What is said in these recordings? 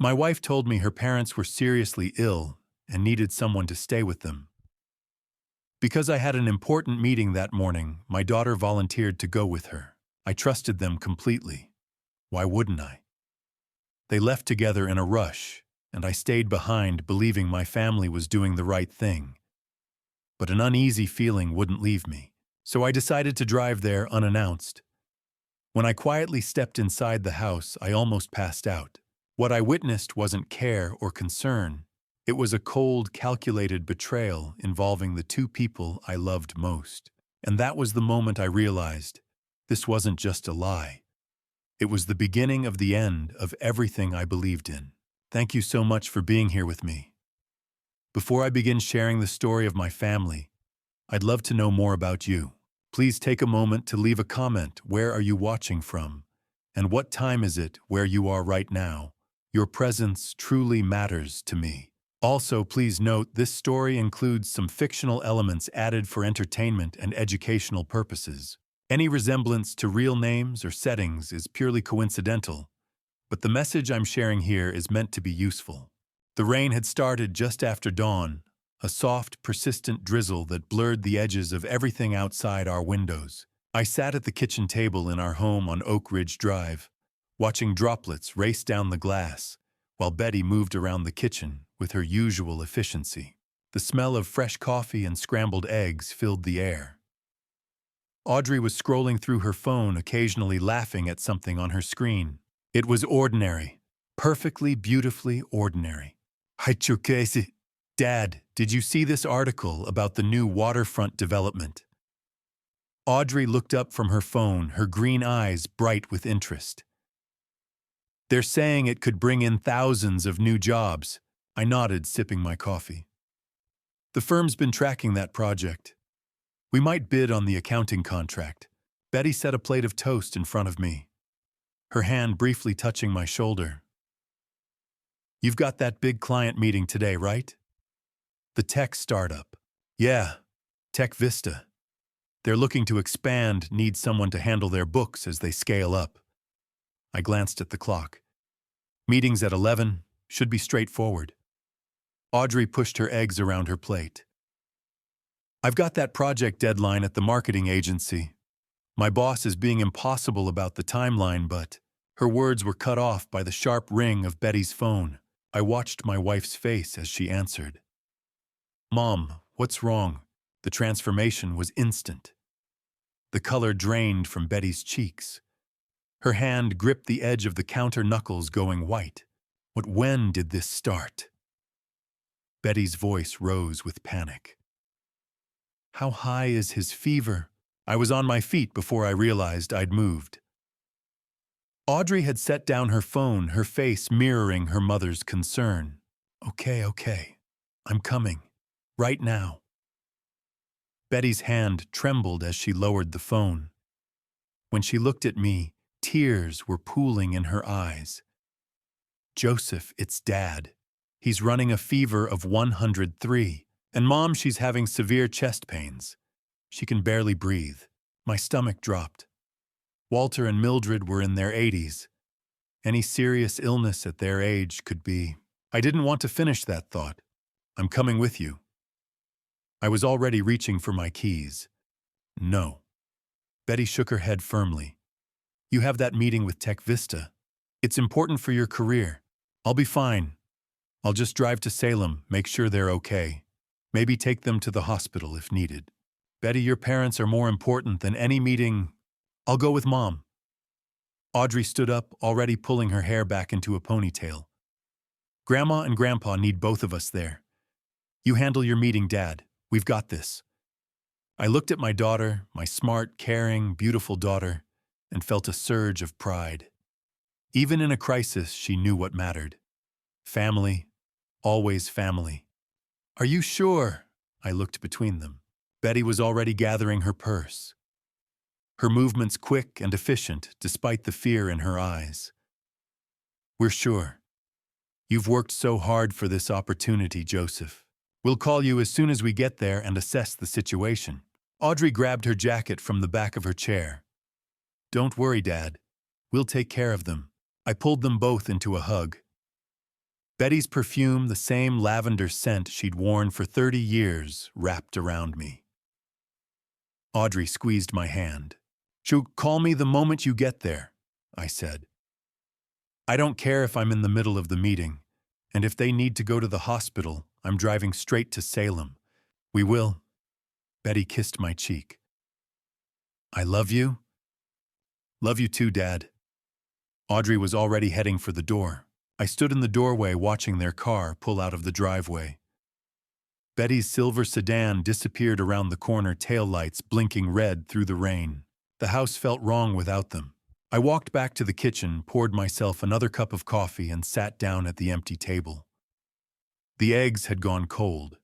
My wife told me her parents were seriously ill and needed someone to stay with them. Because I had an important meeting that morning, my daughter volunteered to go with her. I trusted them completely. Why wouldn't I? They left together in a rush, and I stayed behind believing my family was doing the right thing. But an uneasy feeling wouldn't leave me, so I decided to drive there unannounced. When I quietly stepped inside the house, I almost passed out. What I witnessed wasn't care or concern. It was a cold, calculated betrayal involving the two people I loved most. And that was the moment I realized this wasn't just a lie. It was the beginning of the end of everything I believed in. Thank you so much for being here with me. Before I begin sharing the story of my family, I'd love to know more about you. Please take a moment to leave a comment. Where are you watching from? And what time is it where you are right now? Your presence truly matters to me. Also, please note this story includes some fictional elements added for entertainment and educational purposes. Any resemblance to real names or settings is purely coincidental, but the message I'm sharing here is meant to be useful. The rain had started just after dawn, a soft, persistent drizzle that blurred the edges of everything outside our windows. I sat at the kitchen table in our home on Oak Ridge Drive, watching droplets race down the glass, while Betty moved around the kitchen with her usual efficiency. The smell of fresh coffee and scrambled eggs filled the air. Audrey was scrolling through her phone, occasionally laughing at something on her screen. It was ordinary, perfectly, beautifully ordinary. Dad, did you see this article about the new waterfront development? Audrey looked up from her phone, her green eyes bright with interest. They're saying it could bring in thousands of new jobs. I nodded, sipping my coffee. The firm's been tracking that project. We might bid on the accounting contract. Betty set a plate of toast in front of me, her hand briefly touching my shoulder. You've got that big client meeting today, right? The tech startup. Yeah, Tech Vista. They're looking to expand, need someone to handle their books as they scale up. I glanced at the clock. Meeting's at 11, should be straightforward. Audrey pushed her eggs around her plate. I've got that project deadline at the marketing agency. My boss is being impossible about the timeline, but her words were cut off by the sharp ring of Betty's phone. I watched my wife's face as she answered. Mom, what's wrong? The transformation was instant. The color drained from Betty's cheeks. Her hand gripped the edge of the counter knuckles, going white. When did this start? Betty's voice rose with panic. How high is his fever? I was on my feet before I realized I'd moved. Audrey had set down her phone, her face mirroring her mother's concern. Okay. I'm coming. Right now. Betty's hand trembled as she lowered the phone. When she looked at me, tears were pooling in her eyes. Joseph, it's Dad. He's running a fever of 103. And Mom, she's having severe chest pains. She can barely breathe. My stomach dropped. Walter and Mildred were in their 80s. Any serious illness at their age could be. I didn't want to finish that thought. I'm coming with you. I was already reaching for my keys. No. Betty shook her head firmly. You have that meeting with Tech Vista. It's important for your career. I'll be fine. I'll just drive to Salem, make sure they're okay. Maybe take them to the hospital if needed. Betty, your parents are more important than any meeting. I'll go with Mom. Audrey stood up, already pulling her hair back into a ponytail. Grandma and Grandpa need both of us there. You handle your meeting, Dad. We've got this. I looked at my daughter, my smart, caring, beautiful daughter, and felt a surge of pride. Even in a crisis, she knew what mattered. Family, always family. Are you sure? I looked between them. Betty was already gathering her purse. Her movements quick and efficient, despite the fear in her eyes. We're sure. You've worked so hard for this opportunity, Joseph. We'll call you as soon as we get there and assess the situation. Audrey grabbed her jacket from the back of her chair. Don't worry, Dad. We'll take care of them. I pulled them both into a hug. Betty's perfume, the same lavender scent she'd worn for 30 years, wrapped around me. Audrey squeezed my hand. "She'll call me the moment you get there," I said. "I don't care if I'm in the middle of the meeting, and if they need to go to the hospital, I'm driving straight to Salem. We will." Betty kissed my cheek. "I love you." "Love you too, Dad." Audrey was already heading for the door. I stood in the doorway watching their car pull out of the driveway. Betty's silver sedan disappeared around the corner, taillights blinking red through the rain. The house felt wrong without them. I walked back to the kitchen, poured myself another cup of coffee, and sat down at the empty table. The eggs had gone cold.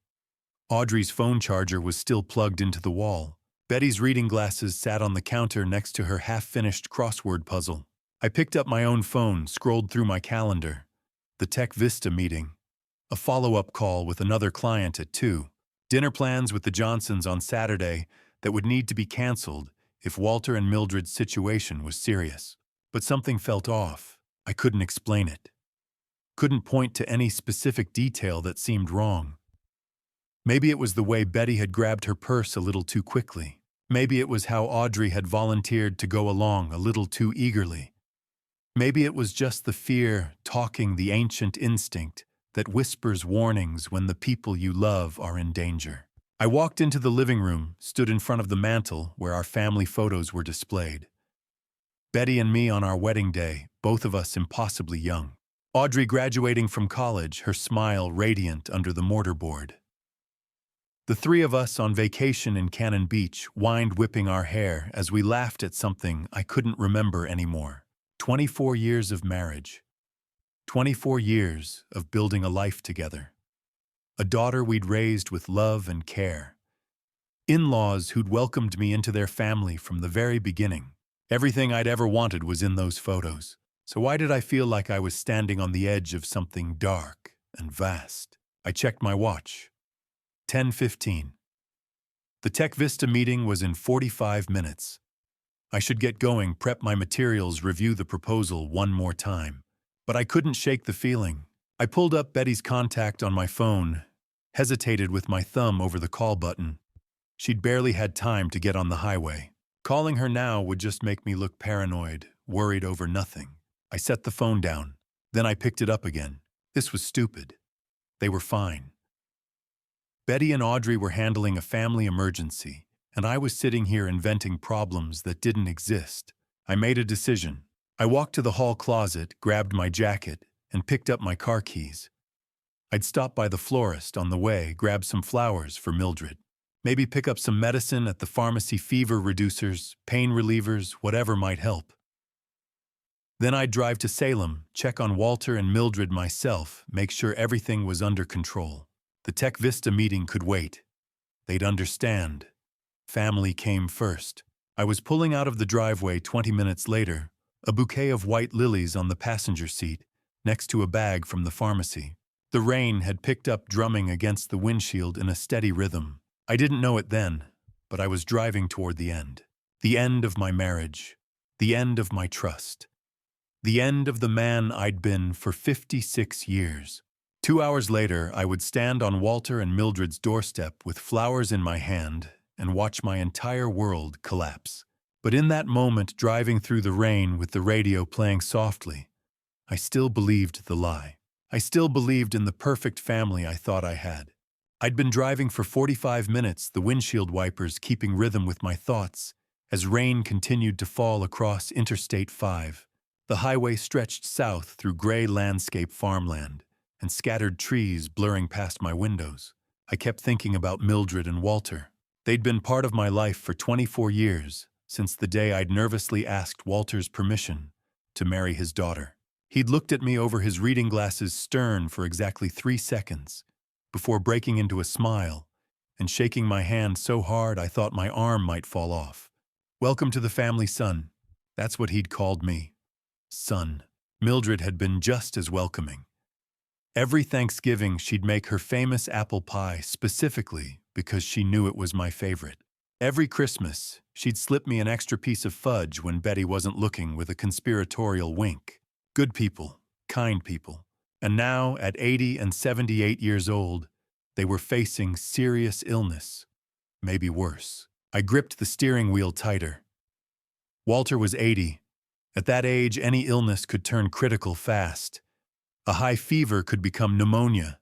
Audrey's phone charger was still plugged into the wall. Betty's reading glasses sat on the counter next to her half-finished crossword puzzle. I picked up my own phone, scrolled through my calendar. The Tech Vista meeting. A follow-up call with another client at 2. Dinner plans with the Johnsons on Saturday that would need to be canceled if Walter and Mildred's situation was serious. But something felt off. I couldn't explain it. Couldn't point to any specific detail that seemed wrong. Maybe it was the way Betty had grabbed her purse a little too quickly. Maybe it was how Audrey had volunteered to go along a little too eagerly. Maybe it was just the fear talking, the ancient instinct that whispers warnings when the people you love are in danger. I walked into the living room, stood in front of the mantel where our family photos were displayed. Betty and me on our wedding day, both of us impossibly young. Audrey graduating from college, her smile radiant under the mortarboard. The three of us on vacation in Cannon Beach, wind-whipping our hair as we laughed at something I couldn't remember anymore. 24 years of marriage. 24 years of building a life together. A daughter we'd raised with love and care. In-laws who'd welcomed me into their family from the very beginning. Everything I'd ever wanted was in those photos. So why did I feel like I was standing on the edge of something dark and vast? I checked my watch. 10:15. The Tech Vista meeting was in 45 minutes. I should get going, prep my materials, review the proposal one more time. But I couldn't shake the feeling. I pulled up Betty's contact on my phone, hesitated with my thumb over the call button. She'd barely had time to get on the highway. Calling her now would just make me look paranoid, worried over nothing. I set the phone down. Then I picked it up again. This was stupid. They were fine. Betty and Audrey were handling a family emergency, and I was sitting here inventing problems that didn't exist. I made a decision. I walked to the hall closet, grabbed my jacket, and picked up my car keys. I'd stop by the florist on the way, grab some flowers for Mildred. Maybe pick up some medicine at the pharmacy, fever reducers, pain relievers, whatever might help. Then I'd drive to Salem, check on Walter and Mildred myself, make sure everything was under control. The Tech Vista meeting could wait. They'd understand. Family came first. I was pulling out of the driveway 20 minutes later, a bouquet of white lilies on the passenger seat, next to a bag from the pharmacy. The rain had picked up, drumming against the windshield in a steady rhythm. I didn't know it then, but I was driving toward the end. The end of my marriage. The end of my trust. The end of the man I'd been for 56 years. 2 hours later, I would stand on Walter and Mildred's doorstep with flowers in my hand and watch my entire world collapse. But in that moment, driving through the rain with the radio playing softly, I still believed the lie. I still believed in the perfect family I thought I had. I'd been driving for 45 minutes, the windshield wipers keeping rhythm with my thoughts, as rain continued to fall across Interstate 5. The highway stretched south through gray landscape farmland and scattered trees blurring past my windows. I kept thinking about Mildred and Walter. They'd been part of my life for 24 years, since the day I'd nervously asked Walter's permission to marry his daughter. He'd looked at me over his reading glasses, stern, for exactly 3 seconds, before breaking into a smile and shaking my hand so hard I thought my arm might fall off. "Welcome to the family, son." That's what he'd called me. Son. Mildred had been just as welcoming. Every Thanksgiving she'd make her famous apple pie specifically because she knew it was my favorite. Every Christmas, she'd slip me an extra piece of fudge when Betty wasn't looking, with a conspiratorial wink. Good people, kind people. And now, at 80 and 78 years old, they were facing serious illness, maybe worse. I gripped the steering wheel tighter. Walter was 80. At that age, any illness could turn critical fast. A high fever could become pneumonia.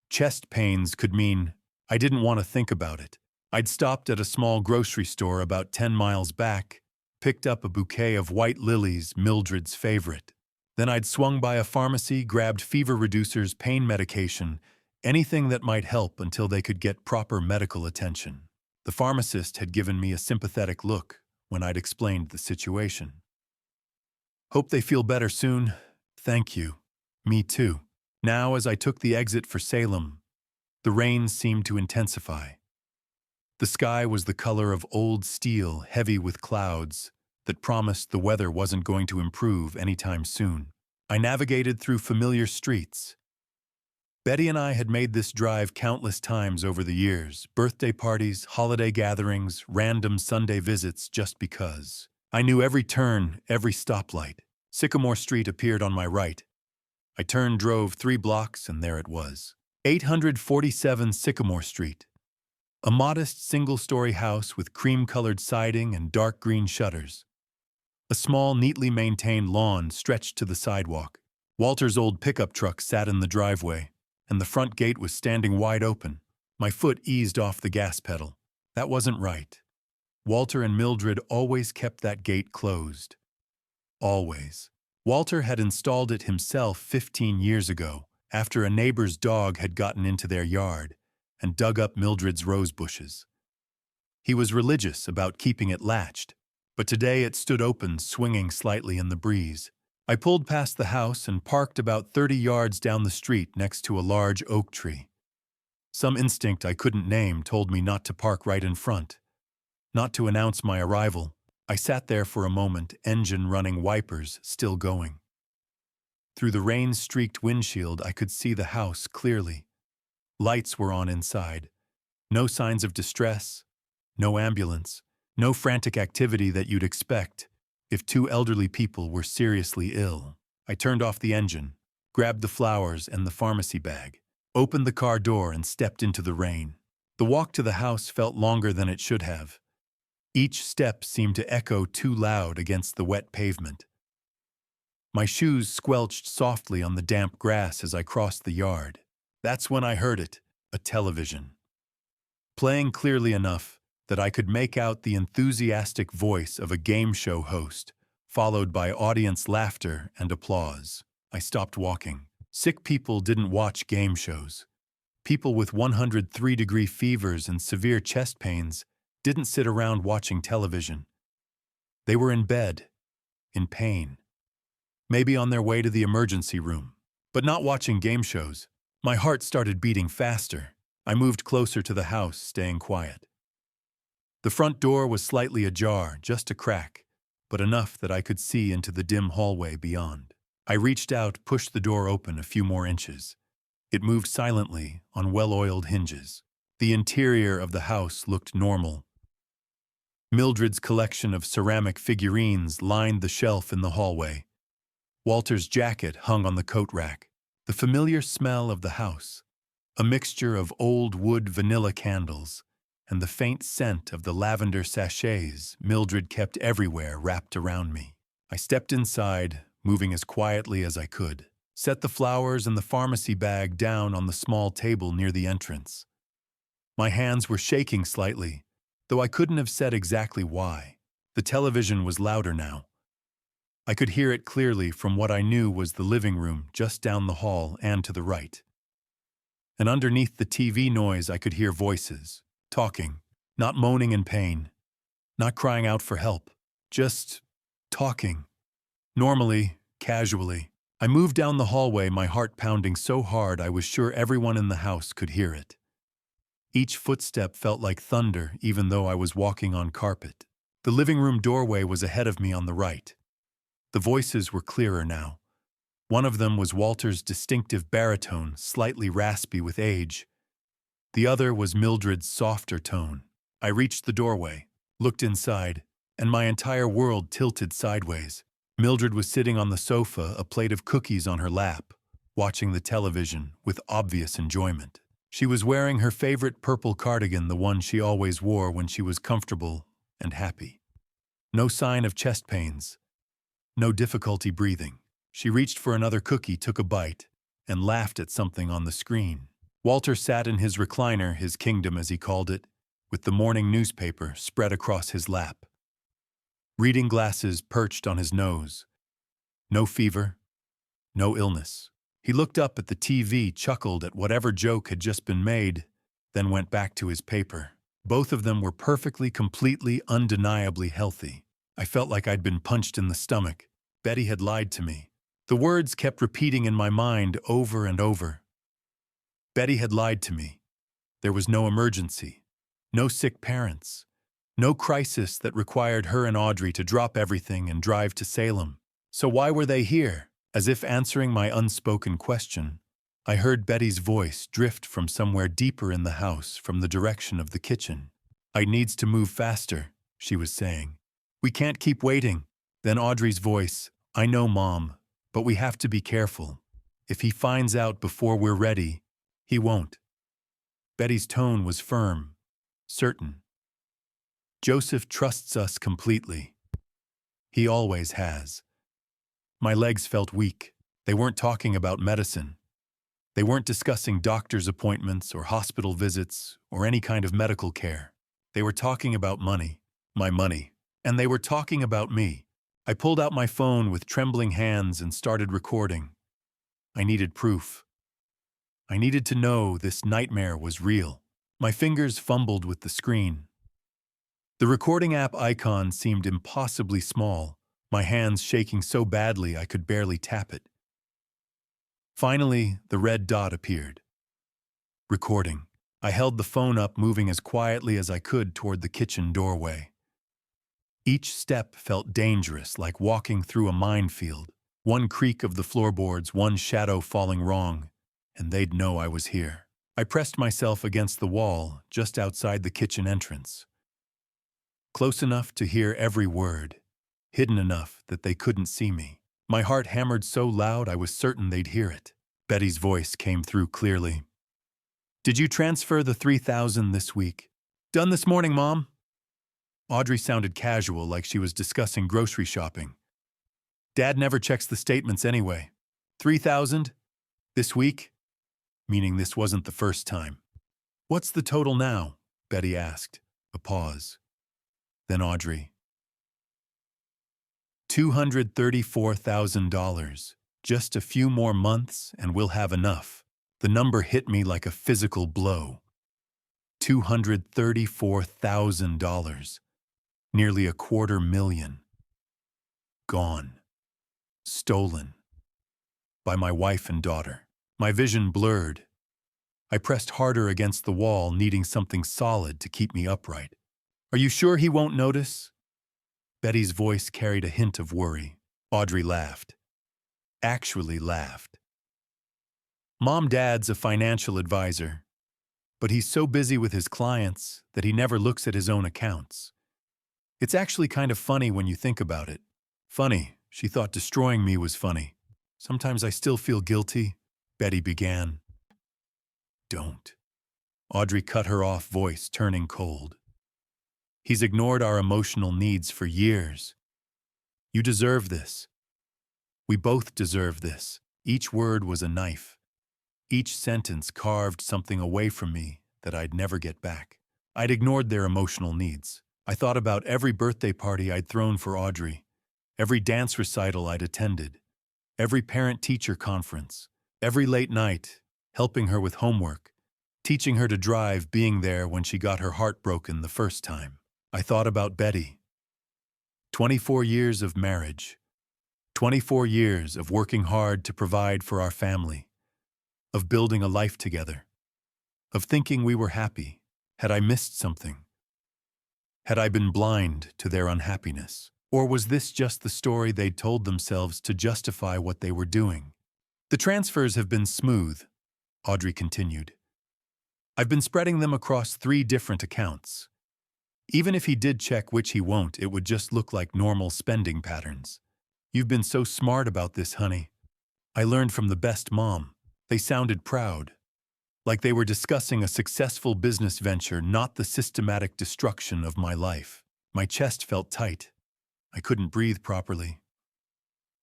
Chest pains could mean I didn't want to think about it. I'd stopped at a small grocery store about 10 miles back, picked up a bouquet of white lilies, Mildred's favorite. Then I'd swung by a pharmacy, grabbed fever reducers, pain medication, anything that might help until they could get proper medical attention. The pharmacist had given me a sympathetic look when I'd explained the situation. Hope they feel better soon. Thank you. Me too. Now, as I took the exit for Salem, the rain seemed to intensify. The sky was the color of old steel, heavy with clouds, that promised the weather wasn't going to improve anytime soon. I navigated through familiar streets. Betty and I had made this drive countless times over the years, birthday parties, holiday gatherings, random Sunday visits just because. I knew every turn, every stoplight. Sycamore Street appeared on my right. I turned, drove 3 blocks, and there it was. 847 Sycamore Street. A modest single-story house with cream-colored siding and dark green shutters. A small, neatly maintained lawn stretched to the sidewalk. Walter's old pickup truck sat in the driveway, and the front gate was standing wide open. My foot eased off the gas pedal. That wasn't right. Walter and Mildred always kept that gate closed. Always. Walter had installed it himself 15 years ago, after a neighbor's dog had gotten into their yard and dug up Mildred's rose bushes. He was religious about keeping it latched, but today it stood open, swinging slightly in the breeze. I pulled past the house and parked about 30 yards down the street next to a large oak tree. Some instinct I couldn't name told me not to park right in front, not to announce my arrival. I sat there for a moment, engine running, wipers still going. Through the rain-streaked windshield, I could see the house clearly. Lights were on inside. No signs of distress, no ambulance, no frantic activity that you'd expect if 2 elderly people were seriously ill. I turned off the engine, grabbed the flowers and the pharmacy bag, opened the car door and stepped into the rain. The walk to the house felt longer than it should have. Each step seemed to echo too loud against the wet pavement. My shoes squelched softly on the damp grass as I crossed the yard. That's when I heard it, a television. Playing clearly enough that I could make out the enthusiastic voice of a game show host, followed by audience laughter and applause. I stopped walking. Sick people didn't watch game shows. People with 103-degree fevers and severe chest pains didn't sit around watching television. They were in bed, in pain. Maybe on their way to the emergency room, but not watching game shows. My heart started beating faster. I moved closer to the house, staying quiet. The front door was slightly ajar, just a crack, but enough that I could see into the dim hallway beyond. I reached out, pushed the door open a few more inches. It moved silently on well-oiled hinges. The interior of the house looked normal. Mildred's collection of ceramic figurines lined the shelf in the hallway. Walter's jacket hung on the coat rack. The familiar smell of the house, a mixture of old wood vanilla candles and the faint scent of the lavender sachets Mildred kept everywhere wrapped around me. I stepped inside, moving as quietly as I could, set the flowers and the pharmacy bag down on the small table near the entrance. My hands were shaking slightly, though I couldn't have said exactly why. The television was louder now. I could hear it clearly from what I knew was the living room just down the hall and to the right. And underneath the TV noise I could hear voices, talking, not moaning in pain, not crying out for help, just talking. Normally, casually. I moved down the hallway, my heart pounding so hard I was sure everyone in the house could hear it. Each footstep felt like thunder, even though I was walking on carpet. The living room doorway was ahead of me on the right. The voices were clearer now. One of them was Walter's distinctive baritone, slightly raspy with age. The other was Mildred's softer tone. I reached the doorway, looked inside, and my entire world tilted sideways. Mildred was sitting on the sofa, a plate of cookies on her lap. watching the television with obvious enjoyment. She was wearing her favorite purple cardigan, the one she always wore when she was comfortable and happy. No sign of chest pains, no difficulty breathing. She reached for another cookie, took a bite, and laughed at something on the screen. Walter sat in his recliner, his kingdom as he called it, with the morning newspaper spread across his lap. Reading glasses perched on his nose. No fever, no illness. He looked up at the TV, chuckled at whatever joke had just been made, then went back to his paper. Both of them were perfectly, completely, undeniably healthy. I felt like I'd been punched in the stomach. Betty had lied to me. The words kept repeating in my mind over and over. Betty had lied to me. There was no emergency, no sick parents, no crisis that required her and Audrey to drop everything and drive to Salem. So why were they here? As if answering my unspoken question, I heard Betty's voice drift from somewhere deeper in the house, from the direction of the kitchen. "I needs to move faster," she was saying. "We can't keep waiting." Then Audrey's voice, "I know, Mom, but we have to be careful. If he finds out before we're ready, he won't." Betty's tone was firm, certain. "Joseph trusts us completely. He always has." My legs felt weak. They weren't talking about medicine. They weren't discussing doctor's appointments or hospital visits or any kind of medical care. They were talking about money, my money, and they were talking about me. I pulled out my phone with trembling hands and started recording. I needed proof. I needed to know this nightmare was real. My fingers fumbled with the screen. The recording app icon seemed impossibly small, my hands shaking so badly I could barely tap it. Finally, the red dot appeared. Recording. I held the phone up, moving as quietly as I could toward the kitchen doorway. Each step felt dangerous, like walking through a minefield. One creak of the floorboards, one shadow falling wrong, and they'd know I was here. I pressed myself against the wall, just outside the kitchen entrance. Close enough to hear every word, hidden enough that they couldn't see me. My heart hammered so loud I was certain they'd hear it. Betty's voice came through clearly. "Did you transfer the $3,000 this week?" "Done this morning, Mom." Audrey sounded casual, like she was discussing grocery shopping. "Dad never checks the statements anyway." $3,000? This week? Meaning this wasn't the first time. "What's the total now?" Betty asked. A pause. Then Audrey. $234,000. Just a few more months and we'll have enough. The number hit me like a physical blow. $234,000. Nearly $250,000. Gone. Stolen. By my wife and daughter. My vision blurred. I pressed harder against the wall, needing something solid to keep me upright. "Are you sure he won't notice?" Betty's voice carried a hint of worry. Audrey laughed. Actually laughed. "Dad's a financial advisor, but he's so busy with his clients that he never looks at his own accounts. It's actually kind of funny when you think about it." Funny, she thought destroying me was funny. "Sometimes I still feel guilty," Betty began. "Don't." Audrey cut her off, voice turning cold. "He's ignored our emotional needs for years. You deserve this. We both deserve this." Each word was a knife. Each sentence carved something away from me that I'd never get back. I'd ignored their emotional needs. I thought about every birthday party I'd thrown for Audrey, every dance recital I'd attended, every parent-teacher conference, every late night, helping her with homework, teaching her to drive, being there when she got her heart broken the first time. I thought about Betty. 24 years of marriage. 24 years of working hard to provide for our family. Of building a life together. Of thinking we were happy. Had I missed something? Had I been blind to their unhappiness? Or was this just the story they'd told themselves to justify what they were doing? "The transfers have been smooth," Audrey continued. "I've been spreading them across 3 different accounts. Even if he did check, which he won't, it would just look like normal spending patterns. You've been so smart about this, honey." I learned from the best mom. They sounded proud, like they were discussing a successful business venture, not the systematic destruction of my life. My chest felt tight. I couldn't breathe properly.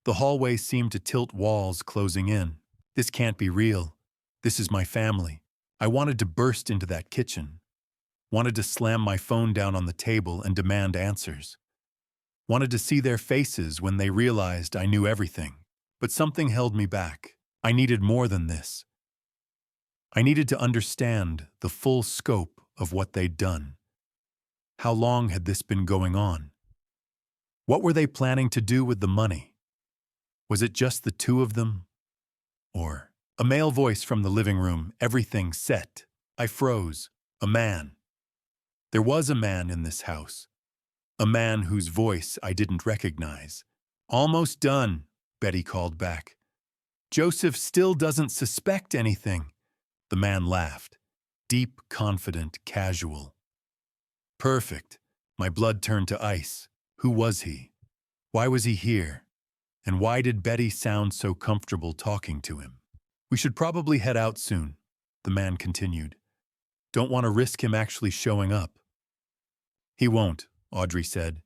The hallway seemed to tilt, walls closing in. This can't be real. This is my family. I wanted to burst into that kitchen. Wanted to slam my phone down on the table and demand answers. Wanted to see their faces when they realized I knew everything. But something held me back. I needed more than this. I needed to understand the full scope of what they'd done. How long had this been going on? What were they planning to do with the money? Was it just the two of them? Or a male voice from the living room, everything set. I froze. A man. There was a man in this house. A man whose voice I didn't recognize. Almost done, Betty called back. Joseph still doesn't suspect anything. The man laughed. Deep, confident, casual. Perfect. My blood turned to ice. Who was he? Why was he here? And why did Betty sound so comfortable talking to him? We should probably head out soon, the man continued. Don't want to risk him actually showing up. He won't, Audrey said.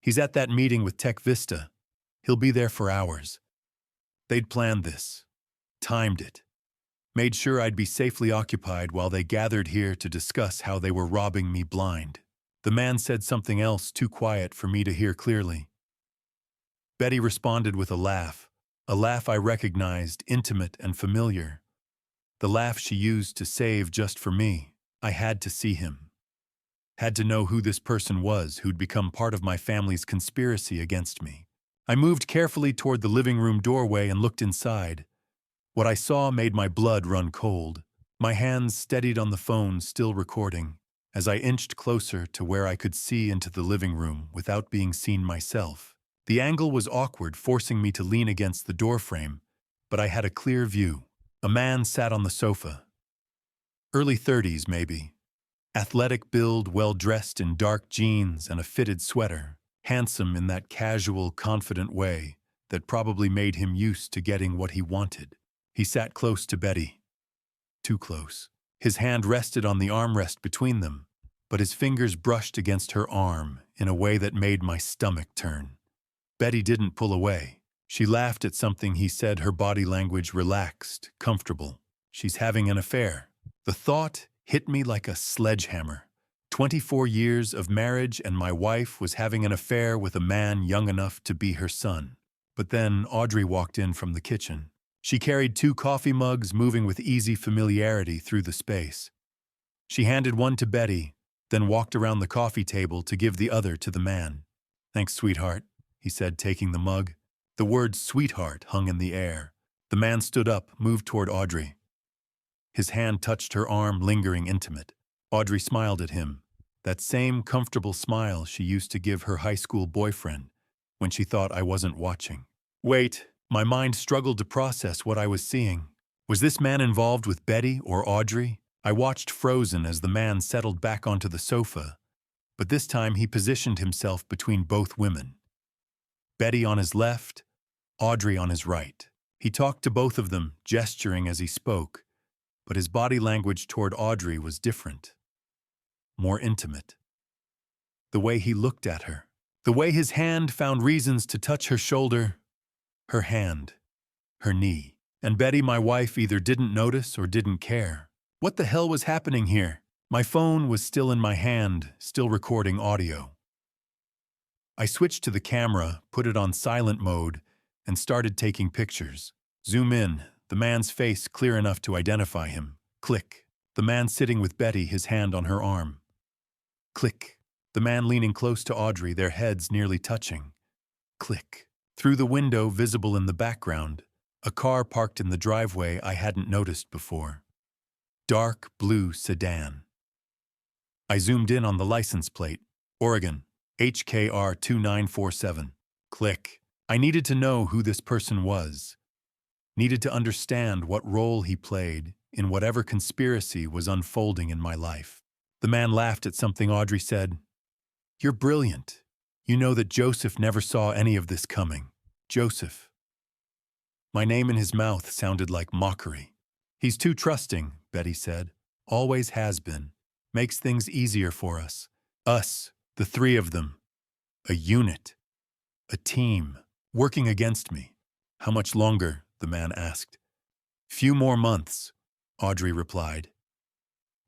He's at that meeting with Tech Vista. He'll be there for hours. They'd planned this, timed it, made sure I'd be safely occupied while they gathered here to discuss how they were robbing me blind. The man said something else too quiet for me to hear clearly. Betty responded with a laugh I recognized, intimate and familiar. The laugh she used to save just for me. I had to see him. Had to know who this person was who'd become part of my family's conspiracy against me. I moved carefully toward the living room doorway and looked inside. What I saw made my blood run cold. My hands steadied on the phone, still recording, as I inched closer to where I could see into the living room without being seen myself. The angle was awkward, forcing me to lean against the doorframe, but I had a clear view. A man sat on the sofa. Early 30s, maybe. Athletic build, well-dressed in dark jeans and a fitted sweater. Handsome in that casual, confident way that probably made him used to getting what he wanted. He sat close to Betty. Too close. His hand rested on the armrest between them, but his fingers brushed against her arm in a way that made my stomach turn. Betty didn't pull away. She laughed at something he said, her body language relaxed, comfortable. She's having an affair. The thought hit me like a sledgehammer. 24 years of marriage and my wife was having an affair with a man young enough to be her son. But then Audrey walked in from the kitchen. She carried 2 coffee mugs, moving with easy familiarity through the space. She handed one to Betty, then walked around the coffee table to give the other to the man. Thanks, sweetheart, he said, taking the mug. The word sweetheart hung in the air. The man stood up, moved toward Audrey. His hand touched her arm, lingering intimate. Audrey smiled at him, that same comfortable smile she used to give her high school boyfriend when she thought I wasn't watching. Wait, my mind struggled to process what I was seeing. Was this man involved with Betty or Audrey? I watched frozen as the man settled back onto the sofa, but this time he positioned himself between both women. Betty on his left, Audrey on his right. He talked to both of them, gesturing as he spoke, but his body language toward Audrey was different, more intimate. The way he looked at her, the way his hand found reasons to touch her shoulder, her hand, her knee. And Betty, my wife, either didn't notice or didn't care. What the hell was happening here? My phone was still in my hand, still recording audio. I switched to the camera, put it on silent mode, and started taking pictures. Zoom in, the man's face clear enough to identify him. Click. The man sitting with Betty, his hand on her arm. Click. The man leaning close to Audrey, their heads nearly touching. Click. Through the window visible in the background, a car parked in the driveway I hadn't noticed before. Dark blue sedan. I zoomed in on the license plate. Oregon, HKR 2947. Click. I needed to know who this person was. Needed to understand what role he played in whatever conspiracy was unfolding in my life. The man laughed at something Audrey said. You're brilliant. You know that Joseph never saw any of this coming. Joseph. My name in his mouth sounded like mockery. He's too trusting, Betty said. Always has been. Makes things easier for us. Us, the three of them. A unit. A team. Working against me. How much longer? The man asked. Few more months, Audrey replied.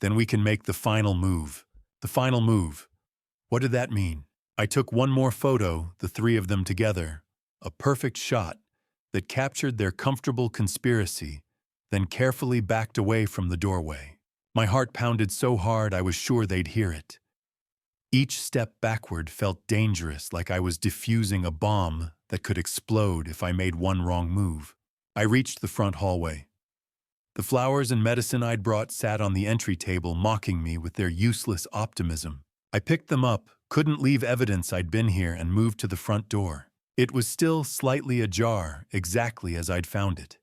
Then we can make the final move. The final move. What did that mean? I took one more photo, the three of them together. A perfect shot that captured their comfortable conspiracy, then carefully backed away from the doorway. My heart pounded so hard I was sure they'd hear it. Each step backward felt dangerous, like I was defusing a bomb that could explode if I made one wrong move. I reached the front hallway. The flowers and medicine I'd brought sat on the entry table, mocking me with their useless optimism. I picked them up, couldn't leave evidence I'd been here, and moved to the front door. It was still slightly ajar, exactly as I'd found it.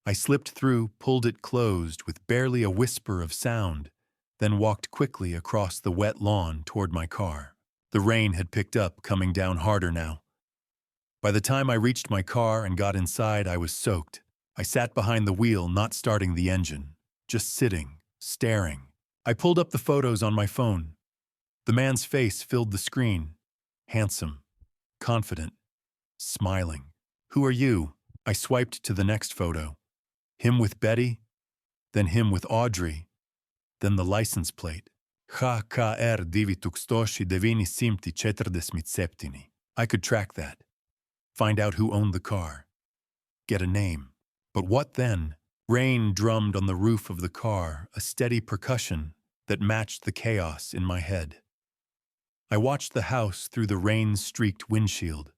I slipped through, pulled it closed with barely a whisper of sound, then walked quickly across the wet lawn toward my car. The rain had picked up, coming down harder now. By the time I reached my car and got inside, I was soaked. I sat behind the wheel, not starting the engine, just sitting, staring. I pulled up the photos on my phone. The man's face filled the screen. Handsome, confident, smiling. Who are you? I swiped to the next photo. Him with Betty, then him with Audrey, then the license plate. HKR 947. I could track that. Find out who owned the car. Get a name. But what then? Rain drummed on the roof of the car, a steady percussion that matched the chaos in my head. I watched the house through the rain-streaked windshield,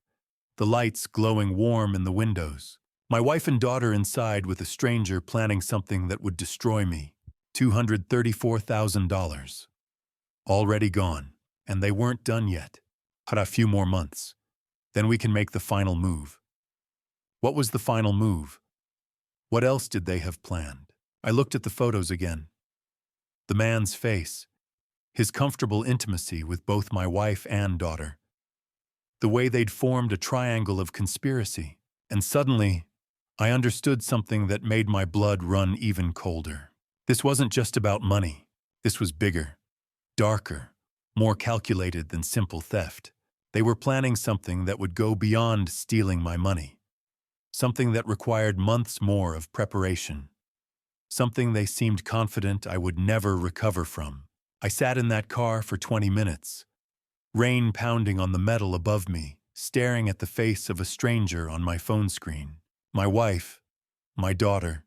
the lights glowing warm in the windows. My wife and daughter inside with a stranger planning something that would destroy me. $234,000. Already gone, and they weren't done yet. Had a few more months. Then we can make the final move. What was the final move? What else did they have planned? I looked at the photos again. The man's face, his comfortable intimacy with both my wife and daughter. The way they'd formed a triangle of conspiracy. And suddenly, I understood something that made my blood run even colder. This wasn't just about money. This was bigger, darker, more calculated than simple theft. They were planning something that would go beyond stealing my money. Something that required months more of preparation. Something they seemed confident I would never recover from. I sat in that car for 20 minutes, rain pounding on the metal above me, staring at the face of a stranger on my phone screen. My wife, my daughter,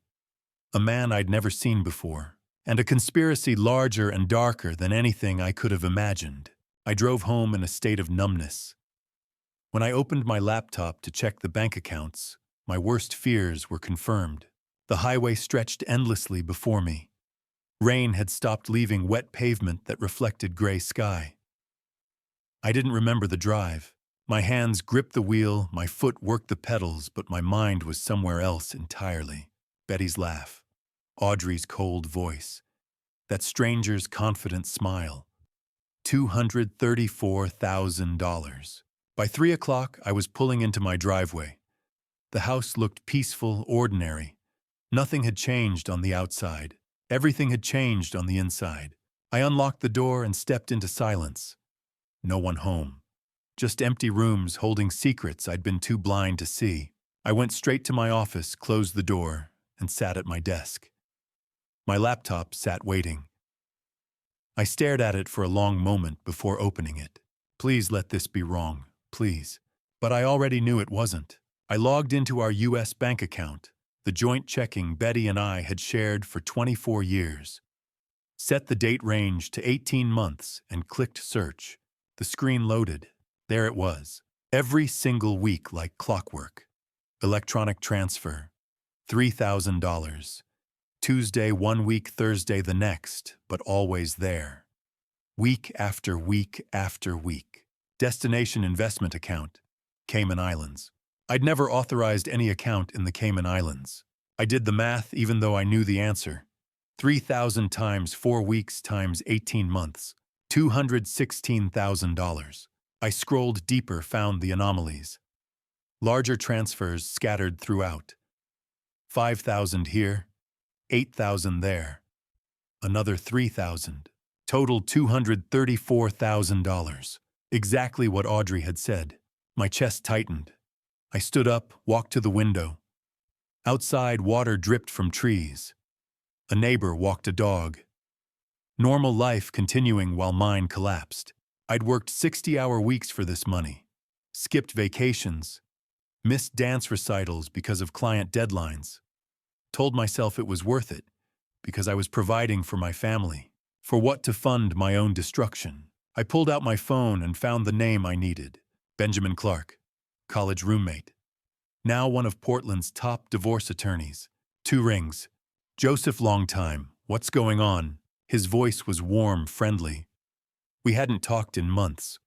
a man I'd never seen before, and a conspiracy larger and darker than anything I could have imagined. I drove home in a state of numbness. When I opened my laptop to check the bank accounts, my worst fears were confirmed. The highway stretched endlessly before me. Rain had stopped leaving wet pavement that reflected gray sky. I didn't remember the drive. My hands gripped the wheel, my foot worked the pedals, but my mind was somewhere else entirely. Betty's laugh, Audrey's cold voice, that stranger's confident smile. $234,000. By 3 o'clock, I was pulling into my driveway. The house looked peaceful, ordinary. Nothing had changed on the outside. Everything had changed on the inside. I unlocked the door and stepped into silence. No one home. Just empty rooms holding secrets I'd been too blind to see. I went straight to my office, closed the door, and sat at my desk. My laptop sat waiting. I stared at it for a long moment before opening it. Please let this be wrong, please. But I already knew it wasn't. I logged into our U.S. bank account, the joint checking Betty and I had shared for 24 years. Set the date range to 18 months and clicked search. The screen loaded. There it was. Every single week like clockwork. Electronic transfer. $3,000. Tuesday 1 week, Thursday the next, but always there. Week after week after week. Destination investment account. Cayman Islands. I'd never authorized any account in the Cayman Islands. I did the math even though I knew the answer. 3,000 times 4 weeks times 18 months. $216,000. I scrolled deeper, found the anomalies. Larger transfers scattered throughout. 5,000 here, 8,000 there, another 3,000. Total $234,000. Exactly what Audrey had said. My chest tightened. I stood up, walked to the window. Outside, water dripped from trees. A neighbor walked a dog. Normal life continuing while mine collapsed. I'd worked 60-hour weeks for this money, skipped vacations, missed dance recitals because of client deadlines, told myself it was worth it because I was providing for my family. For what to fund my own destruction? I pulled out my phone and found the name I needed. Benjamin Clark, college roommate. Now one of Portland's top divorce attorneys. 2 rings. Joseph, long time. What's going on? His voice was warm, friendly. We hadn't talked in months.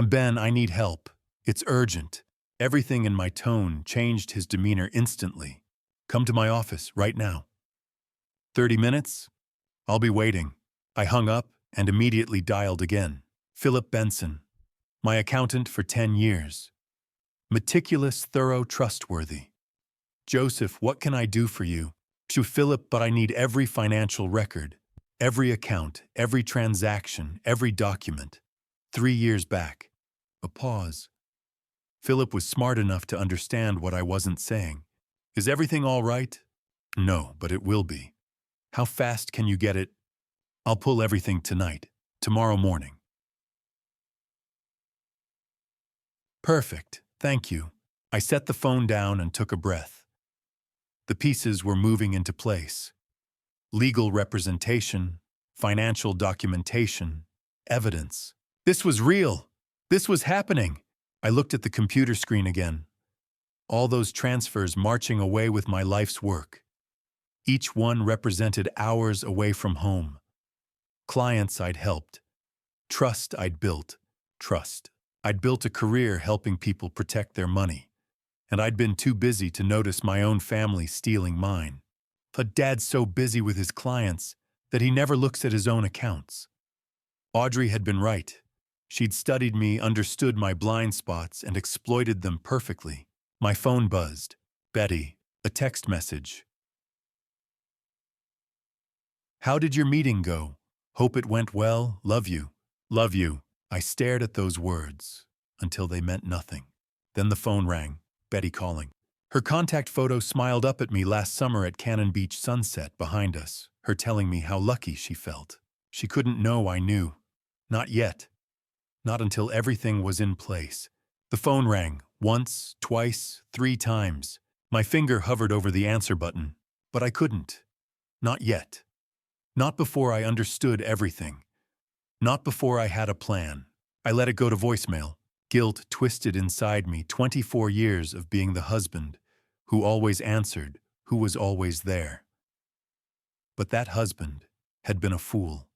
Ben, I need help. It's urgent. Everything in my tone changed his demeanor instantly. Come to my office right now. 30 minutes? I'll be waiting. I hung up and immediately dialed again. Philip Benson, my accountant for 10 years. Meticulous, thorough, trustworthy. Joseph, what can I do for you? To Philip, but I need every financial record, every account, every transaction, every document. 3 years back. A pause. Philip was smart enough to understand what I wasn't saying. Is everything all right? No, but it will be. How fast can you get it? I'll pull everything tonight, tomorrow morning. Perfect, thank you. I set the phone down and took a breath. The pieces were moving into place. Legal representation, financial documentation, evidence. This was real. This was happening. I looked at the computer screen again. All those transfers marching away with my life's work. Each one represented hours away from home. Clients I'd helped. Trust I'd built. Trust. I'd built a career helping people protect their money. And I'd been too busy to notice my own family stealing mine. But Dad's so busy with his clients that he never looks at his own accounts. Audrey had been right. She'd studied me, understood my blind spots, and exploited them perfectly. My phone buzzed. Betty, a text message. How did your meeting go? Hope it went well. Love you. Love you. I stared at those words until they meant nothing. Then the phone rang. Betty calling. Her contact photo smiled up at me last summer at Cannon Beach sunset behind us, her telling me how lucky she felt. She couldn't know I knew. Not yet. Not until everything was in place. The phone rang, once, twice, 3 times. My finger hovered over the answer button, but I couldn't. Not yet. Not before I understood everything. Not before I had a plan. I let it go to voicemail. Guilt twisted inside me, 24 years of being the husband who always answered, who was always there. But that husband had been a fool.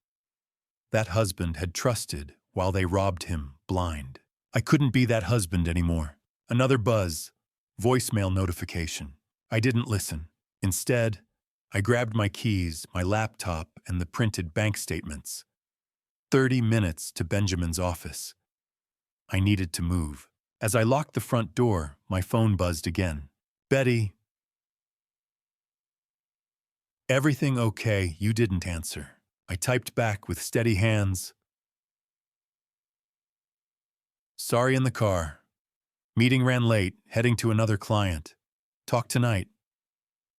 That husband had trusted while they robbed him blind. I couldn't be that husband anymore. Another buzz, voicemail notification. I didn't listen. Instead, I grabbed my keys, my laptop, and the printed bank statements. 30 minutes to Benjamin's office. I needed to move. As I locked the front door, my phone buzzed again. Betty. Everything okay? You didn't answer. I typed back with steady hands. Sorry, in the car. Meeting ran late, heading to another client. Talk tonight.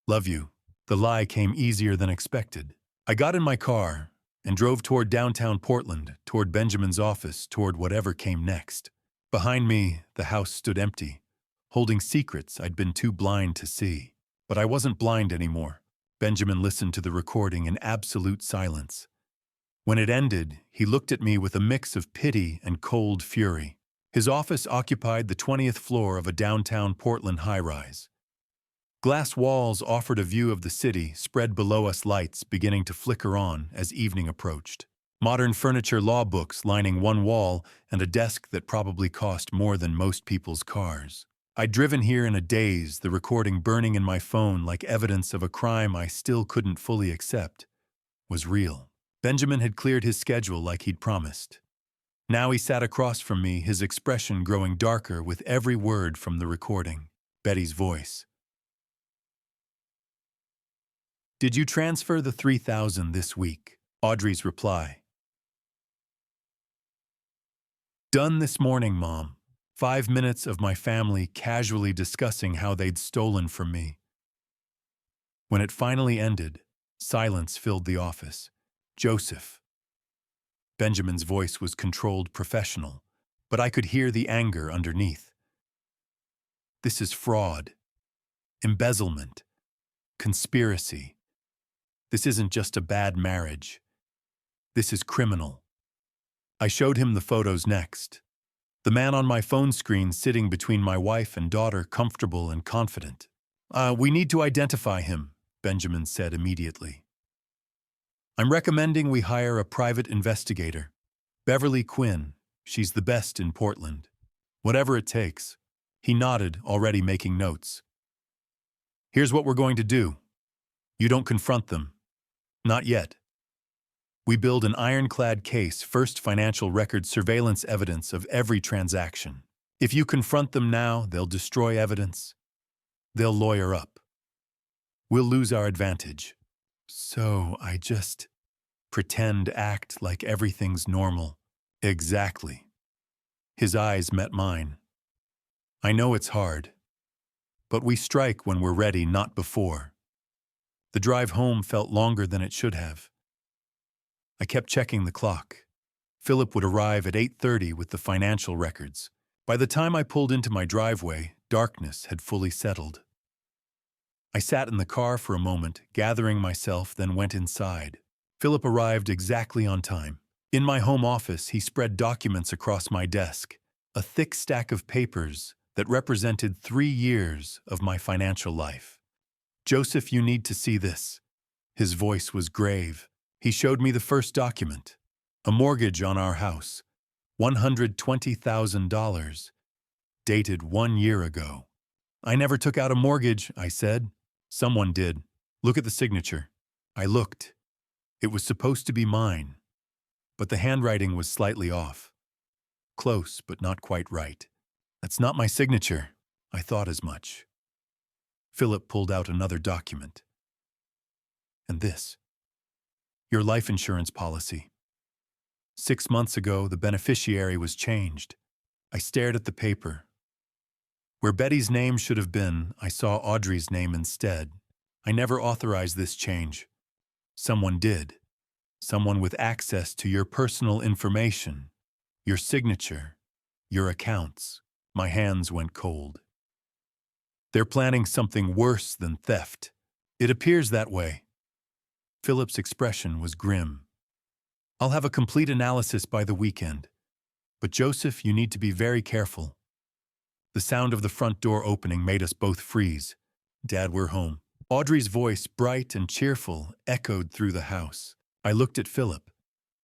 Love you. The lie came easier than expected. I got in my car and drove toward downtown Portland, toward Benjamin's office, toward whatever came next. Behind me, the house stood empty, holding secrets I'd been too blind to see. But I wasn't blind anymore. Benjamin listened to the recording in absolute silence. When it ended, he looked at me with a mix of pity and cold fury. His office occupied the 20th floor of a downtown Portland high-rise. Glass walls offered a view of the city, spread below us, lights beginning to flicker on as evening approached. Modern furniture, law books lining one wall, and a desk that probably cost more than most people's cars. I'd driven here in a daze, the recording burning in my phone like evidence of a crime I still couldn't fully accept was real. Benjamin had cleared his schedule like he'd promised. Now he sat across from me, his expression growing darker with every word from the recording. Betty's voice. Did you transfer the 3,000 this week? Audrey's reply. Done this morning, Mom. 5 minutes of my family casually discussing how they'd stolen from me. When it finally ended, silence filled the office. Joseph. Benjamin's voice was controlled professional, but I could hear the anger underneath. This is fraud, embezzlement, conspiracy. This isn't just a bad marriage. This is criminal. I showed him the photos next. The man on my phone screen sitting between my wife and daughter, comfortable and confident. We need to identify him, Benjamin said immediately. I'm recommending we hire a private investigator. Beverly Quinn, she's the best in Portland. Whatever it takes. He nodded, already making notes. Here's what we're going to do. You don't confront them. Not yet. We build an ironclad case, first financial record surveillance evidence of every transaction. If you confront them now, they'll destroy evidence. They'll lawyer up. We'll lose our advantage. So I just act like everything's normal. Exactly. His eyes met mine. I know it's hard, but we strike when we're ready, not before. The drive home felt longer than it should have. I kept checking the clock. Philip would arrive at 8:30 with the financial records. By the time I pulled into my driveway, darkness had fully settled. I sat in the car for a moment, gathering myself, then went inside. Philip arrived exactly on time. In my home office, he spread documents across my desk, a thick stack of papers that represented 3 years of my financial life. Joseph, you need to see this. His voice was grave. He showed me the first document, a mortgage on our house, $120,000, dated 1 year ago. I never took out a mortgage, I said. Someone did. Look at the signature. I looked. It was supposed to be mine, but the handwriting was slightly off. Close, but not quite right. That's not my signature. I thought as much. Philip pulled out another document. And this. Your life insurance policy. 6 months ago, the beneficiary was changed. I stared at the paper. Where Betty's name should have been, I saw Audrey's name instead. I never authorized this change. Someone did. Someone with access to your personal information, your signature, your accounts. My hands went cold. They're planning something worse than theft. It appears that way. Philip's expression was grim. I'll have a complete analysis by the weekend. But Joseph, you need to be very careful. The sound of the front door opening made us both freeze. Dad, we're home. Audrey's voice, bright and cheerful, echoed through the house. I looked at Philip.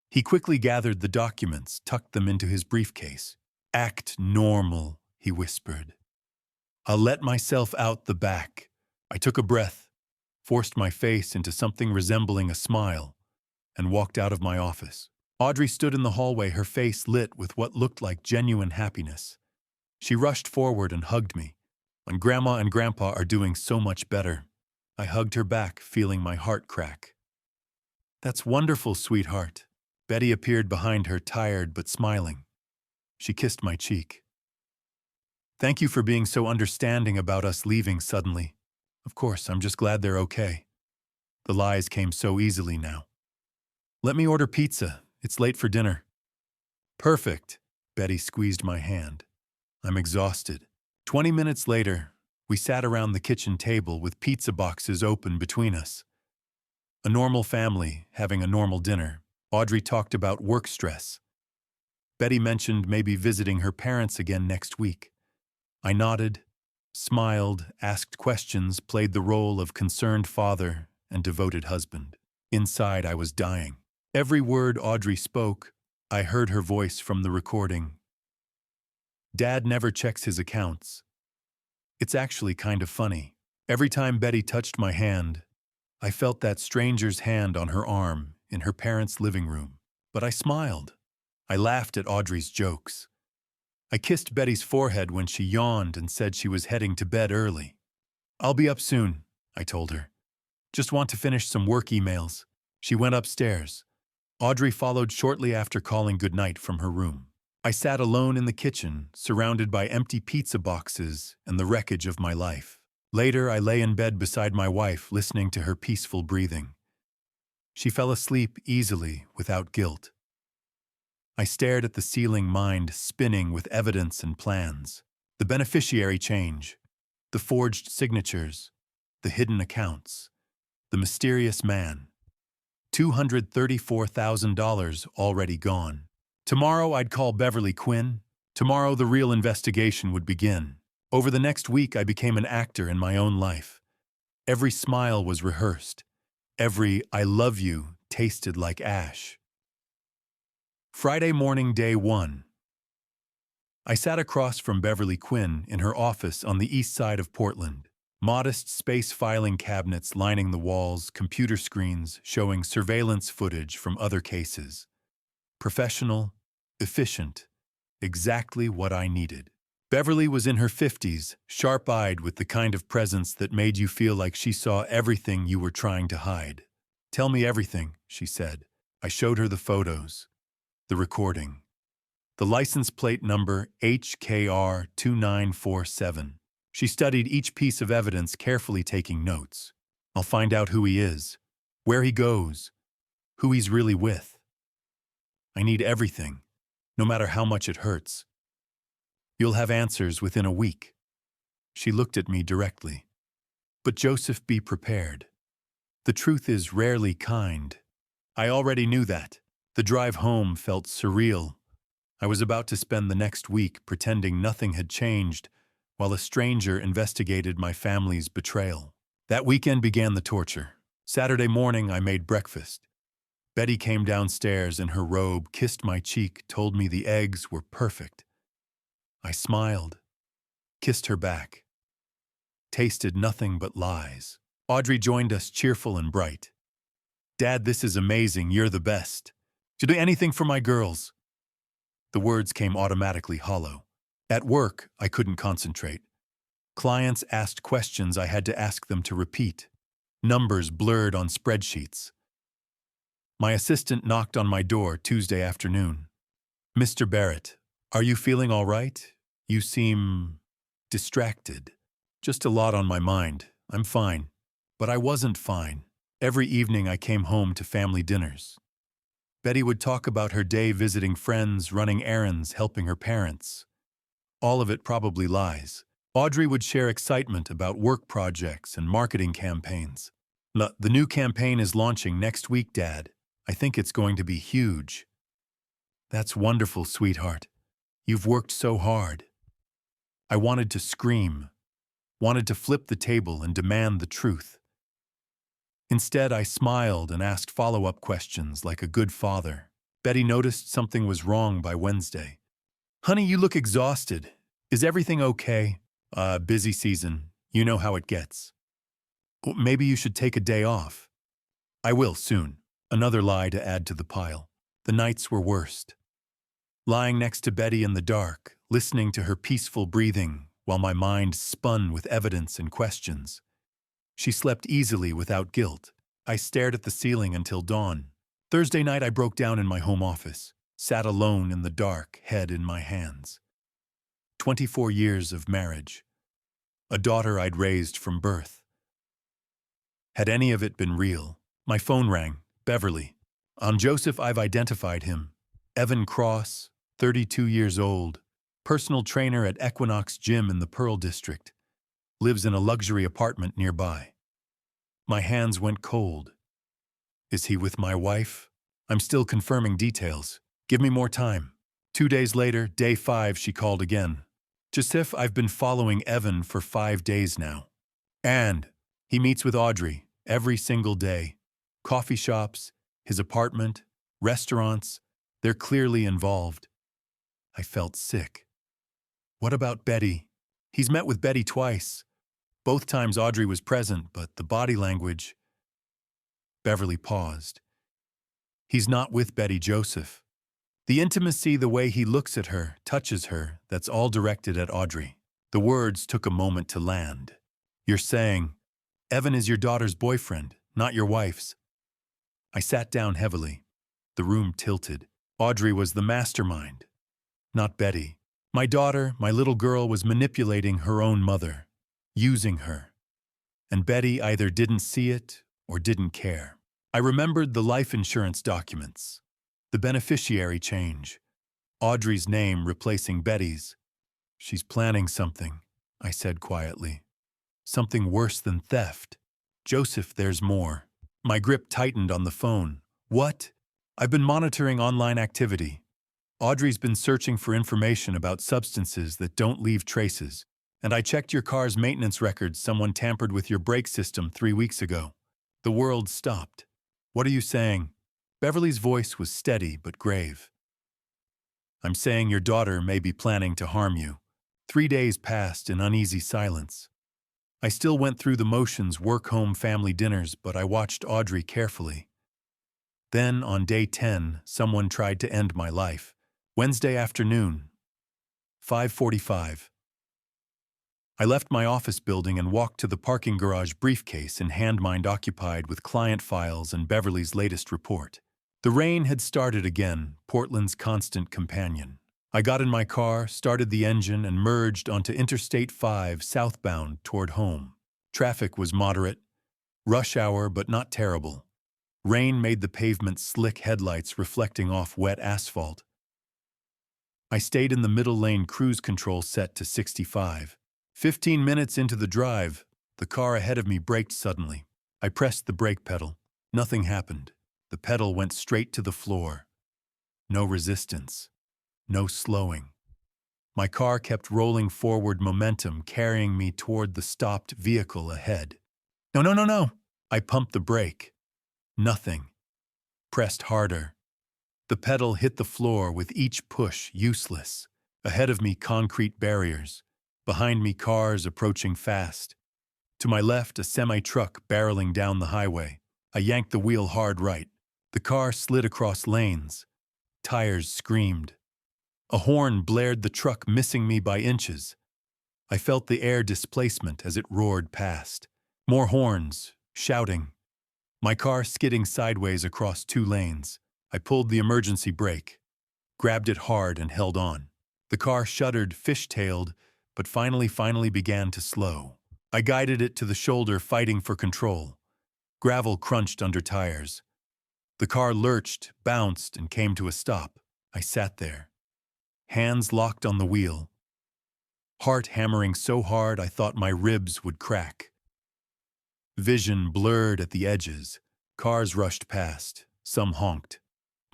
He quickly gathered the documents, tucked them into his briefcase. Act normal, he whispered. I'll let myself out the back. I took a breath, forced my face into something resembling a smile, and walked out of my office. Audrey stood in the hallway, her face lit with what looked like genuine happiness. She rushed forward and hugged me. When Grandma and Grandpa are doing so much better. I hugged her back, feeling my heart crack. That's wonderful, sweetheart. Betty appeared behind her, tired but smiling. She kissed my cheek. Thank you for being so understanding about us leaving suddenly. Of course, I'm just glad they're okay. The lies came so easily now. Let me order pizza. It's late for dinner. Perfect. Betty squeezed my hand. I'm exhausted. 20 minutes later, we sat around the kitchen table with pizza boxes open between us. A normal family having a normal dinner. Audrey talked about work stress. Betty mentioned maybe visiting her parents again next week. I nodded, smiled, asked questions, played the role of concerned father and devoted husband. Inside, I was dying. Every word Audrey spoke, I heard her voice from the recording. Dad never checks his accounts. It's actually kind of funny. Every time Betty touched my hand, I felt that stranger's hand on her arm in her parents' living room. But I smiled. I laughed at Audrey's jokes. I kissed Betty's forehead when she yawned and said she was heading to bed early. I'll be up soon, I told her. Just want to finish some work emails. She went upstairs. Audrey followed shortly after calling goodnight from her room. I sat alone in the kitchen, surrounded by empty pizza boxes and the wreckage of my life. Later, I lay in bed beside my wife, listening to her peaceful breathing. She fell asleep easily, without guilt. I stared at the ceiling, mind spinning with evidence and plans. The beneficiary change, the forged signatures, the hidden accounts, the mysterious man. $234,000 already gone. Tomorrow I'd call Beverly Quinn. Tomorrow the real investigation would begin. Over the next week I became an actor in my own life. Every smile was rehearsed. Every "I love you" tasted like ash. Friday morning, day 1. I sat across from Beverly Quinn in her office on the east side of Portland. Modest space filing cabinets lining the walls, computer screens showing surveillance footage from other cases. Professional, efficient, exactly what I needed. Beverly was in her 50s, sharp-eyed with the kind of presence that made you feel like she saw everything you were trying to hide. "Tell me everything," she said. I showed her the photos, the recording, the license plate number HKR 2947. She studied each piece of evidence, carefully taking notes. "I'll find out who he is, where he goes, who he's really with. I need everything, no matter how much it hurts. You'll have answers within a week." She looked at me directly. "But Joseph, be prepared. The truth is rarely kind." I already knew that. The drive home felt surreal. I was about to spend the next week pretending nothing had changed, while a stranger investigated my family's betrayal. That weekend began the torture. Saturday morning, I made breakfast. Betty came downstairs in her robe, kissed my cheek, told me the eggs were perfect. I smiled, kissed her back. Tasted nothing but lies. Audrey joined us, cheerful and bright. "Dad, this is amazing. You're the best. To do anything for my girls." The words came automatically hollow. At work, I couldn't concentrate. Clients asked questions I had to ask them to repeat. Numbers blurred on spreadsheets. My assistant knocked on my door Tuesday afternoon. "Mr. Barrett, are you feeling all right? You seem distracted." "Just a lot on my mind. I'm fine." But I wasn't fine. Every evening I came home to family dinners. Betty would talk about her day visiting friends, running errands, helping her parents. All of it probably lies. Audrey would share excitement about work projects and marketing campaigns. "The new campaign is launching next week, Dad. I think it's going to be huge." "That's wonderful, sweetheart. You've worked so hard." I wanted to scream, wanted to flip the table and demand the truth. Instead, I smiled and asked follow-up questions like a good father. Betty noticed something was wrong by Wednesday. "Honey, you look exhausted. Is everything okay?" Busy season. You know how it gets." "Maybe you should take a day off." "I will soon." Another lie to add to the pile. The nights were worst. Lying next to Betty in the dark, listening to her peaceful breathing while my mind spun with evidence and questions. She slept easily without guilt. I stared at the ceiling until dawn. Thursday night I broke down in my home office, sat alone in the dark, head in my hands. 24 years of marriage. A daughter I'd raised from birth. Had any of it been real? My phone rang. Beverly. Joseph, I've identified him. Evan Cross, 32 years old, personal trainer at Equinox Gym in the Pearl District. Lives in a luxury apartment nearby. My hands went cold. Is he with my wife? I'm still confirming details. Give me more time. 2 days later, day 5, she called again. "Joseph, I've been following Evan for 5 days now. And he meets with Audrey every single day. Coffee shops, his apartment, restaurants, they're clearly involved." I felt sick. "What about Betty?" "He's met with Betty twice. Both times Audrey was present, but the body language..." Beverly paused. "He's not with Betty, Joseph. The intimacy, the way he looks at her, touches her, that's all directed at Audrey." The words took a moment to land. "You're saying, Evan is your daughter's boyfriend, not your wife's. I sat down heavily. The room tilted. Audrey was the mastermind, not Betty. My daughter, my little girl, was manipulating her own mother, using her. And Betty either didn't see it or didn't care. I remembered the life insurance documents, the beneficiary change, Audrey's name replacing Betty's. She's planning something, I said quietly. Something worse than theft. Joseph, there's more. My grip tightened on the phone. What? I've been monitoring online activity. Audrey's been searching for information about substances that don't leave traces. And I checked your car's maintenance records. Someone tampered with your brake system 3 weeks ago. The world stopped. What are you saying? Beverly's voice was steady but grave. I'm saying your daughter may be planning to harm you. 3 days passed in uneasy silence. I still went through the motions, work, home, family dinners, but I watched Audrey carefully. Then, on day 10, someone tried to end my life. Wednesday afternoon, 5:45. I left my office building and walked to the parking garage, briefcase in hand, mind occupied with client files and Beverly's latest report. The rain had started again, Portland's constant companion. I got in my car, started the engine, and merged onto Interstate 5 southbound toward home. Traffic was moderate, rush hour but not terrible. Rain made the pavement slick, headlights reflecting off wet asphalt. I stayed in the middle lane, cruise control set to 65. 15 minutes into the drive, the car ahead of me braked suddenly. I pressed the brake pedal. Nothing happened. The pedal went straight to the floor. No resistance. No slowing. My car kept rolling forward, momentum carrying me toward the stopped vehicle ahead. No, no, no, no! I pumped the brake. Nothing. Pressed harder. The pedal hit the floor with each push, useless. Ahead of me, concrete barriers. Behind me, cars approaching fast. To my left, a semi-truck barreling down the highway. I yanked the wheel hard right. The car slid across lanes. Tires screamed. A horn blared, the truck missing me by inches. I felt the air displacement as it roared past. More horns, shouting. My car skidding sideways across 2 lanes. I pulled the emergency brake, grabbed it hard and held on. The car shuddered, fishtailed, but finally began to slow. I guided it to the shoulder, fighting for control. Gravel crunched under tires. The car lurched, bounced, and came to a stop. I sat there, hands locked on the wheel, heart hammering so hard I thought my ribs would crack. Vision blurred at the edges. Cars rushed past. Some honked.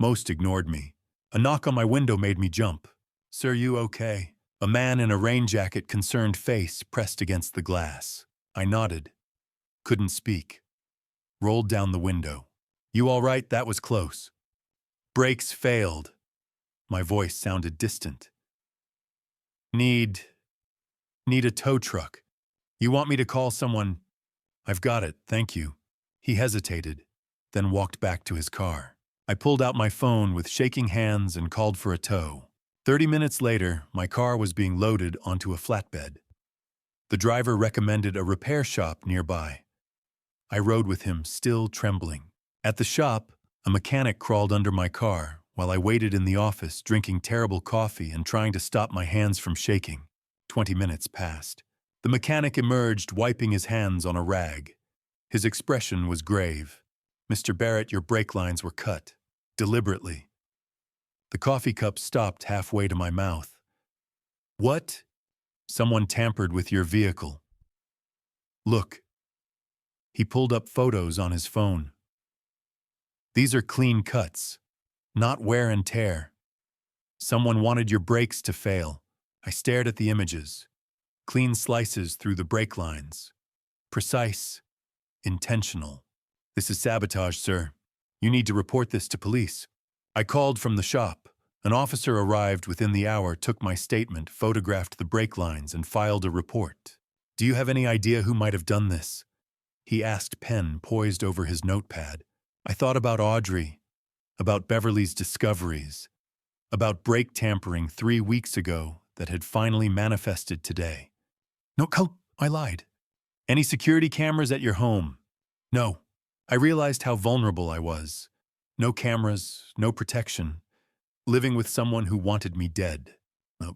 Most ignored me. A knock on my window made me jump. "Sir, you okay?" A man in a rain jacket, concerned face pressed against the glass. I nodded. Couldn't speak. Rolled down the window. "You all right? That was close." "Brakes failed." My voice sounded distant. Need a tow truck. You want me to call someone?" "I've got it, thank you." He hesitated, then walked back to his car. I pulled out my phone with shaking hands and called for a tow. 30 minutes later, my car was being loaded onto a flatbed. The driver recommended a repair shop nearby. I rode with him, still trembling. At the shop, a mechanic crawled under my car while I waited in the office, drinking terrible coffee and trying to stop my hands from shaking. 20 minutes passed. The mechanic emerged, wiping his hands on a rag. His expression was grave. "Mr. Barrett, your brake lines were cut. Deliberately." The coffee cup stopped halfway to my mouth. "What?" "Someone tampered with your vehicle. Look." He pulled up photos on his phone. "These are clean cuts, not wear and tear. Someone wanted your brakes to fail." I stared at the images. Clean slices through the brake lines. Precise. Intentional. "This is sabotage, sir. You need to report this to police." I called from the shop. An officer arrived within the hour, took my statement, photographed the brake lines, and filed a report. "Do you have any idea who might have done this?" he asked, pen poised over his notepad. I thought about Audrey, about Beverly's discoveries, about brake tampering 3 weeks ago that had finally manifested today. "No, I lied." "Any security cameras at your home?" "No." I realized how vulnerable I was. No cameras, no protection, living with someone who wanted me dead.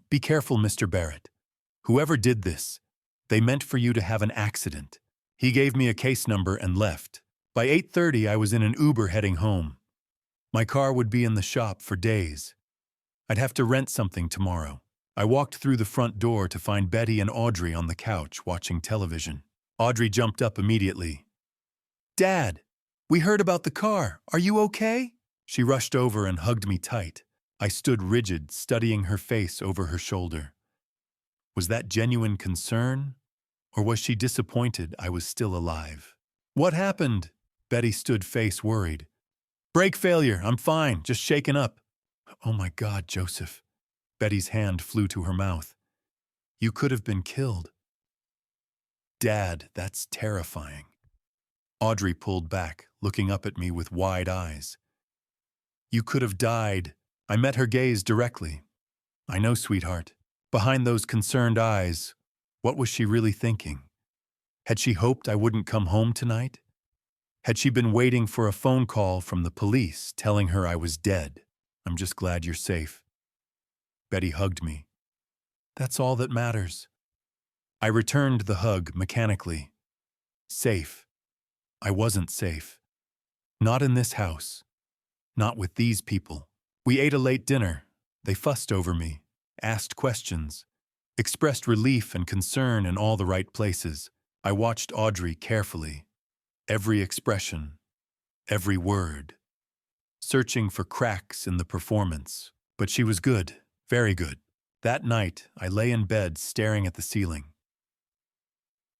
Be careful, Mr. Barrett. Whoever did this, they meant for you to have an accident. He gave me a case number and left. By 8:30, I was in an Uber heading home. My car would be in the shop for days. I'd have to rent something tomorrow. I walked through the front door to find Betty and Audrey on the couch watching television. Audrey jumped up immediately. "Dad, we heard about the car. Are you okay?" She rushed over and hugged me tight. I stood rigid, studying her face over her shoulder. Was that genuine concern? Or was she disappointed I was still alive? "What happened?" Betty stood face worried. "Brake failure. I'm fine, just shaken up." "Oh my God, Joseph." Betty's hand flew to her mouth. "You could have been killed." "Dad, that's terrifying." Audrey pulled back, looking up at me with wide eyes. "You could have died." I met her gaze directly. "I know, sweetheart." Behind those concerned eyes, what was she really thinking? Had she hoped I wouldn't come home tonight? Had she been waiting for a phone call from the police telling her I was dead? "I'm just glad you're safe." Betty hugged me. "That's all that matters." I returned the hug mechanically. Safe. I wasn't safe. Not in this house. Not with these people. We ate a late dinner. They fussed over me, asked questions, expressed relief and concern in all the right places. I watched Audrey carefully. Every expression, every word, searching for cracks in the performance. But she was good, very good. That night, I lay in bed staring at the ceiling.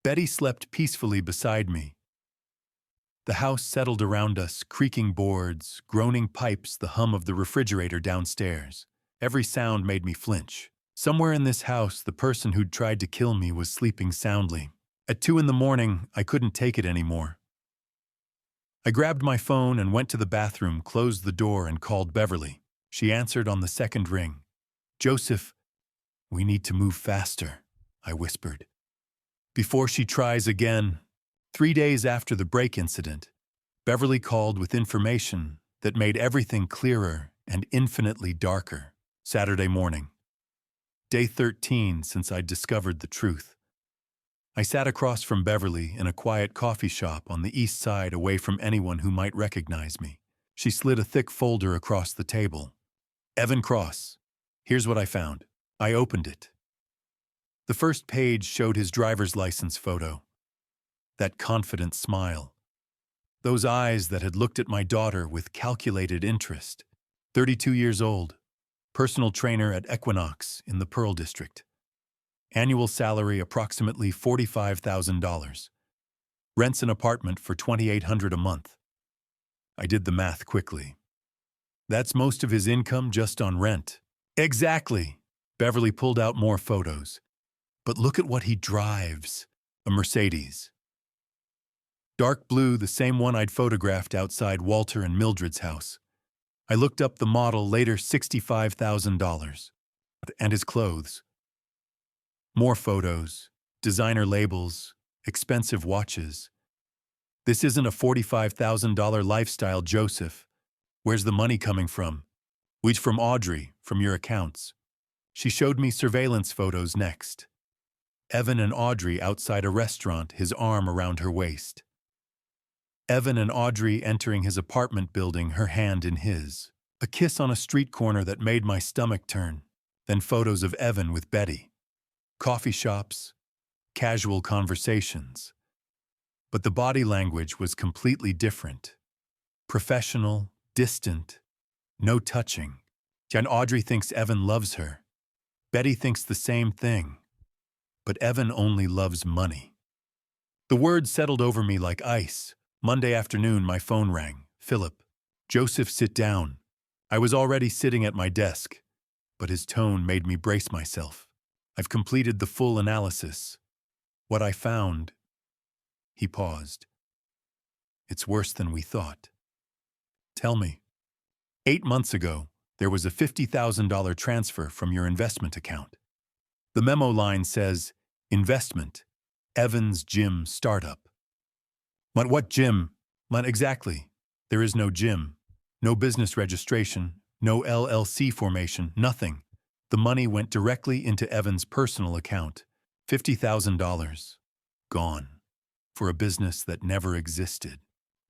Betty slept peacefully beside me. The house settled around us, creaking boards, groaning pipes, the hum of the refrigerator downstairs. Every sound made me flinch. Somewhere in this house, the person who'd tried to kill me was sleeping soundly. At 2 a.m, I couldn't take it anymore. I grabbed my phone and went to the bathroom, closed the door, and called Beverly. She answered on the second ring. "Joseph, we need to move faster," I whispered. Before she tries again, 3 days after the brake incident, Beverly called with information that made everything clearer and infinitely darker. Saturday morning. Day 13 since I'd discovered the truth. I sat across from Beverly in a quiet coffee shop on the east side, away from anyone who might recognize me. She slid a thick folder across the table. "Evan Cross, here's what I found." I opened it. The first page showed his driver's license photo. That confident smile. Those eyes that had looked at my daughter with calculated interest. 32 years old. Personal trainer at Equinox in the Pearl District. Annual salary approximately $45,000. Rents an apartment for $2,800 a month. I did the math quickly. That's most of his income just on rent. Exactly. Beverly pulled out more photos. But look at what he drives. A Mercedes. Dark blue, the same one I'd photographed outside Walter and Mildred's house. I looked up the model later, $65,000. And his clothes. More photos, designer labels, expensive watches. This isn't a $45,000 lifestyle, Joseph. Where's the money coming from? Which from Audrey, from your accounts. She showed me surveillance photos next. Evan and Audrey outside a restaurant, his arm around her waist. Evan and Audrey entering his apartment building, her hand in his. A kiss on a street corner that made my stomach turn. Then photos of Evan with Betty. Coffee shops, casual conversations. But the body language was completely different. Professional, distant, no touching. And Audrey thinks Evan loves her. Betty thinks the same thing. But Evan only loves money. The words settled over me like ice. Monday afternoon, my phone rang. "Philip." "Joseph, sit down." I was already sitting at my desk, but his tone made me brace myself. "I've completed the full analysis. What I found..." He paused. "It's worse than we thought." "Tell me." 8 months ago, there was a $50,000 transfer from your investment account. The memo line says, "Investment, Evans Gym Startup." "What gym?" Not exactly. There is no gym, no business registration, no LLC formation, nothing. The money went directly into Evan's personal account. $50,000. Gone. For a business that never existed.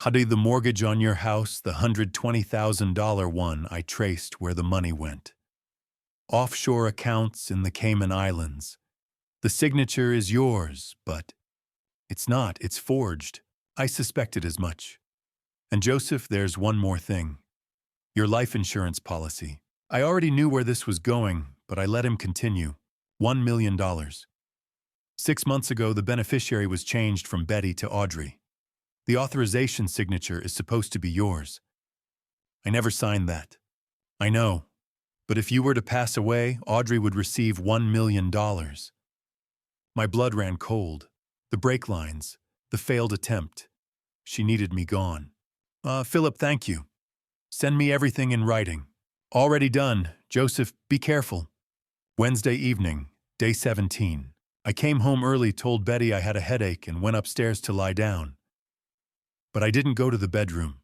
Hadi, the mortgage on your house, the $120,000 one, I traced where the money went. Offshore accounts in the Cayman Islands. The signature is yours, but it's not, it's forged. I suspected as much. And Joseph, there's one more thing. Your life insurance policy. I already knew where this was going, but I let him continue. $1 million. 6 months ago, the beneficiary was changed from Betty to Audrey. The authorization signature is supposed to be yours. I never signed that. I know. But if you were to pass away, Audrey would receive $1 million. My blood ran cold. The brake lines. The failed attempt. She needed me gone. Philip, thank you. Send me everything in writing. Already done. Joseph, be careful. Wednesday evening, day 17. I came home early, told Betty I had a headache, and went upstairs to lie down. But I didn't go to the bedroom.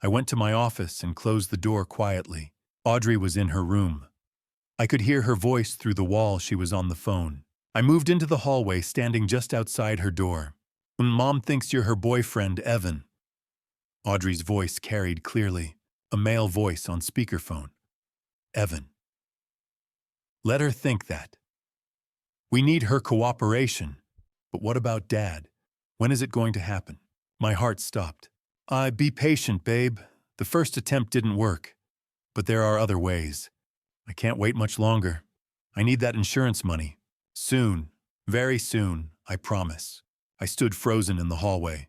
I went to my office and closed the door quietly. Audrey was in her room. I could hear her voice through the wall. She was on the phone. I moved into the hallway, standing just outside her door. Mom thinks you're her boyfriend, Evan. Audrey's voice carried clearly, a male voice on speakerphone. Evan. Let her think that. We need her cooperation. But what about Dad? When is it going to happen? My heart stopped. Be patient, babe. The first attempt didn't work. But there are other ways. I can't wait much longer. I need that insurance money. Soon. Very soon, I promise. I stood frozen in the hallway.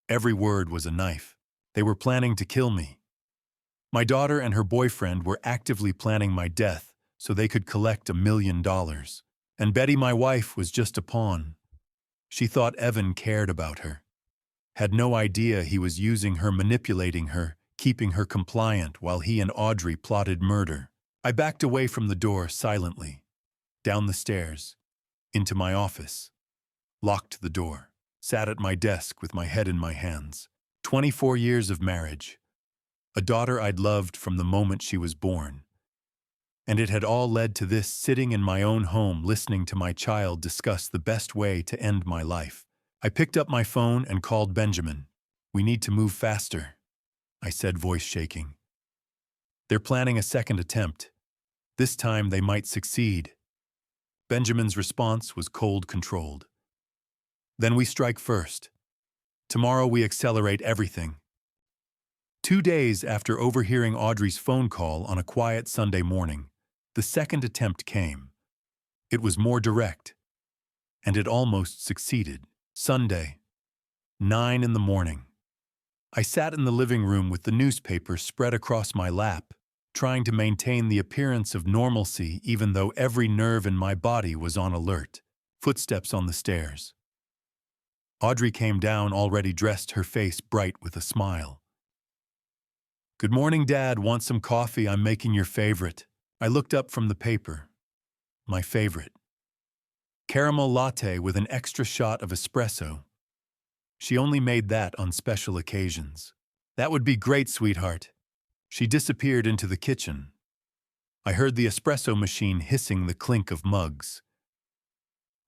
Every word was a knife. They were planning to kill me. My daughter and her boyfriend were actively planning my death so they could collect $1 million. And Betty, my wife, was just a pawn. She thought Evan cared about her. Had no idea he was using her, manipulating her, keeping her compliant while he and Audrey plotted murder. I backed away from the door silently, down the stairs, into my office, locked the door, sat at my desk with my head in my hands. 24 years of marriage, a daughter I'd loved from the moment she was born. And it had all led to this, sitting in my own home listening to my child discuss the best way to end my life. I picked up my phone and called Benjamin. We need to move faster, I said, voice shaking. They're planning a second attempt. This time they might succeed. Benjamin's response was cold, controlled. Then we strike first. Tomorrow we accelerate everything. 2 days after overhearing Audrey's phone call on a quiet Sunday morning, the second attempt came. It was more direct, and it almost succeeded. Sunday, 9 in the morning. I sat in the living room with the newspaper spread across my lap, trying to maintain the appearance of normalcy even though every nerve in my body was on alert. Footsteps on the stairs. Audrey came down, already dressed, her face bright with a smile. Good morning, Dad. Want some coffee? I'm making your favorite. I looked up from the paper. My favorite. Caramel latte with an extra shot of espresso. She only made that on special occasions. That would be great, sweetheart. She disappeared into the kitchen. I heard the espresso machine hissing the clink of mugs.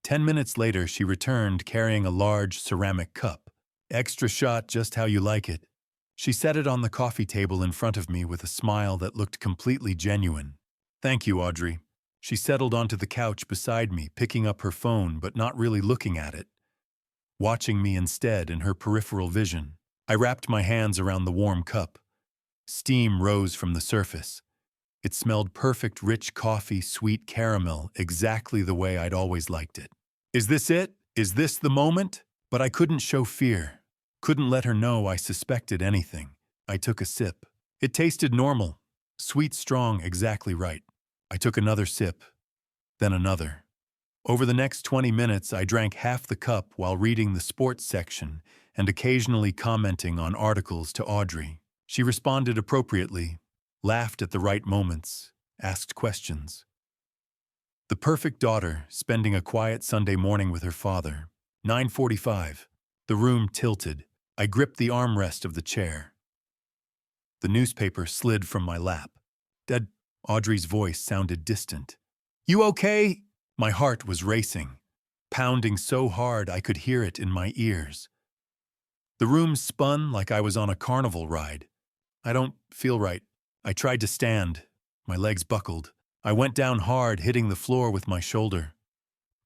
10 minutes later, she returned carrying a large ceramic cup. Extra shot, just how you like it. She set it on the coffee table in front of me with a smile that looked completely genuine. Thank you, Audrey. She settled onto the couch beside me, picking up her phone but not really looking at it, watching me instead in her peripheral vision. I wrapped my hands around the warm cup. Steam rose from the surface. It smelled perfect, rich coffee, sweet caramel, exactly the way I'd always liked it. Is this it? Is this the moment? But I couldn't show fear. Couldn't let her know I suspected anything. I took a sip. It tasted normal. Sweet, strong, exactly right. I took another sip, then another. Over the next 20 minutes, I drank half the cup while reading the sports section and occasionally commenting on articles to Audrey. She responded appropriately, laughed at the right moments, asked questions. The perfect daughter, spending a quiet Sunday morning with her father. 9:45. The room tilted. I gripped the armrest of the chair. The newspaper slid from my lap. Dead. Audrey's voice sounded distant. "You okay?" My heart was racing, pounding so hard I could hear it in my ears. The room spun like I was on a carnival ride. "I don't feel right." I tried to stand. My legs buckled. I went down hard, hitting the floor with my shoulder.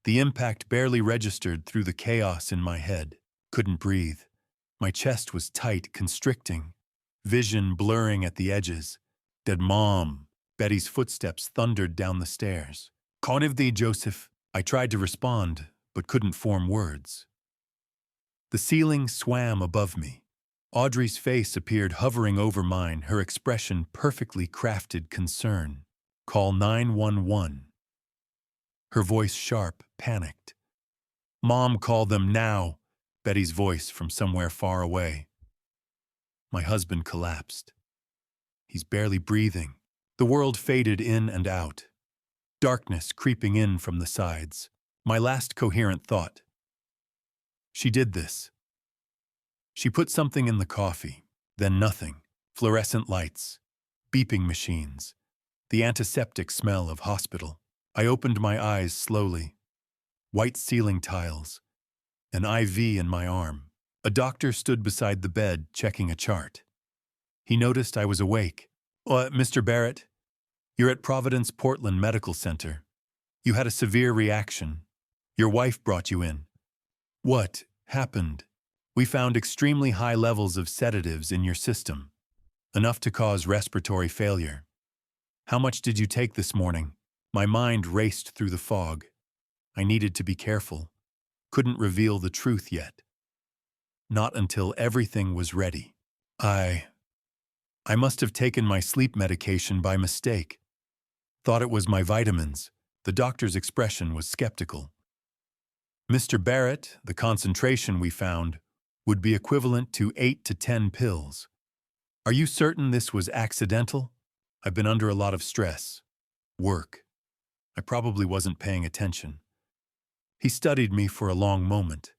The impact barely registered through the chaos in my head. Couldn't breathe. My chest was tight, constricting, vision blurring at the edges. "Dead Mom." Betty's footsteps thundered down the stairs. "Conivdi, Joseph." I tried to respond, but couldn't form words. The ceiling swam above me. Audrey's face appeared hovering over mine, her expression perfectly crafted concern. "Call 911. Her voice sharp, panicked. "Mom, call them now." Betty's voice from somewhere far away. My husband collapsed. He's barely breathing. The world faded in and out. Darkness creeping in from the sides. My last coherent thought. She did this. She put something in the coffee, then nothing. Fluorescent lights, beeping machines, the antiseptic smell of hospital. I opened my eyes slowly. White ceiling tiles, an IV in my arm. A doctor stood beside the bed, checking a chart. He noticed I was awake. Mr. Barrett, you're at Providence Portland Medical Center. You had a severe reaction. Your wife brought you in." "What happened?" "We found extremely high levels of sedatives in your system, enough to cause respiratory failure." "How much did you take this morning?" My mind raced through the fog. I needed to be careful. Couldn't reveal the truth yet. Not until everything was ready. I must have taken my sleep medication by mistake. Thought it was my vitamins. The doctor's expression was skeptical. "Mr. Barrett, the concentration we found would be equivalent to 8 to 10 pills. Are you certain this was accidental?" "I've been under a lot of stress. Work. I probably wasn't paying attention." He studied me for a long moment.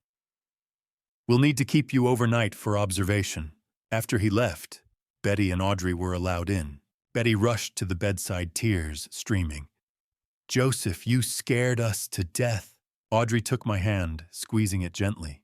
"We'll need to keep you overnight for observation." After he left, Betty and Audrey were allowed in. Betty rushed to the bedside, tears streaming. "Joseph, you scared us to death." Audrey took my hand, squeezing it gently.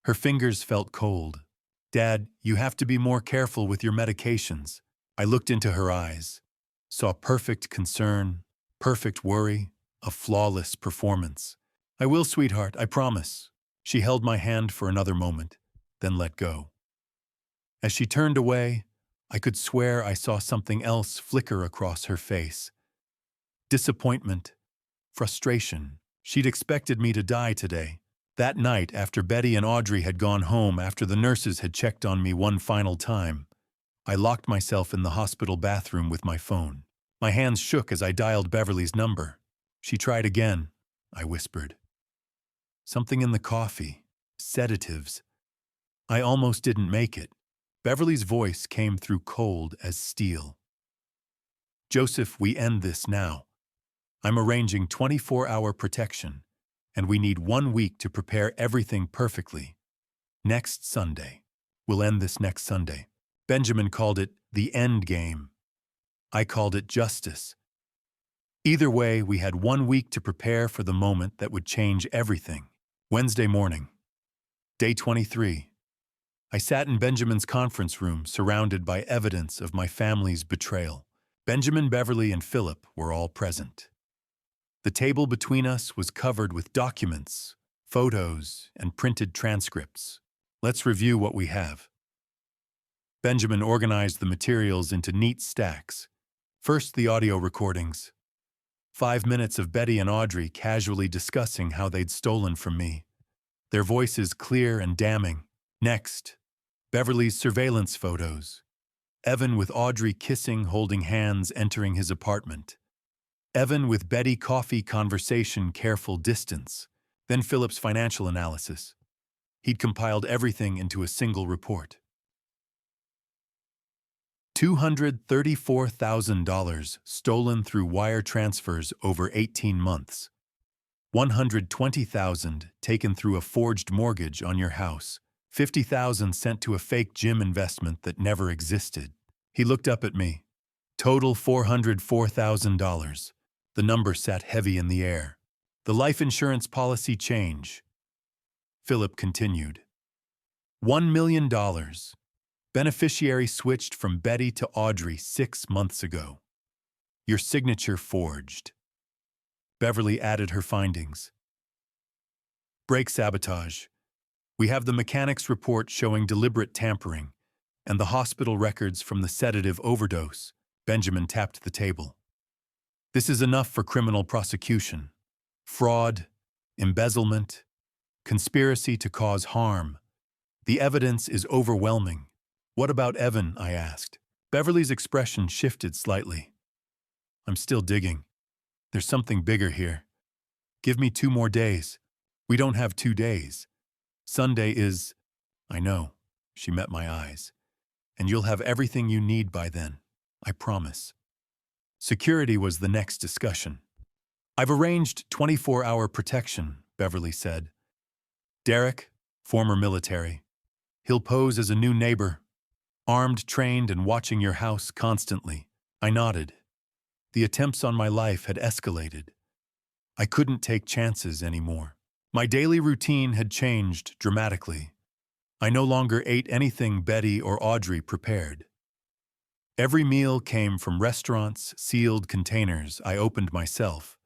Her fingers felt cold. "Dad, you have to be more careful with your medications." I looked into her eyes, saw perfect concern, perfect worry, a flawless performance. "I will, sweetheart, I promise." She held my hand for another moment, then let go. As she turned away, I could swear I saw something else flicker across her face. Disappointment, frustration. She'd expected me to die today. That night, after Betty and Audrey had gone home, after the nurses had checked on me one final time, I locked myself in the hospital bathroom with my phone. My hands shook as I dialed Beverly's number. "She tried again," I whispered. "Something in the coffee. Sedatives." I almost didn't make it. Beverly's voice came through cold as steel. "Joseph, we end this now. I'm arranging 24-hour protection, and we need 1 week to prepare everything perfectly. Next Sunday. We'll end this next Sunday." Benjamin called it the end game. I called it justice. Either way, we had 1 week to prepare for the moment that would change everything. Wednesday morning. Day 23. I sat in Benjamin's conference room, surrounded by evidence of my family's betrayal. Benjamin, Beverly, and Philip were all present. The table between us was covered with documents, photos, and printed transcripts. Let's review what we have. Benjamin organized the materials into neat stacks. First, the audio recordings. 5 minutes of Betty and Audrey casually discussing how they'd stolen from me. Their voices clear and damning. Next, Beverly's surveillance photos. Evan with Audrey kissing, holding hands, entering his apartment. Evan with Betty coffee conversation, careful distance. Then Philip's financial analysis. He'd compiled everything into a single report. $234,000 stolen through wire transfers over 18 months. $120,000 taken through a forged mortgage on your house. 50,000 sent to a fake gym investment that never existed. He looked up at me. Total $404,000. The number sat heavy in the air. The life insurance policy change. Philip continued. $1 million. Beneficiary switched from Betty to Audrey 6 months ago. Your signature forged. Beverly added her findings. Brake sabotage. We have the mechanics report showing deliberate tampering, and the hospital records from the sedative overdose. Benjamin tapped the table. This is enough for criminal prosecution. Fraud, embezzlement, conspiracy to cause harm. The evidence is overwhelming. What about Evan? I asked. Beverly's expression shifted slightly. I'm still digging. There's something bigger here. Give me 2 more days. We don't have 2 days. Sunday is... I know. She met my eyes. And you'll have everything you need by then. I promise. Security was the next discussion. I've arranged 24-hour protection, Beverly said. Derek, former military. He'll pose as a new neighbor. Armed, trained, and watching your house constantly. I nodded. The attempts on my life had escalated. I couldn't take chances anymore. My daily routine had changed dramatically. I no longer ate anything Betty or Audrey prepared. Every meal came from restaurants, sealed containers I opened myself.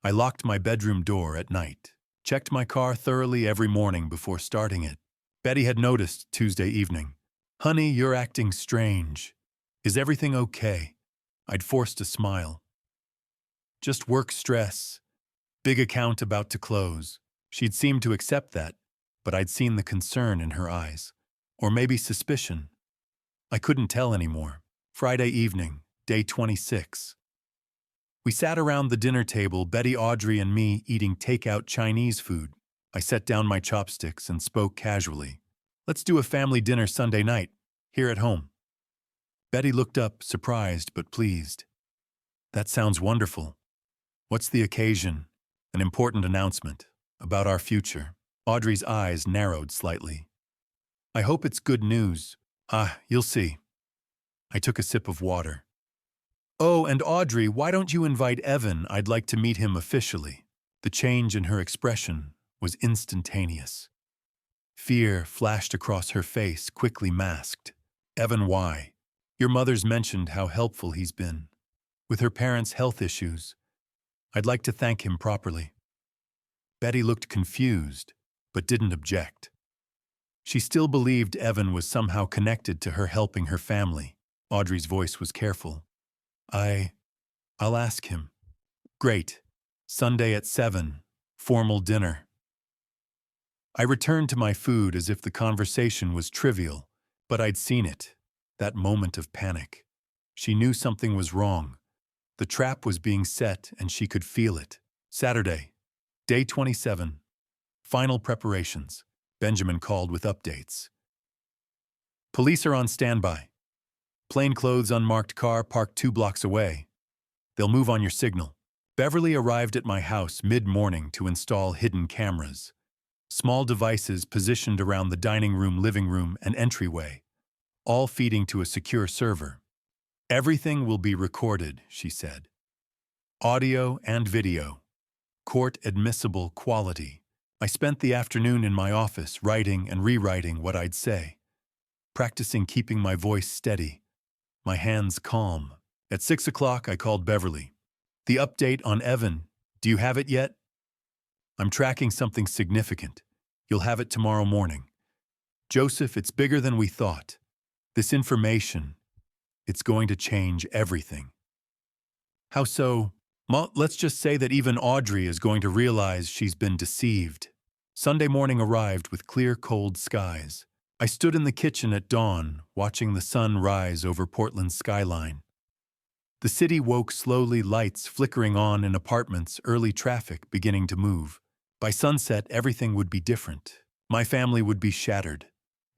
I locked my bedroom door at night, checked my car thoroughly every morning before starting it. Betty had noticed Tuesday evening. Honey, you're acting strange. Is everything okay? I'd forced a smile. Just work stress. Big account about to close. She'd seemed to accept that, but I'd seen the concern in her eyes. Or maybe suspicion. I couldn't tell anymore. Friday evening, day 26. We sat around the dinner table, Betty, Audrey, and me eating takeout Chinese food. I set down my chopsticks and spoke casually. Let's do a family dinner Sunday night, here at home. Betty looked up, surprised but pleased. That sounds wonderful. What's the occasion? An important announcement about our future. Audrey's eyes narrowed slightly. I hope it's good news. You'll see. I took a sip of water. Oh, and Audrey, why don't you invite Evan? I'd like to meet him officially. The change in her expression was instantaneous. Fear flashed across her face, quickly masked. Evan, why? Your mother's mentioned how helpful he's been. With her parents' health issues, I'd like to thank him properly. Betty looked confused, but didn't object. She still believed Evan was somehow connected to her helping her family. Audrey's voice was careful. I'll ask him. Great. Sunday at 7. Formal dinner. I returned to my food as if the conversation was trivial, but I'd seen it. That moment of panic. She knew something was wrong. The trap was being set and she could feel it. Saturday, day 27. Final preparations. Benjamin called with updates. Police are on standby. Plainclothes unmarked car parked 2 blocks away. They'll move on your signal. Beverly arrived at my house mid-morning to install hidden cameras. Small devices positioned around the dining room, living room, and entryway, all feeding to a secure server. Everything will be recorded, she said. Audio and video. Court-admissible quality. I spent the afternoon in my office writing and rewriting what I'd say, practicing keeping my voice steady, my hands calm. At 6 o'clock, I called Beverly. The update on Evan, do you have it yet? I'm tracking something significant. You'll have it tomorrow morning. Joseph, it's bigger than we thought. This information, it's going to change everything. How so? Let's just say that even Audrey is going to realize she's been deceived. Sunday morning arrived with clear, cold skies. I stood in the kitchen at dawn, watching the sun rise over Portland's skyline. The city woke slowly, lights flickering on in apartments, early traffic beginning to move. By sunset, everything would be different. My family would be shattered.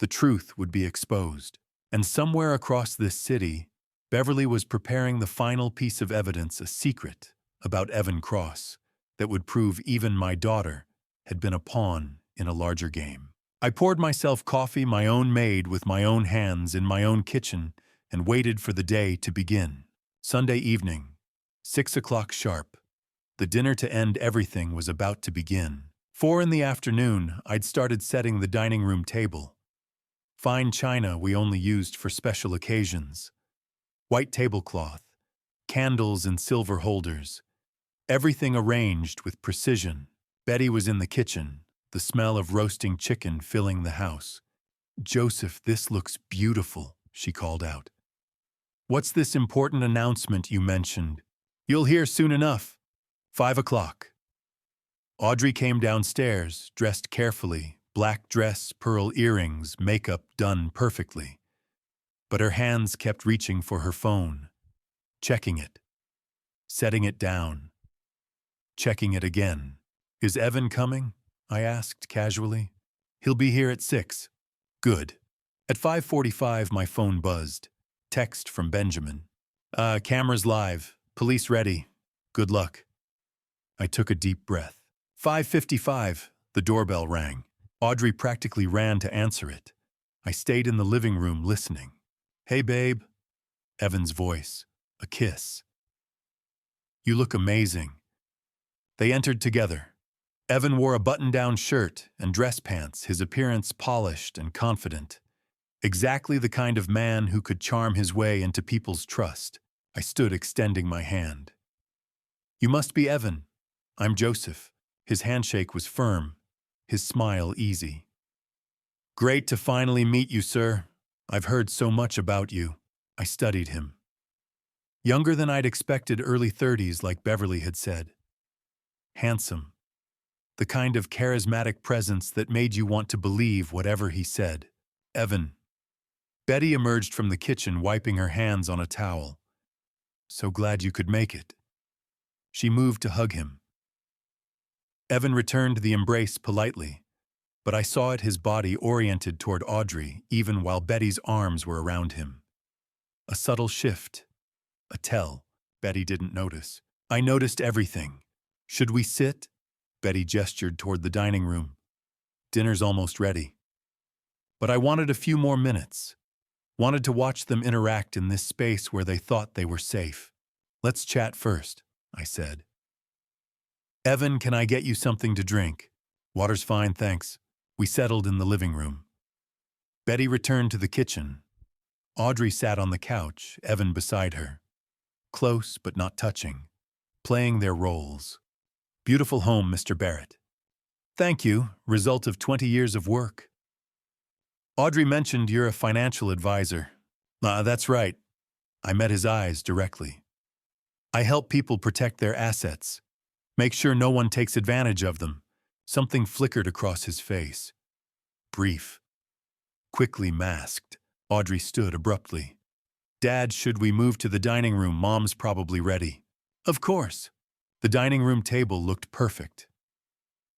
The truth would be exposed. And somewhere across this city, Beverly was preparing the final piece of evidence, a secret about Evan Cross that would prove even my daughter had been a pawn in a larger game. I poured myself coffee my own made with my own hands in my own kitchen and waited for the day to begin. Sunday evening, 6 o'clock sharp. The dinner to end everything was about to begin. 4 in the afternoon, I'd started setting the dining room table. Fine china we only used for special occasions. White tablecloth, candles in silver holders. Everything arranged with precision. Betty was in the kitchen, the smell of roasting chicken filling the house. "Joseph, this looks beautiful," she called out. "What's this important announcement you mentioned?" "You'll hear soon enough. 5 o'clock. Audrey came downstairs, dressed carefully, black dress, pearl earrings, makeup done perfectly. But her hands kept reaching for her phone, checking it, setting it down, checking it again. "Is Evan coming?" I asked casually. "He'll be here at 6. Good. At 5:45, my phone buzzed. Text from Benjamin. Cameras live. Police ready. Good luck." I took a deep breath. 5:55, the doorbell rang. Audrey practically ran to answer it. I stayed in the living room listening. "Hey, babe." Evan's voice. A kiss. "You look amazing." They entered together. Evan wore a button-down shirt and dress pants, his appearance polished and confident. Exactly the kind of man who could charm his way into people's trust. I stood extending my hand. "You must be Evan. I'm Joseph." His handshake was firm, his smile easy. "Great to finally meet you, sir. I've heard so much about you." I studied him. Younger than I'd expected, early 30s, like Beverly had said. Handsome. The kind of charismatic presence that made you want to believe whatever he said. "Evan." Betty emerged from the kitchen, wiping her hands on a towel. "So glad you could make it." She moved to hug him. Evan returned the embrace politely, but I saw it his body oriented toward Audrey even while Betty's arms were around him. A subtle shift. A tell. Betty didn't notice. I noticed everything. "Should we sit?" Betty gestured toward the dining room. "Dinner's almost ready." But I wanted a few more minutes. Wanted to watch them interact in this space where they thought they were safe. "Let's chat first," I said. "Evan, can I get you something to drink?" "Water's fine, thanks." We settled in the living room. Betty returned to the kitchen. Audrey sat on the couch, Evan beside her. Close but not touching, playing their roles. "Beautiful home, Mr. Barrett." "Thank you, result of 20 years of work." "Audrey mentioned you're a financial advisor." That's right." I met his eyes directly. "I help people protect their assets. Make sure no one takes advantage of them." Something flickered across his face. Brief. Quickly masked, Audrey stood abruptly. "Dad, should we move to the dining room? Mom's probably ready." "Of course." The dining room table looked perfect.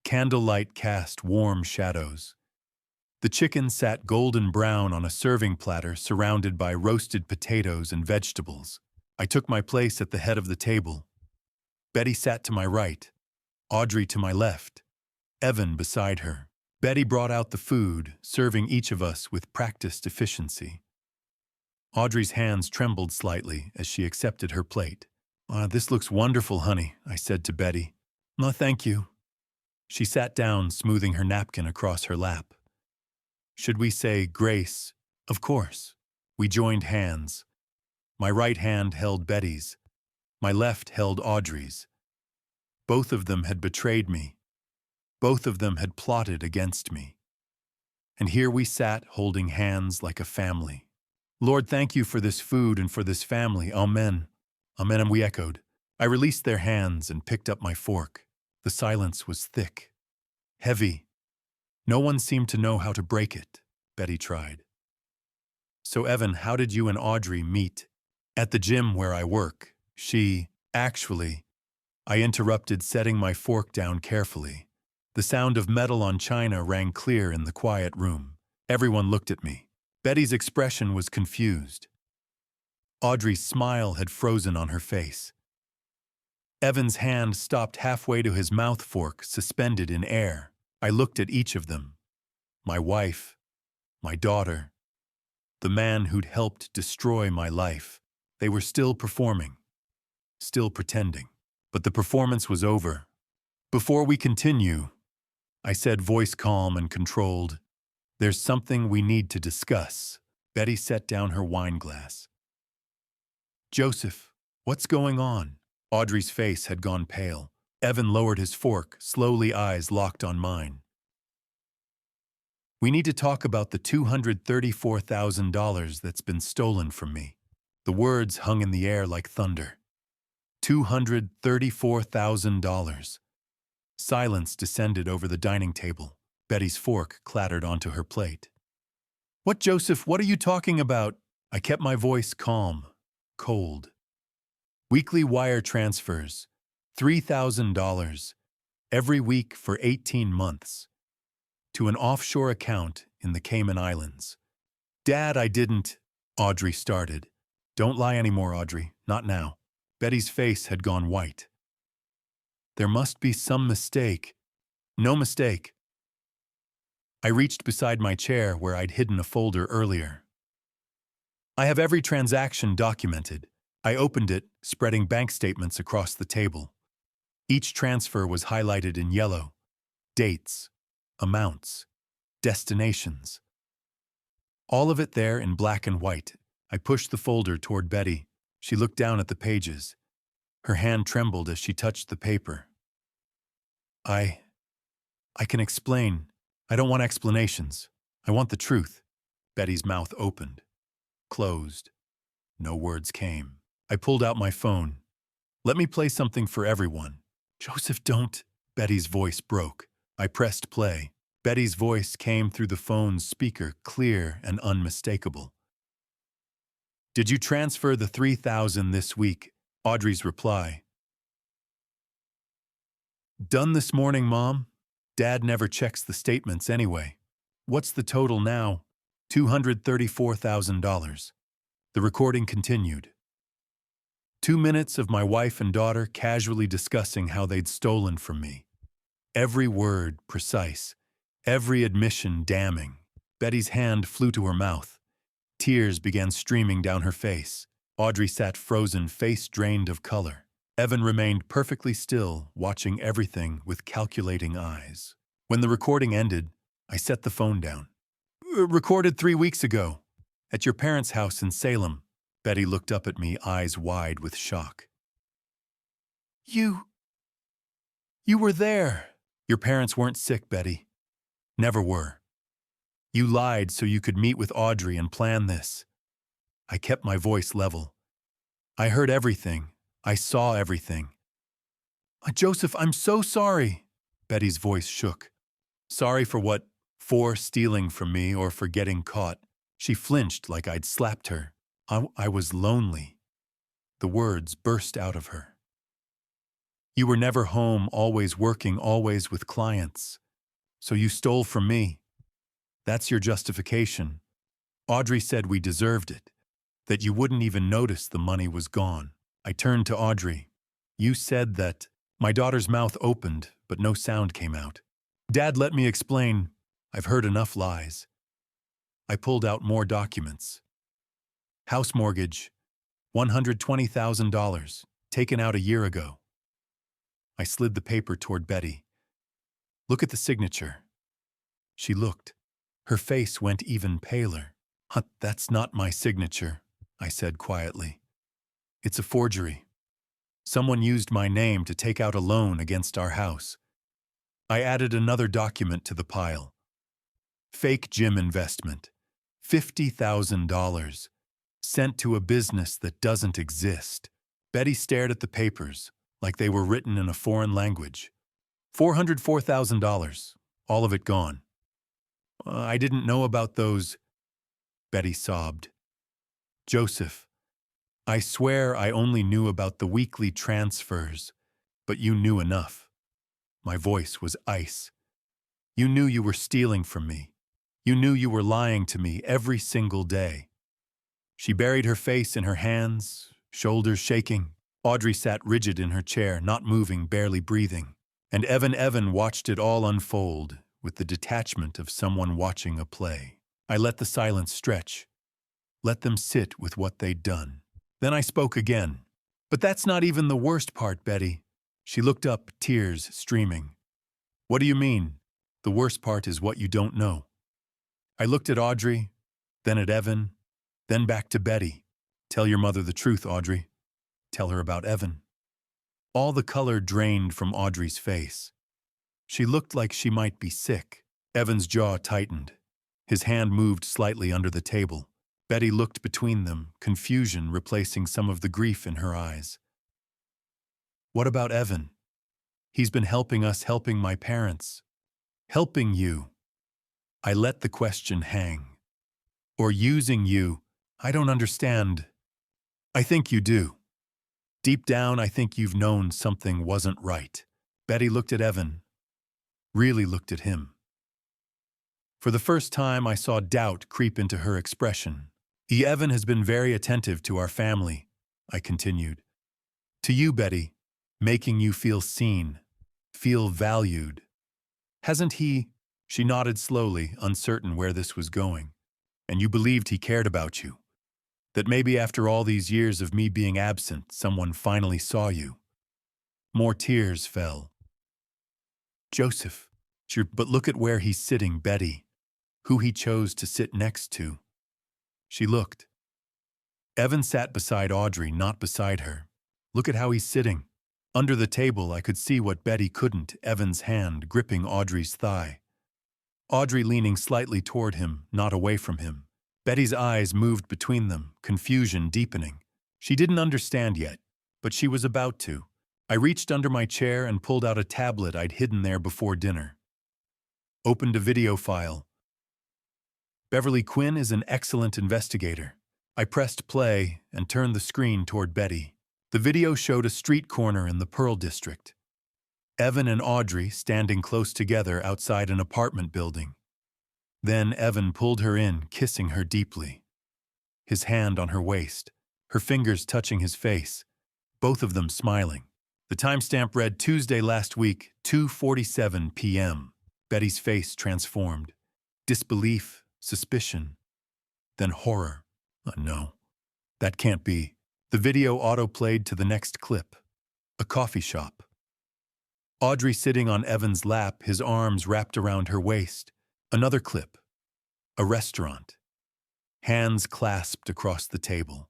Candlelight cast warm shadows. The chicken sat golden brown on a serving platter surrounded by roasted potatoes and vegetables. I took my place at the head of the table. Betty sat to my right, Audrey to my left, Evan beside her. Betty brought out the food, serving each of us with practiced efficiency. Audrey's hands trembled slightly as she accepted her plate. This looks wonderful, honey," I said to Betty. Thank you." She sat down, smoothing her napkin across her lap. "Should we say grace?" "Of course." We joined hands. My right hand held Betty's. My left held Audrey's. Both of them had betrayed me. Both of them had plotted against me. And here we sat, holding hands like a family. "Lord, thank you for this food and for this family. Amen." "Amen," and we echoed. I released their hands and picked up my fork. The silence was thick, heavy. No one seemed to know how to break it. Betty tried. "So, Evan, how did you and Audrey meet?" "At the gym where I work. Actually," I interrupted, setting my fork down carefully. The sound of metal on china rang clear in the quiet room. Everyone looked at me. Betty's expression was confused. Audrey's smile had frozen on her face. Evan's hand stopped halfway to his mouth, fork suspended in air. I looked at each of them. my wife, my daughter, the man who'd helped destroy my life. They were still performing, still pretending. But the performance was over. Before we continue, I said, voice calm and controlled, there's something we need to discuss. Betty set down her wine glass. Joseph, what's going on? Audrey's face had gone pale. Evan lowered his fork, slowly, eyes locked on mine. We need to talk about the $234,000 that's been stolen from me. The words hung in the air like thunder. $234,000. Silence descended over the dining table. Betty's fork clattered onto her plate. What, Joseph, what are you talking about? I kept my voice calm, cold. Weekly wire transfers, $3,000, every week for 18 months, to an offshore account in the Cayman Islands. Dad, I didn't, Audrey started. Don't lie anymore, Audrey, not now. Betty's face had gone white. There must be some mistake. No mistake. I reached beside my chair where I'd hidden a folder earlier. I have every transaction documented. I opened it, spreading bank statements across the table. Each transfer was highlighted in yellow. Dates, amounts, destinations. All of it there in black and white. I pushed the folder toward Betty. She looked down at the pages. Her hand trembled as she touched the paper. I can explain. I don't want explanations. I want the truth. Betty's mouth opened, closed. No words came. I pulled out my phone. Let me play something for everyone. Joseph, don't. Betty's voice broke. I pressed play. Betty's voice came through the phone's speaker, clear and unmistakable. Did you transfer the $3,000 this week? Audrey's reply. Done this morning, Mom. Dad never checks the statements anyway. What's the total now? $234,000. The recording continued. 2 minutes of my wife and daughter casually discussing how they'd stolen from me. Every word precise, every admission damning. Betty's hand flew to her mouth. Tears began streaming down her face. Audrey sat frozen, face drained of color. Evan remained perfectly still, watching everything with calculating eyes. When the recording ended, I set the phone down. Recorded 3 weeks ago, at your parents' house in Salem. Betty looked up at me, eyes wide with shock. You were there. Your parents weren't sick, Betty. Never were. You lied so you could meet with Audrey and plan this. I kept my voice level. I heard everything. I saw everything. Joseph, I'm so sorry. Betty's voice shook. Sorry for what? For stealing from me or for getting caught. She flinched like I'd slapped her. I was lonely. The words burst out of her. You were never home, always working, always with clients. So you stole from me. That's your justification. Audrey said we deserved it, that you wouldn't even notice the money was gone. I turned to Audrey. You said that. My daughter's mouth opened, but no sound came out. Dad, let me explain. I've heard enough lies. I pulled out more documents. House mortgage, $120,000, taken out a year ago. I slid the paper toward Betty. Look at the signature. She looked. Her face went even paler. That's not my signature, I said quietly. It's a forgery. Someone used my name to take out a loan against our house. I added another document to the pile. Fake gym investment, $50,000, sent to a business that doesn't exist. Betty stared at the papers like they were written in a foreign language. $404,000, all of it gone. I didn't know about those. Betty sobbed. Joseph, I swear I only knew about the weekly transfers, but you knew enough. My voice was ice. You knew you were stealing from me. You knew you were lying to me every single day. She buried her face in her hands, shoulders shaking. Audrey sat rigid in her chair, not moving, barely breathing. And Evan watched it all unfold, with the detachment of someone watching a play. I let the silence stretch, let them sit with what they'd done. Then I spoke again. But that's not even the worst part, Betty. She looked up, tears streaming. What do you mean? The worst part is what you don't know. I looked at Audrey, then at Evan, then back to Betty. Tell your mother the truth, Audrey. Tell her about Evan. All the color drained from Audrey's face. She looked like she might be sick. Evan's jaw tightened. His hand moved slightly under the table. Betty looked between them, confusion replacing some of the grief in her eyes. What about Evan? He's been helping us, helping my parents. Helping you. I let the question hang. Or using you. I don't understand. I think you do. Deep down, I think you've known something wasn't right. Betty looked at Evan. Really looked at him. For the first time, I saw doubt creep into her expression. Evan has been very attentive to our family, I continued. To you, Betty, making you feel seen, feel valued. Hasn't he? She nodded slowly, uncertain where this was going. And you believed he cared about you. That maybe after all these years of me being absent, someone finally saw you. More tears fell. Joseph, but look at where he's sitting, Betty. Who he chose to sit next to. She looked. Evan sat beside Audrey, not beside her. Look at how he's sitting. Under the table, I could see what Betty couldn't, Evan's hand gripping Audrey's thigh. Audrey leaning slightly toward him, not away from him. Betty's eyes moved between them, confusion deepening. She didn't understand yet, but she was about to. I reached under my chair and pulled out a tablet I'd hidden there before dinner. Opened a video file. Beverly Quinn is an excellent investigator. I pressed play and turned the screen toward Betty. The video showed a street corner in the Pearl District. Evan and Audrey standing close together outside an apartment building. Then Evan pulled her in, kissing her deeply. His hand on her waist, her fingers touching his face, both of them smiling. The timestamp read Tuesday last week, 2:47 p.m. Betty's face transformed. Disbelief, suspicion, then horror. No, that can't be. The video auto-played to the next clip. A coffee shop. Audrey sitting on Evan's lap, his arms wrapped around her waist. Another clip. A restaurant. Hands clasped across the table.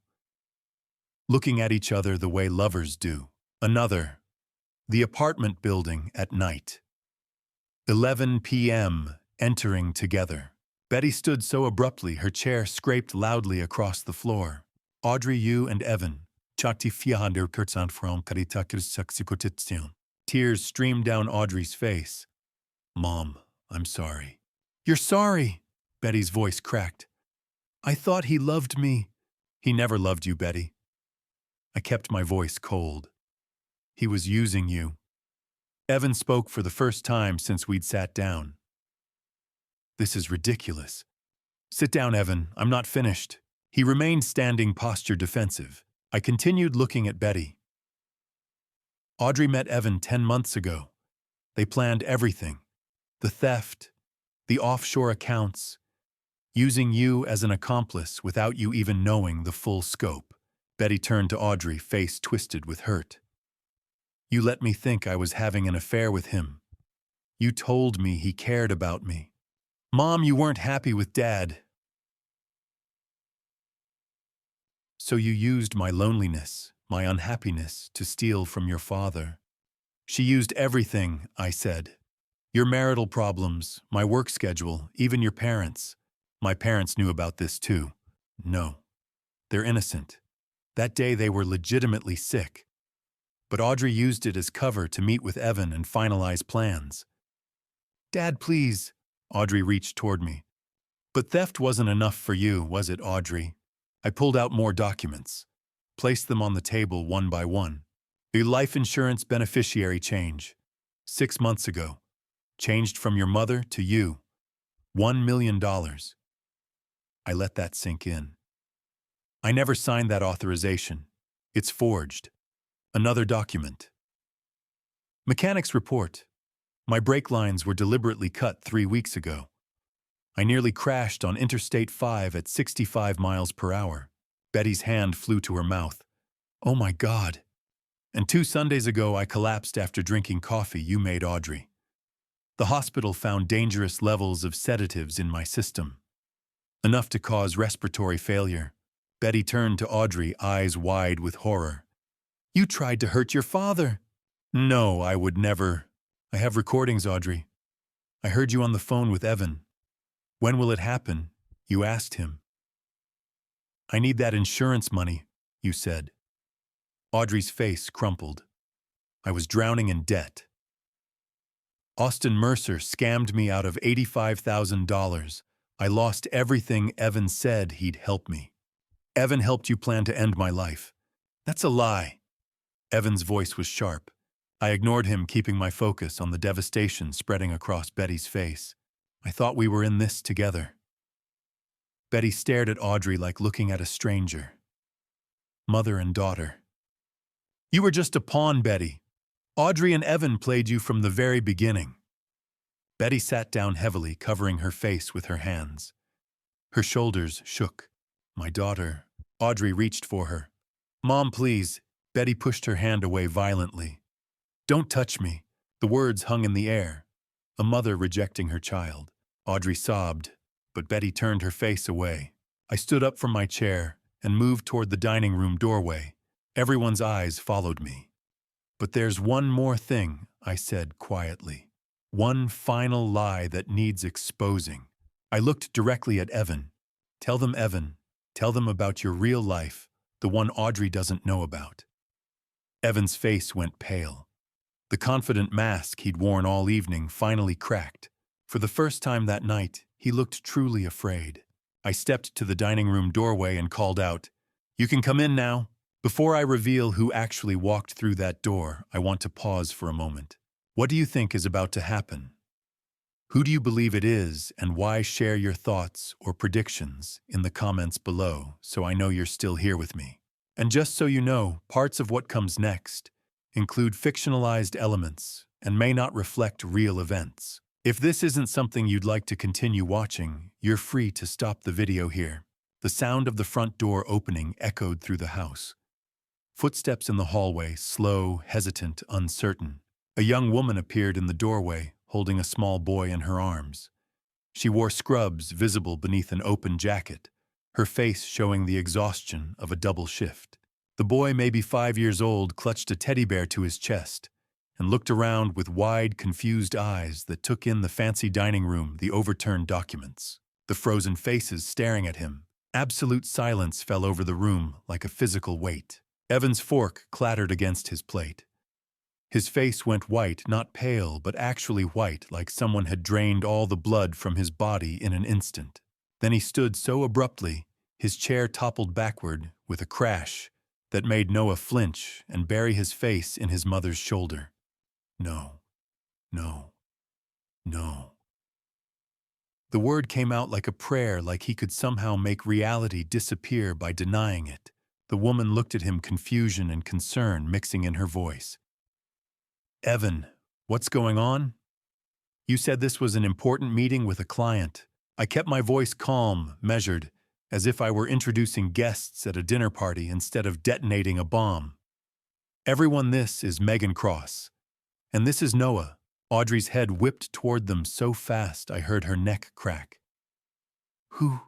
Looking at each other the way lovers do. Another. The apartment building at night. 11 p.m. Entering together. Betty stood so abruptly her chair scraped loudly across the floor. Audrey, you and Evan. Tears streamed down Audrey's face. Mom, I'm sorry. You're sorry, Betty's voice cracked. I thought he loved me. He never loved you, Betty. I kept my voice cold. He was using you. Evan spoke for the first time since we'd sat down. This is ridiculous. Sit down, Evan. I'm not finished. He remained standing, posture defensive. I continued looking at Betty. Audrey met Evan 10 months ago. They planned everything. The theft, the offshore accounts, using you as an accomplice without you even knowing the full scope. Betty turned to Audrey, face twisted with hurt. You let me think I was having an affair with him. You told me he cared about me. Mom, you weren't happy with Dad. So you used my loneliness, my unhappiness, to steal from your father. She used everything, I said. Your marital problems, my work schedule, even your parents. My parents knew about this too. No. They're innocent. That day they were legitimately sick. But Audrey used it as cover to meet with Evan and finalize plans. Dad, please. Audrey reached toward me. But theft wasn't enough for you, was it, Audrey? I pulled out more documents, placed them on the table one by one. The life insurance beneficiary change. 6 months ago. Changed from your mother to you. $1 million. I let that sink in. I never signed that authorization. It's forged. Another document. Mechanic's report. My brake lines were deliberately cut 3 weeks ago. I nearly crashed on Interstate 5 at 65 miles per hour. Betty's hand flew to her mouth. Oh my God. And 2 Sundays ago I collapsed after drinking coffee you made, Audrey. The hospital found dangerous levels of sedatives in my system. Enough to cause respiratory failure. Betty turned to Audrey, eyes wide with horror. You tried to hurt your father. No, I would never. I have recordings, Audrey. I heard you on the phone with Evan. When will it happen? You asked him. I need that insurance money, you said. Audrey's face crumpled. I was drowning in debt. Austin Mercer scammed me out of $85,000. I lost everything Evan said he'd help me. Evan helped you plan to end my life. That's a lie. Evan's voice was sharp. I ignored him, keeping my focus on the devastation spreading across Betty's face. I thought we were in this together. Betty stared at Audrey like looking at a stranger. Mother and daughter. You were just a pawn, Betty. Audrey and Evan played you from the very beginning. Betty sat down heavily, covering her face with her hands. Her shoulders shook. My daughter. Audrey reached for her. Mom, please. Betty pushed her hand away violently. Don't touch me. The words hung in the air. A mother rejecting her child. Audrey sobbed, but Betty turned her face away. I stood up from my chair and moved toward the dining room doorway. Everyone's eyes followed me. But there's one more thing, I said quietly. One final lie that needs exposing. I looked directly at Evan. Tell them, Evan. Tell them about your real life, the one Audrey doesn't know about. Evan's face went pale. The confident mask he'd worn all evening finally cracked. For the first time that night, he looked truly afraid. I stepped to the dining room doorway and called out, You can come in now. Before I reveal who actually walked through that door, I want to pause for a moment. What do you think is about to happen? Who do you believe it is, and why? Share your thoughts or predictions in the comments below so I know you're still here with me. And just so you know, parts of what comes next include fictionalized elements and may not reflect real events. If this isn't something you'd like to continue watching, you're free to stop the video here. The sound of the front door opening echoed through the house. Footsteps in the hallway, slow, hesitant, uncertain. A young woman appeared in the doorway, holding a small boy in her arms. She wore scrubs visible beneath an open jacket, her face showing the exhaustion of a double shift. The boy, maybe 5 years old, clutched a teddy bear to his chest and looked around with wide, confused eyes that took in the fancy dining room, the overturned documents, the frozen faces staring at him. Absolute silence fell over the room like a physical weight. Evan's fork clattered against his plate. His face went white, not pale, but actually white, like someone had drained all the blood from his body in an instant. Then he stood so abruptly, his chair toppled backward with a crash that made Noah flinch and bury his face in his mother's shoulder. No, no, no. The word came out like a prayer, like he could somehow make reality disappear by denying it. The woman looked at him, confusion and concern mixing in her voice. Evan, what's going on? You said this was an important meeting with a client. I kept my voice calm, measured, as if I were introducing guests at a dinner party instead of detonating a bomb. Everyone, this is Megan Cross. And this is Noah. Audrey's head whipped toward them so fast I heard her neck crack. Who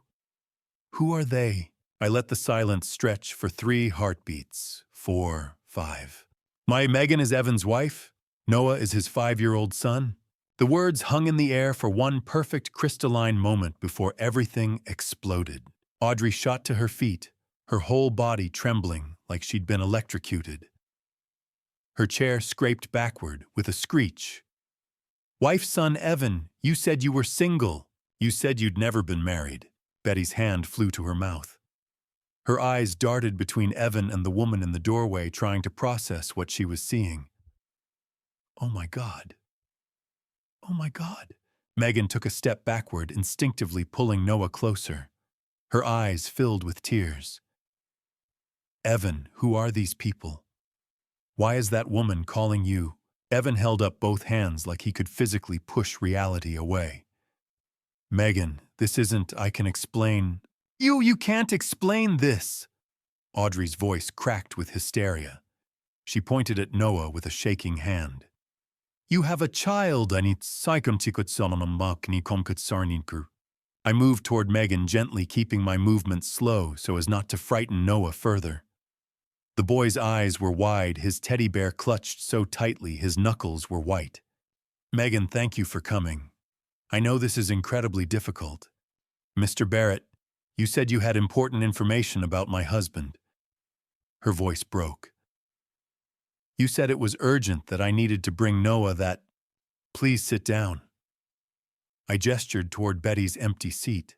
are they? I let the silence stretch for 3 heartbeats. 4, 5. My Megan is Evan's wife. Noah is his 5-year-old son. The words hung in the air for one perfect crystalline moment before everything exploded. Audrey shot to her feet, her whole body trembling like she'd been electrocuted. Her chair scraped backward with a screech. Wife, son, Evan, you said you were single. You said you'd never been married. Betty's hand flew to her mouth. Her eyes darted between Evan and the woman in the doorway, trying to process what she was seeing. Oh my God. Oh my God. Megan took a step backward, instinctively pulling Noah closer. Her eyes filled with tears. Evan, who are these people? Why is that woman calling you? Evan held up both hands like he could physically push reality away. Megan, this isn't, I can explain. You can't explain this. Audrey's voice cracked with hysteria. She pointed at Noah with a shaking hand. You have a child, I moved toward Megan, gently keeping my movements slow so as not to frighten Noah further. The boy's eyes were wide, his teddy bear clutched so tightly his knuckles were white. Megan, thank you for coming. I know this is incredibly difficult. Mr. Barrett, you said you had important information about my husband. Her voice broke. You said it was urgent that I needed to bring Noah that. Please sit down. I gestured toward Betty's empty seat.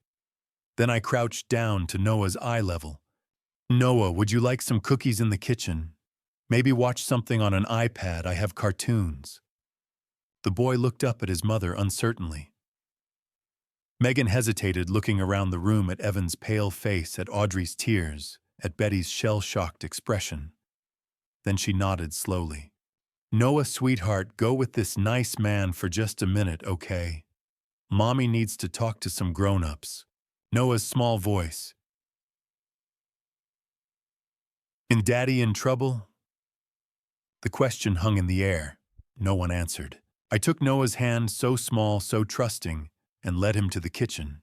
Then I crouched down to Noah's eye level. Noah, would you like some cookies in the kitchen? Maybe watch something on an iPad, I have cartoons. The boy looked up at his mother uncertainly. Megan hesitated, looking around the room at Evan's pale face, at Audrey's tears, at Betty's shell-shocked expression. Then she nodded slowly. Noah, sweetheart, go with this nice man for just a minute, okay? Mommy needs to talk to some grown-ups. Noah's small voice. Is Daddy in trouble? The question hung in the air. No one answered. I took Noah's hand, so small, so trusting, and led him to the kitchen.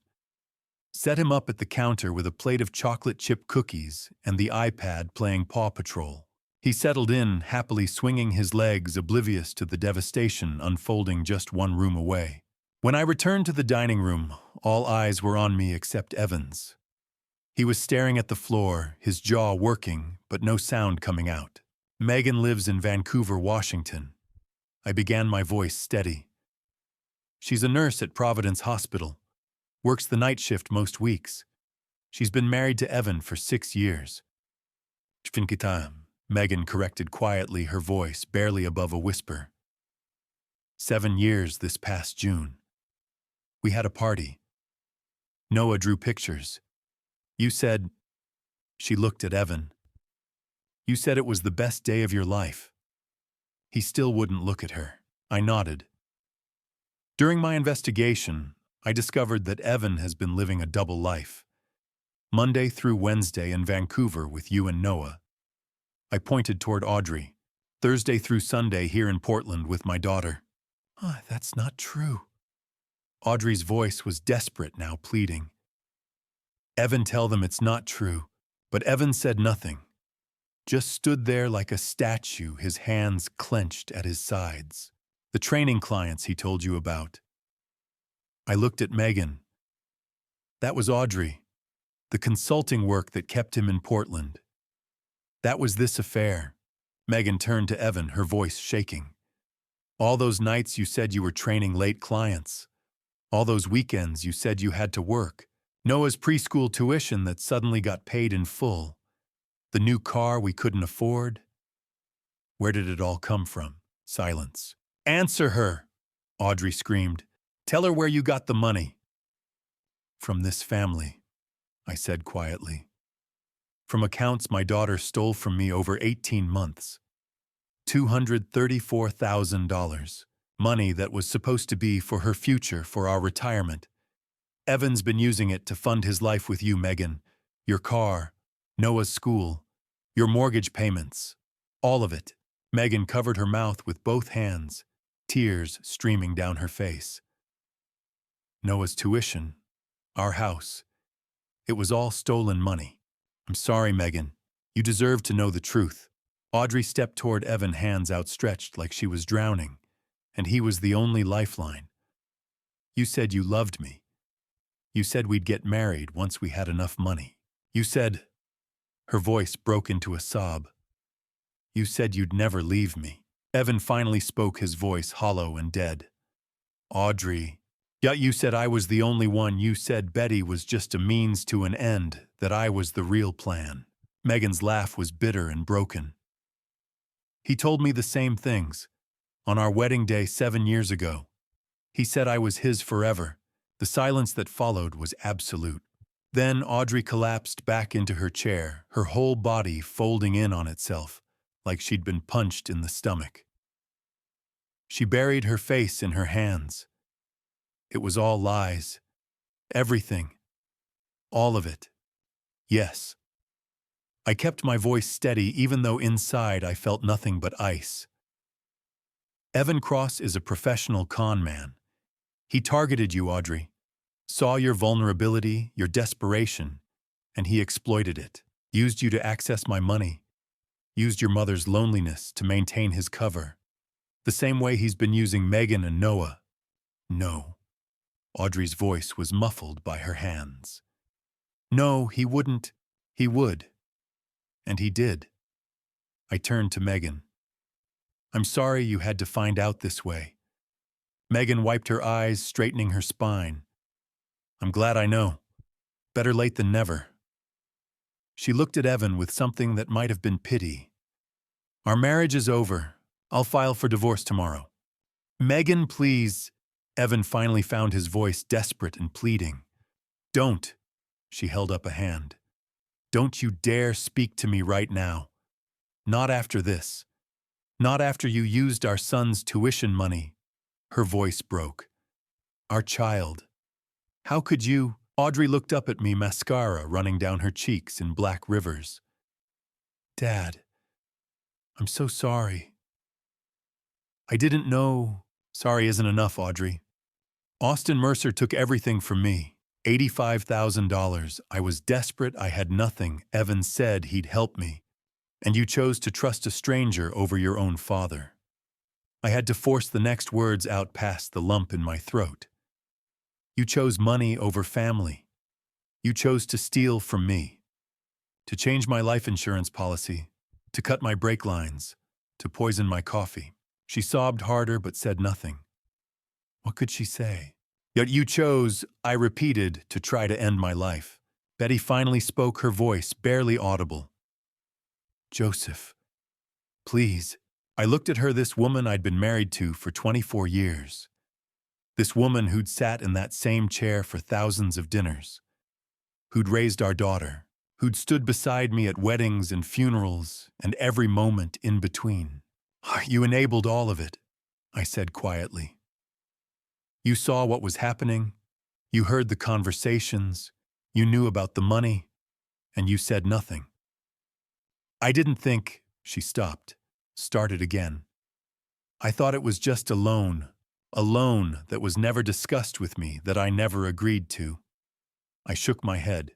Set him up at the counter with a plate of chocolate chip cookies and the iPad playing Paw Patrol. He settled in, happily swinging his legs, oblivious to the devastation unfolding just one room away. When I returned to the dining room, all eyes were on me except Evan's. He was staring at the floor, his jaw working, but no sound coming out. Megan lives in Vancouver, Washington. I began, my voice steady. She's a nurse at Providence Hospital. Works the night shift most weeks. She's been married to Evan for 6 years. Megan corrected quietly, her voice barely above a whisper. 7 years this past June. We had a party. Noah drew pictures. You said... She looked at Evan. You said it was the best day of your life. He still wouldn't look at her. I nodded. During my investigation, I discovered that Evan has been living a double life. Monday through Wednesday in Vancouver with you and Noah. I pointed toward Audrey. Thursday through Sunday here in Portland with my daughter. That's not true. Audrey's voice was desperate now, pleading. Evan, tell them it's not true. But Evan said nothing. Just stood there like a statue, his hands clenched at his sides. The training clients he told you about. I looked at Megan. That was Audrey. The consulting work that kept him in Portland. That was this affair. Megan turned to Evan, her voice shaking. All those nights you said you were training late clients. All those weekends you said you had to work. Noah's preschool tuition that suddenly got paid in full. The new car we couldn't afford. Where did it all come from? Silence. Answer her, Audrey screamed. Tell her where you got the money. From this family, I said quietly. From accounts my daughter stole from me over 18 months. $234,000. Money that was supposed to be for her future, for our retirement. Evan's been using it to fund his life with you, Megan. Your car, Noah's school, your mortgage payments. All of it. Megan covered her mouth with both hands, tears streaming down her face. Noah's tuition, our house. It was all stolen money. I'm sorry, Megan. You deserve to know the truth. Audrey stepped toward Evan, hands outstretched like she was drowning, and he was the only lifeline. You said you loved me. You said we'd get married once we had enough money. You said... Her voice broke into a sob. You said you'd never leave me. Evan finally spoke, his voice hollow and dead. Audrey... Yeah, you said I was the only one. You said Betty was just a means to an end, that I was the real plan. Megan's laugh was bitter and broken. He told me the same things. On our wedding day 7 years ago. He said I was his forever. The silence that followed was absolute. Then Audrey collapsed back into her chair, her whole body folding in on itself, like she'd been punched in the stomach. She buried her face in her hands. It was all lies. Everything. All of it. Yes. I kept my voice steady even though inside I felt nothing but ice. Evan Cross is a professional con man. He targeted you, Audrey. Saw your vulnerability, your desperation, and he exploited it. Used you to access my money. Used your mother's loneliness to maintain his cover. The same way he's been using Megan and Noah. No. Audrey's voice was muffled by her hands. No, he wouldn't. He would. And he did. I turned to Megan. I'm sorry you had to find out this way. Megan wiped her eyes, straightening her spine. I'm glad I know. Better late than never. She looked at Evan with something that might have been pity. Our marriage is over. I'll file for divorce tomorrow. Megan, please. Evan finally found his voice desperate and pleading. Don't. She held up a hand. Don't you dare speak to me right now. Not after this. Not after you used our son's tuition money. Her voice broke. Our child. How could you? Audrey looked up at me, mascara running down her cheeks in black rivers. Dad, I'm so sorry. I didn't know. Sorry isn't enough, Audrey. Austin Mercer took everything from me. $85,000. I was desperate. I had nothing. Evan said he'd help me. And you chose to trust a stranger over your own father. I had to force the next words out past the lump in my throat. You chose money over family. You chose to steal from me. To change my life insurance policy. To cut my brake lines. To poison my coffee. She sobbed harder but said nothing. What could she say? Yet you chose, I repeated, to try to end my life. Betty finally spoke, her voice barely audible. Joseph, please. I looked at her, this woman I'd been married to for 24 years. This woman who'd sat in that same chair for thousands of dinners. Who'd raised our daughter. Who'd stood beside me at weddings and funerals and every moment in between. You enabled all of it, I said quietly. You saw what was happening. You heard the conversations. You knew about the money. And you said nothing. I didn't think. She stopped. Started again. I thought it was just a loan that was never discussed with me, that I never agreed to. I shook my head.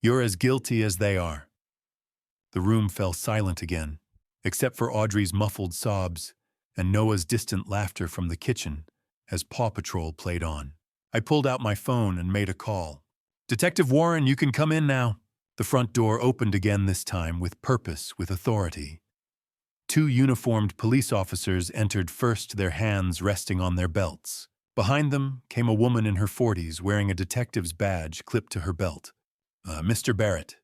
You're as guilty as they are. The room fell silent again, except for Audrey's muffled sobs and Noah's distant laughter from the kitchen as Paw Patrol played on. I pulled out my phone and made a call. Detective Warren, you can come in now. The front door opened again, this time with purpose, with authority. 2 uniformed police officers entered first, their hands resting on their belts. Behind them came a woman in her 40s wearing a detective's badge clipped to her belt. Mr. Barrett.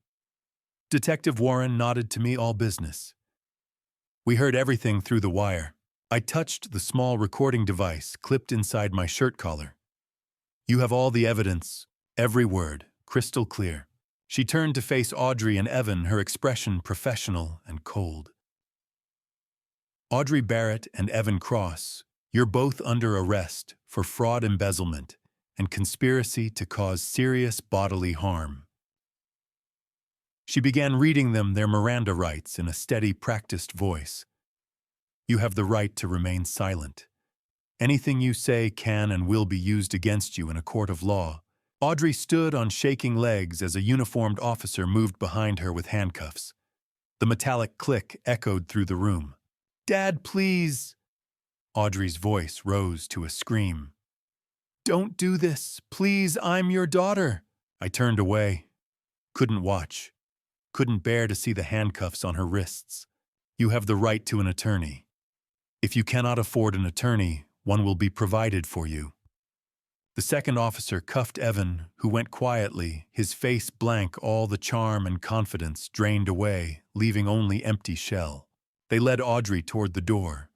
Detective Warren nodded to me, all business. We heard everything through the wire. I touched the small recording device clipped inside my shirt collar. You have all the evidence, every word, crystal clear. She turned to face Audrey and Evan, her expression professional and cold. Audrey Barrett and Evan Cross, you're both under arrest for fraud, embezzlement, and conspiracy to cause serious bodily harm. She began reading them their Miranda rights in a steady, practiced voice. You have the right to remain silent. Anything you say can and will be used against you in a court of law. Audrey stood on shaking legs as a uniformed officer moved behind her with handcuffs. The metallic click echoed through the room. Dad, please! Audrey's voice rose to a scream. Don't do this. Please, I'm your daughter. I turned away. Couldn't watch. Couldn't bear to see the handcuffs on her wrists. You have the right to an attorney. If you cannot afford an attorney, one will be provided for you. The second officer cuffed Evan, who went quietly, his face blank, all the charm and confidence drained away, leaving only empty shell. They led Audrey toward the door.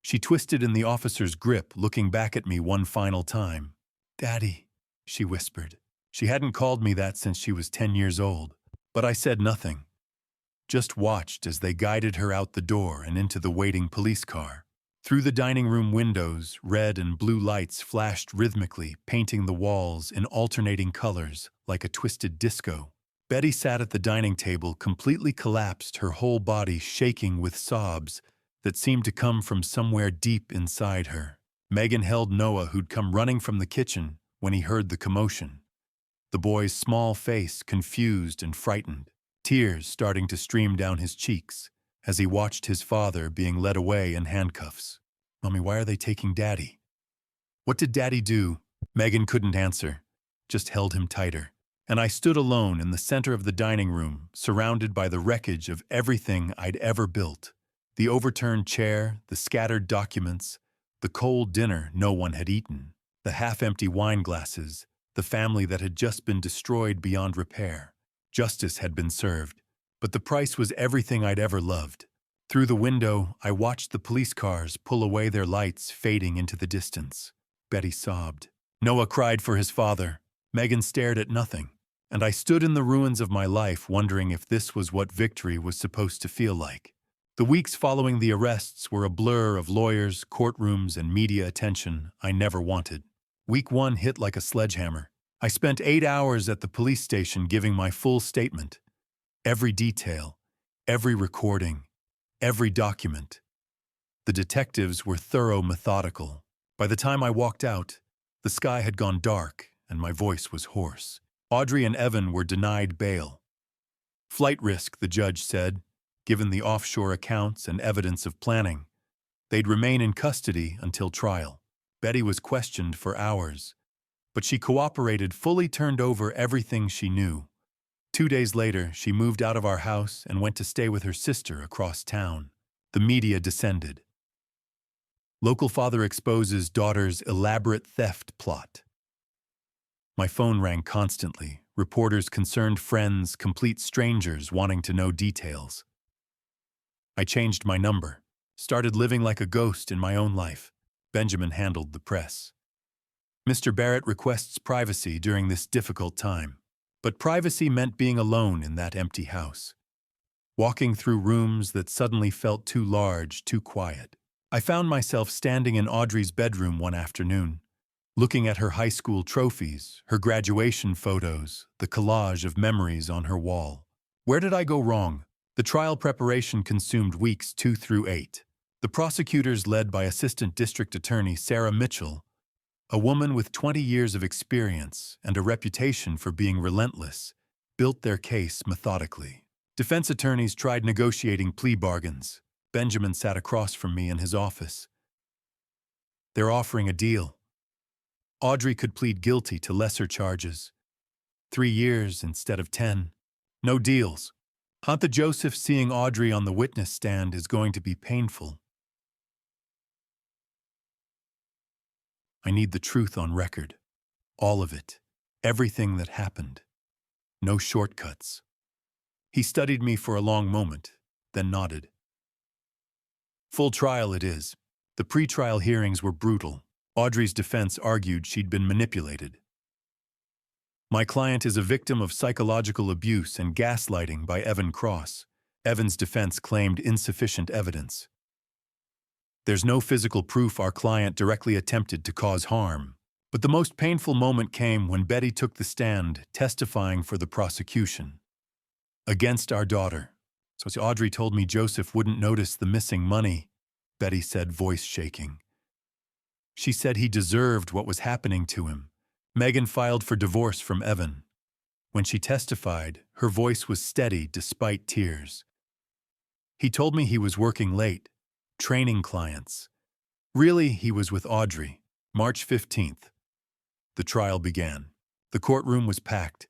She twisted in the officer's grip, looking back at me one final time. Daddy, she whispered. She hadn't called me that since she was 10 years old. But I said nothing. Just watched as they guided her out the door and into the waiting police car. Through the dining room windows, red and blue lights flashed rhythmically, painting the walls in alternating colors like a twisted disco. Betty sat at the dining table, completely collapsed, her whole body shaking with sobs that seemed to come from somewhere deep inside her. Megan held Noah, who'd come running from the kitchen when he heard the commotion. The boy's small face confused and frightened, tears starting to stream down his cheeks as he watched his father being led away in handcuffs. "Mommy, why are they taking Daddy? What did Daddy do?" Megan couldn't answer, just held him tighter. And I stood alone in the center of the dining room, surrounded by the wreckage of everything I'd ever built. The overturned chair, the scattered documents, the cold dinner no one had eaten, the half-empty wine glasses, the family that had just been destroyed beyond repair. Justice had been served, but the price was everything I'd ever loved. Through the window, I watched the police cars pull away, their lights fading into the distance. Betty sobbed. Noah cried for his father. Megan stared at nothing, and I stood in the ruins of my life wondering if this was what victory was supposed to feel like. The weeks following the arrests were a blur of lawyers, courtrooms, and media attention I never wanted. Week 1 hit like a sledgehammer. I spent 8 hours at the police station giving my full statement. Every detail, every recording, every document. The detectives were thorough, methodical. By the time I walked out, the sky had gone dark and my voice was hoarse. Audrey and Evan were denied bail. Flight risk, the judge said, given the offshore accounts and evidence of planning. They'd remain in custody until trial. Betty was questioned for hours, but she cooperated, fully turned over everything she knew. 2 days later, she moved out of our house and went to stay with her sister across town. The media descended. Local father exposes daughter's elaborate theft plot. My phone rang constantly, reporters concerned, friends, complete strangers wanting to know details. I changed my number, started living like a ghost in my own life. Benjamin handled the press. Mr. Barrett requests privacy during this difficult time. But privacy meant being alone in that empty house. Walking through rooms that suddenly felt too large, too quiet. I found myself standing in Audrey's bedroom one afternoon, looking at her high school trophies, her graduation photos, the collage of memories on her wall. Where did I go wrong? The trial preparation consumed weeks 2 through 8. The prosecutors, led by Assistant District Attorney Sarah Mitchell, a woman with 20 years of experience and a reputation for being relentless, built their case methodically. Defense attorneys tried negotiating plea bargains. Benjamin sat across from me in his office. They're offering a deal. Audrey could plead guilty to lesser charges. 3 years instead of 10. No deals. Hanta Joseph seeing Audrey on the witness stand is going to be painful. I need the truth on record. All of it. Everything that happened. No shortcuts. He studied me for a long moment, then nodded. Full trial it is. The pre-trial hearings were brutal. Audrey's defense argued she'd been manipulated. My client is a victim of psychological abuse and gaslighting by Evan Cross. Evan's defense claimed insufficient evidence. There's no physical proof our client directly attempted to cause harm. But the most painful moment came when Betty took the stand, testifying for the prosecution. Against our daughter. So Audrey told me Joseph wouldn't notice the missing money, Betty said, voice shaking. She said he deserved what was happening to him. Megan filed for divorce from Evan. When she testified, her voice was steady despite tears. He told me he was working late, training clients. Really, he was with Audrey. March 15th. The trial began. The courtroom was packed.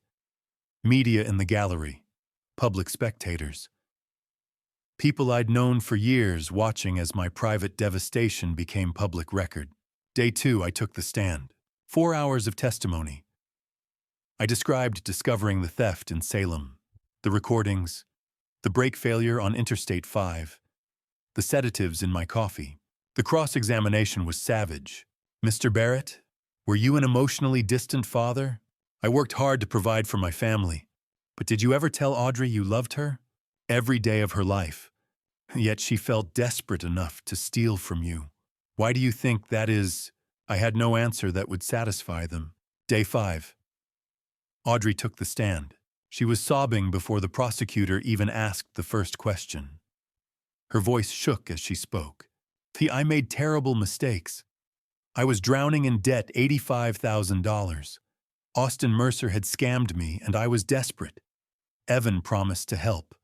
Media in the gallery. Public spectators. People I'd known for years watching as my private devastation became public record. Day 2, I took the stand. 4 hours of testimony. I described discovering the theft in Salem, the recordings, the brake failure on Interstate 5, the sedatives in my coffee. The cross-examination was savage. Mr. Barrett, were you an emotionally distant father? I worked hard to provide for my family. But did you ever tell Audrey you loved her? Every day of her life. Yet she felt desperate enough to steal from you. Why do you think that is? I had no answer that would satisfy them. Day 5. Audrey took the stand. She was sobbing before the prosecutor even asked the first question. Her voice shook as she spoke. I made terrible mistakes. I was drowning in debt, $85,000. Austin Mercer had scammed me, and I was desperate. Evan promised to help.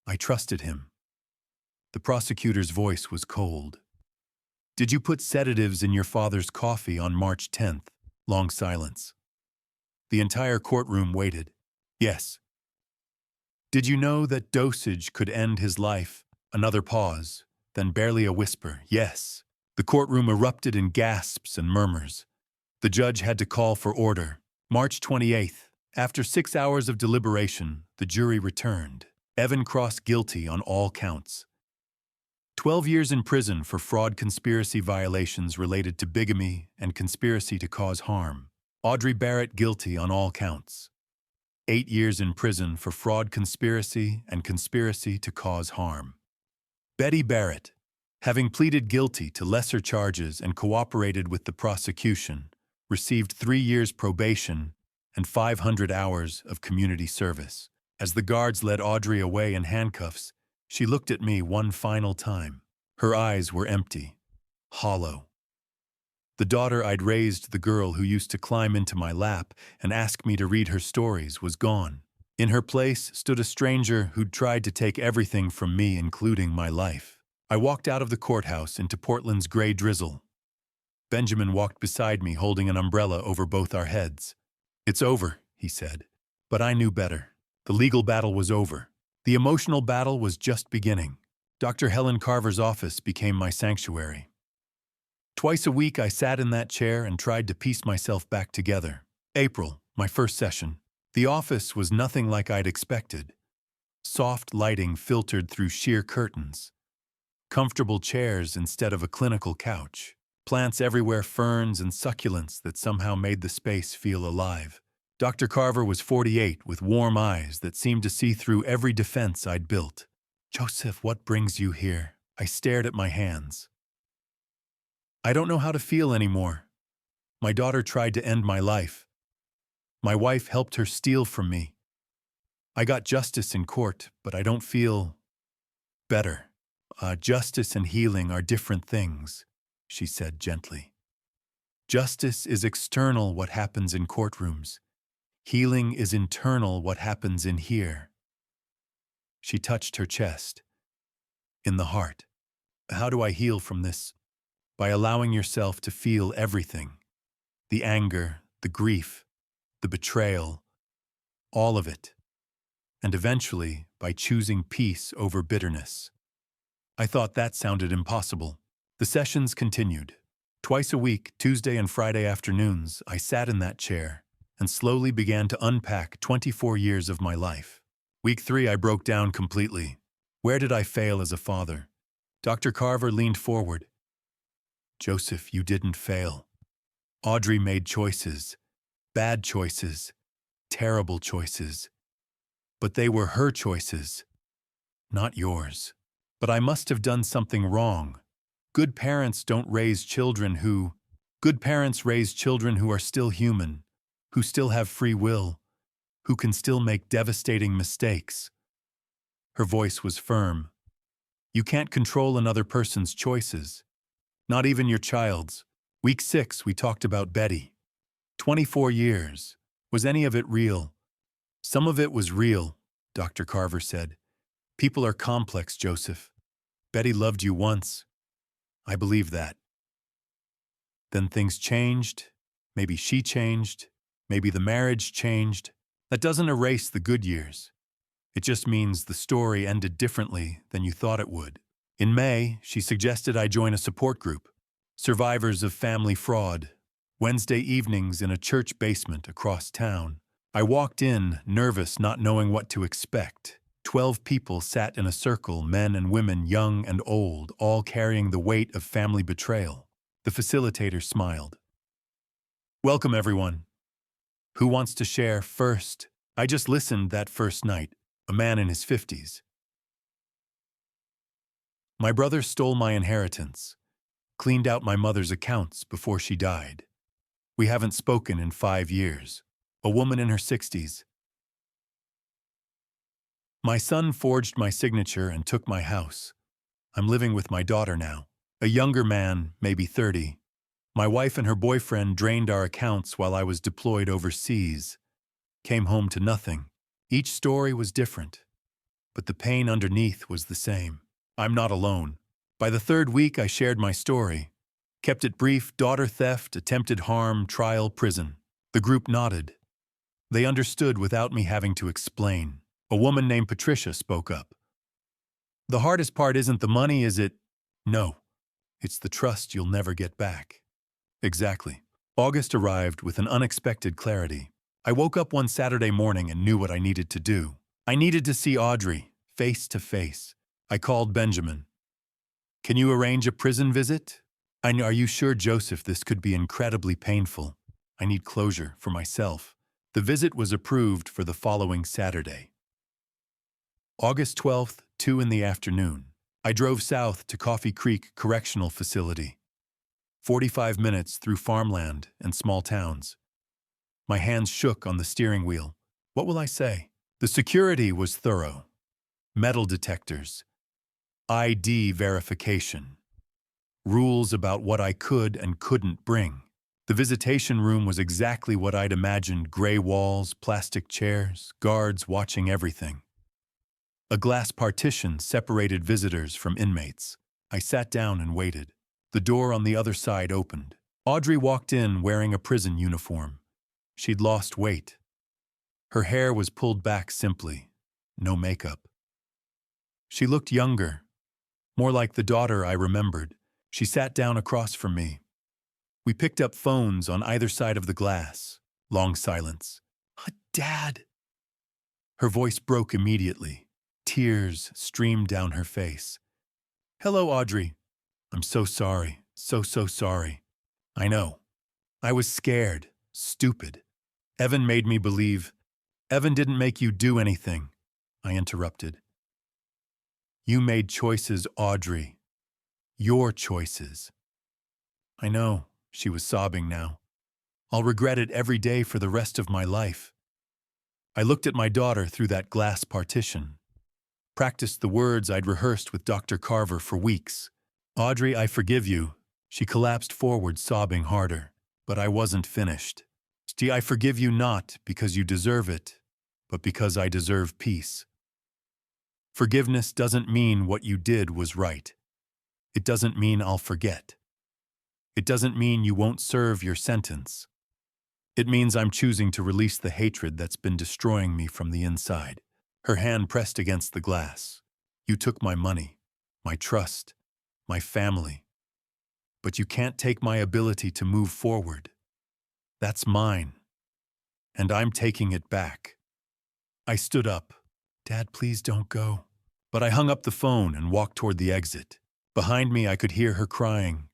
I trusted him. The prosecutor's voice was cold. Did you put sedatives in your father's coffee on March 10th? Long silence. The entire courtroom waited. Yes. Did you know that dosage could end his life? Another pause, then barely a whisper. Yes. The courtroom erupted in gasps and murmurs. The judge had to call for order. March 28th. After 6 hours of deliberation, the jury returned. Evan Cross guilty on all counts. 12 years in prison for fraud conspiracy violations related to bigamy and conspiracy to cause harm. Audrey Barrett guilty on all counts. 8 years in prison for fraud conspiracy and conspiracy to cause harm. Betty Barrett, having pleaded guilty to lesser charges and cooperated with the prosecution, received 3 years probation and 500 hours of community service. As the guards led Audrey away in handcuffs, she looked at me one final time. Her eyes were empty, hollow. The daughter I'd raised, the girl who used to climb into my lap and ask me to read her stories, was gone. In her place stood a stranger who'd tried to take everything from me, including my life. I walked out of the courthouse into Portland's gray drizzle. Benjamin walked beside me, holding an umbrella over both our heads. It's over, he said. But I knew better. The legal battle was over. The emotional battle was just beginning. Dr. Helen Carver's office became my sanctuary. Twice a week I sat in that chair and tried to piece myself back together. April, my first session. The office was nothing like I'd expected. Soft lighting filtered through sheer curtains. Comfortable chairs instead of a clinical couch. Plants everywhere, ferns and succulents that somehow made the space feel alive. Dr. Carver was 48 with warm eyes that seemed to see through every defense I'd built. Joseph, what brings you here? I stared at my hands. I don't know how to feel anymore. My daughter tried to end my life. My wife helped her steal from me. I got justice in court, but I don't feel better. Justice and healing are different things, she said gently. Justice is external, what happens in courtrooms. Healing is internal, what happens in here. She touched her chest. In the heart. How do I heal from this? By allowing yourself to feel everything. The anger, the grief, the betrayal, all of it. And eventually, by choosing peace over bitterness. I thought that sounded impossible. The sessions continued. Twice a week, Tuesday and Friday afternoons, I sat in that chair and slowly began to unpack 24 years of my life. Week 3, I broke down completely. Where did I fail as a father? Dr. Carver leaned forward. Joseph, you didn't fail. Audrey made choices, bad choices, terrible choices. But they were her choices, not yours. But I must have done something wrong. Good parents don't raise children who... Good parents raise children who are still human, who still have free will, who can still make devastating mistakes. Her voice was firm. You can't control another person's choices, not even your child's. Week 6, we talked about Betty. 24 years. Was any of it real? Some of it was real, Dr. Carver said. People are complex, Joseph. Betty loved you once. I believe that. Then things changed. Maybe she changed. Maybe the marriage changed. That doesn't erase the good years. It just means the story ended differently than you thought it would. In May, she suggested I join a support group. Survivors of family fraud. Wednesday evenings in a church basement across town. I walked in, nervous, not knowing what to expect. 12 people sat in a circle, men and women, young and old, all carrying the weight of family betrayal. The facilitator smiled. Welcome, everyone. Who wants to share first? I just listened that first night, a man in his 50s. My brother stole my inheritance. Cleaned out my mother's accounts before she died. We haven't spoken in 5 years. A woman in her 60s. My son forged my signature and took my house. I'm living with my daughter now. A younger man, maybe 30. My wife and her boyfriend drained our accounts while I was deployed overseas. Came home to nothing. Each story was different, but the pain underneath was the same. I'm not alone. By the 3rd week, I shared my story. Kept it brief: daughter theft, attempted harm, trial, prison. The group nodded. They understood without me having to explain. A woman named Patricia spoke up. The hardest part isn't the money, is it? No. It's the trust you'll never get back. Exactly. August arrived with an unexpected clarity. I woke up one Saturday morning and knew what I needed to do. I needed to see Audrey, face to face. I called Benjamin. Can you arrange a prison visit? Are you sure, Joseph, this could be incredibly painful? I need closure for myself. The visit was approved for the following Saturday. August 12th, 2 in the afternoon. I drove south to Coffee Creek Correctional Facility. 45 minutes through farmland and small towns. My hands shook on the steering wheel. What will I say? The security was thorough. Metal detectors. ID verification. Rules about what I could and couldn't bring. The visitation room was exactly what I'd imagined: gray walls, plastic chairs, guards watching everything. A glass partition separated visitors from inmates. I sat down and waited. The door on the other side opened. Audrey walked in wearing a prison uniform. She'd lost weight. Her hair was pulled back simply. No makeup. She looked younger, more like the daughter I remembered. She sat down across from me. We picked up phones on either side of the glass. Long silence. Dad! Her voice broke immediately. Tears streamed down her face. Hello, Audrey. I'm so sorry. So sorry. I know. I was scared. Stupid. Evan made me believe. Evan didn't make you do anything, I interrupted. You made choices, Audrey. Your choices. I know, she was sobbing now. I'll regret it every day for the rest of my life. I looked at my daughter through that glass partition. Practiced the words I'd rehearsed with Dr. Carver for weeks. Audrey, I forgive you. She collapsed forward, sobbing harder. But I wasn't finished. See, I forgive you not because you deserve it, but because I deserve peace. Forgiveness doesn't mean what you did was right. It doesn't mean I'll forget. It doesn't mean you won't serve your sentence. It means I'm choosing to release the hatred that's been destroying me from the inside. Her hand pressed against the glass. You took my money, my trust, my family. But you can't take my ability to move forward. That's mine. And I'm taking it back. I stood up. Dad, please don't go. But I hung up the phone and walked toward the exit. Behind me, I could hear her crying.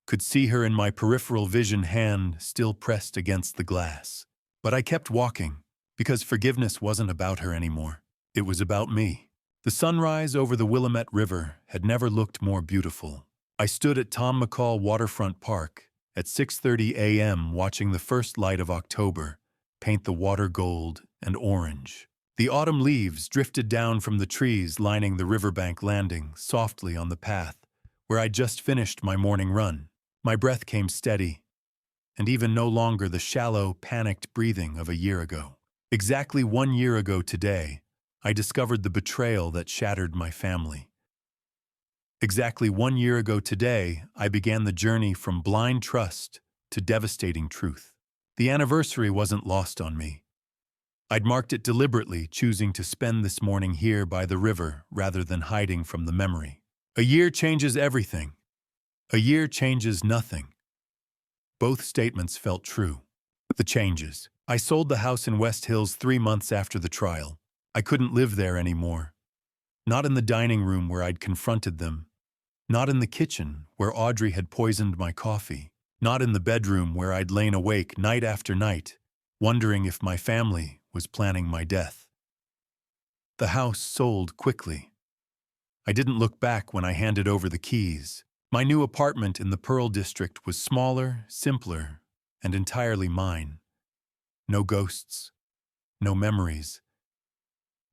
Could see her in my peripheral vision, hand still pressed against the glass. But I kept walking, because forgiveness wasn't about her anymore. It was about me. The sunrise over the Willamette River had never looked more beautiful. I stood at Tom McCall Waterfront Park at 6:30 a.m. watching the first light of October paint the water gold and orange. The autumn leaves drifted down from the trees lining the riverbank, landing softly on the path where I'd just finished my morning run. My breath came steady, and even no longer the shallow, panicked breathing of a year ago. Exactly 1 year ago today, I discovered the betrayal that shattered my family. Exactly 1 year ago today, I began the journey from blind trust to devastating truth. The anniversary wasn't lost on me. I'd marked it deliberately, choosing to spend this morning here by the river rather than hiding from the memory. A year changes everything. A year changes nothing. Both statements felt true. The changes. I sold the house in West Hills 3 months after the trial. I couldn't live there anymore. Not in the dining room where I'd confronted them. Not in the kitchen where Audrey had poisoned my coffee. Not in the bedroom where I'd lain awake night after night, wondering if my family was planning my death. The house sold quickly. I didn't look back when I handed over the keys. My new apartment in the Pearl District was smaller, simpler, and entirely mine. No ghosts, no memories.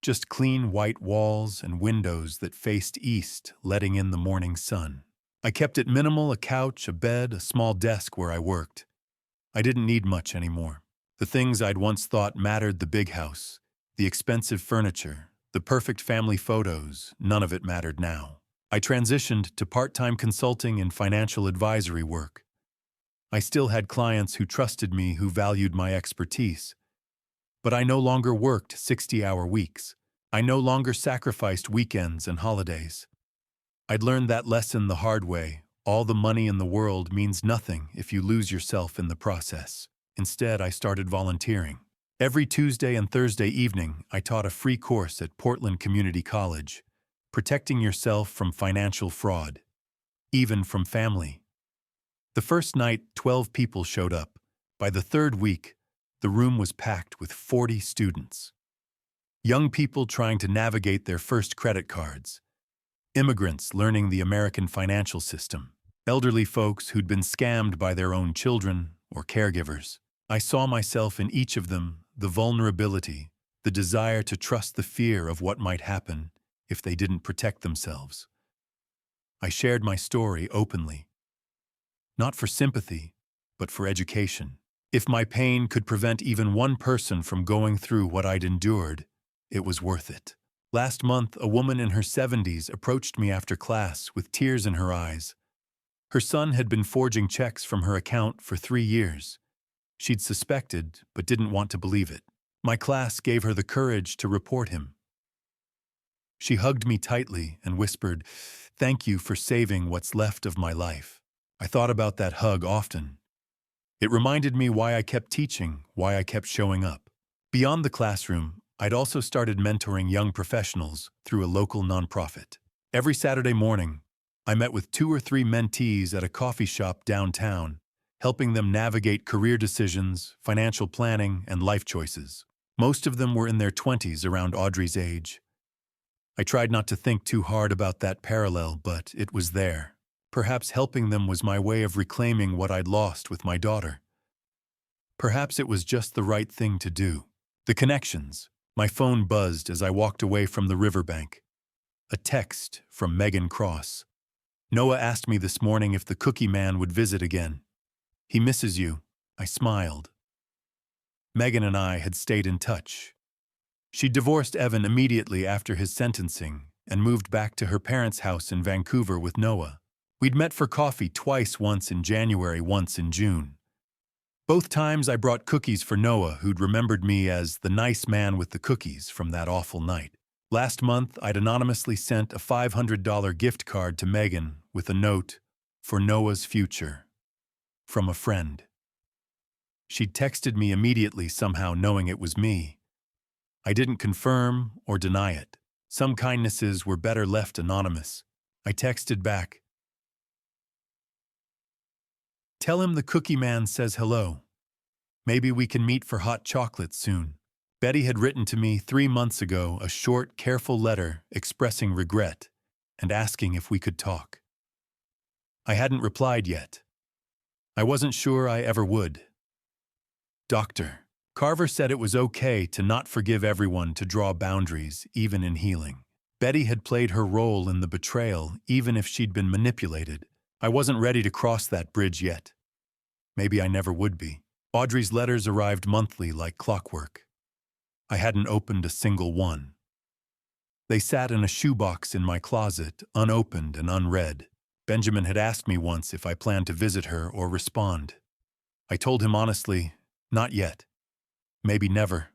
Just clean white walls and windows that faced east, letting in the morning sun. I kept it minimal: a couch, a bed, a small desk where I worked. I didn't need much anymore. The things I'd once thought mattered: the big house, the expensive furniture, the perfect family photos, none of it mattered now. I transitioned to part-time consulting and financial advisory work. I still had clients who trusted me, who valued my expertise. But I no longer worked 60-hour weeks. I no longer sacrificed weekends and holidays. I'd learned that lesson the hard way. All the money in the world means nothing if you lose yourself in the process. Instead, I started volunteering. Every Tuesday and Thursday evening, I taught a free course at Portland Community College, protecting yourself from financial fraud, even from family. The first night, 12 people showed up. By the third week, the room was packed with 40 students. Young people trying to navigate their first credit cards, immigrants learning the American financial system, elderly folks who'd been scammed by their own children or caregivers. I saw myself in each of them: the vulnerability, the desire to trust, the fear of what might happen if they didn't protect themselves. I shared my story openly, not for sympathy, but for education. If my pain could prevent even one person from going through what I'd endured, it was worth it. Last month, a woman in her 70s approached me after class with tears in her eyes. Her son had been forging checks from her account for 3 years. She'd suspected, but didn't want to believe it. My class gave her the courage to report him. She hugged me tightly and whispered, "Thank you for saving what's left of my life." I thought about that hug often. It reminded me why I kept teaching, why I kept showing up. Beyond the classroom, I'd also started mentoring young professionals through a local nonprofit. Every Saturday morning, I met with 2 or 3 mentees at a coffee shop downtown, helping them navigate career decisions, financial planning, and life choices. Most of them were in their 20s, around Audrey's age. I tried not to think too hard about that parallel, but it was there. Perhaps helping them was my way of reclaiming what I'd lost with my daughter. Perhaps it was just the right thing to do. The connections. My phone buzzed as I walked away from the riverbank. A text from Megan Cross. "Noah asked me this morning if the cookie man would visit again. He misses you." I smiled. Megan and I had stayed in touch. She divorced Evan immediately after his sentencing and moved back to her parents' house in Vancouver with Noah. We'd met for coffee twice, once in January, once in June. Both times I brought cookies for Noah, who'd remembered me as the nice man with the cookies from that awful night. Last month, I'd anonymously sent a $500 gift card to Megan with a note, "For Noah's future," from a friend. She'd texted me immediately, somehow knowing it was me. I didn't confirm or deny it. Some kindnesses were better left anonymous. I texted back, "Tell him the cookie man says hello. Maybe we can meet for hot chocolate soon." Betty had written to me 3 months ago a short, careful letter expressing regret and asking if we could talk. I hadn't replied yet. I wasn't sure I ever would. Dr. Carver said it was okay to not forgive everyone, to draw boundaries, even in healing. Betty had played her role in the betrayal, even if she'd been manipulated. I wasn't ready to cross that bridge yet. Maybe I never would be. Audrey's letters arrived monthly like clockwork. I hadn't opened a single one. They sat in a shoebox in my closet, unopened and unread. Benjamin had asked me once if I planned to visit her or respond. I told him honestly, not yet. Maybe never.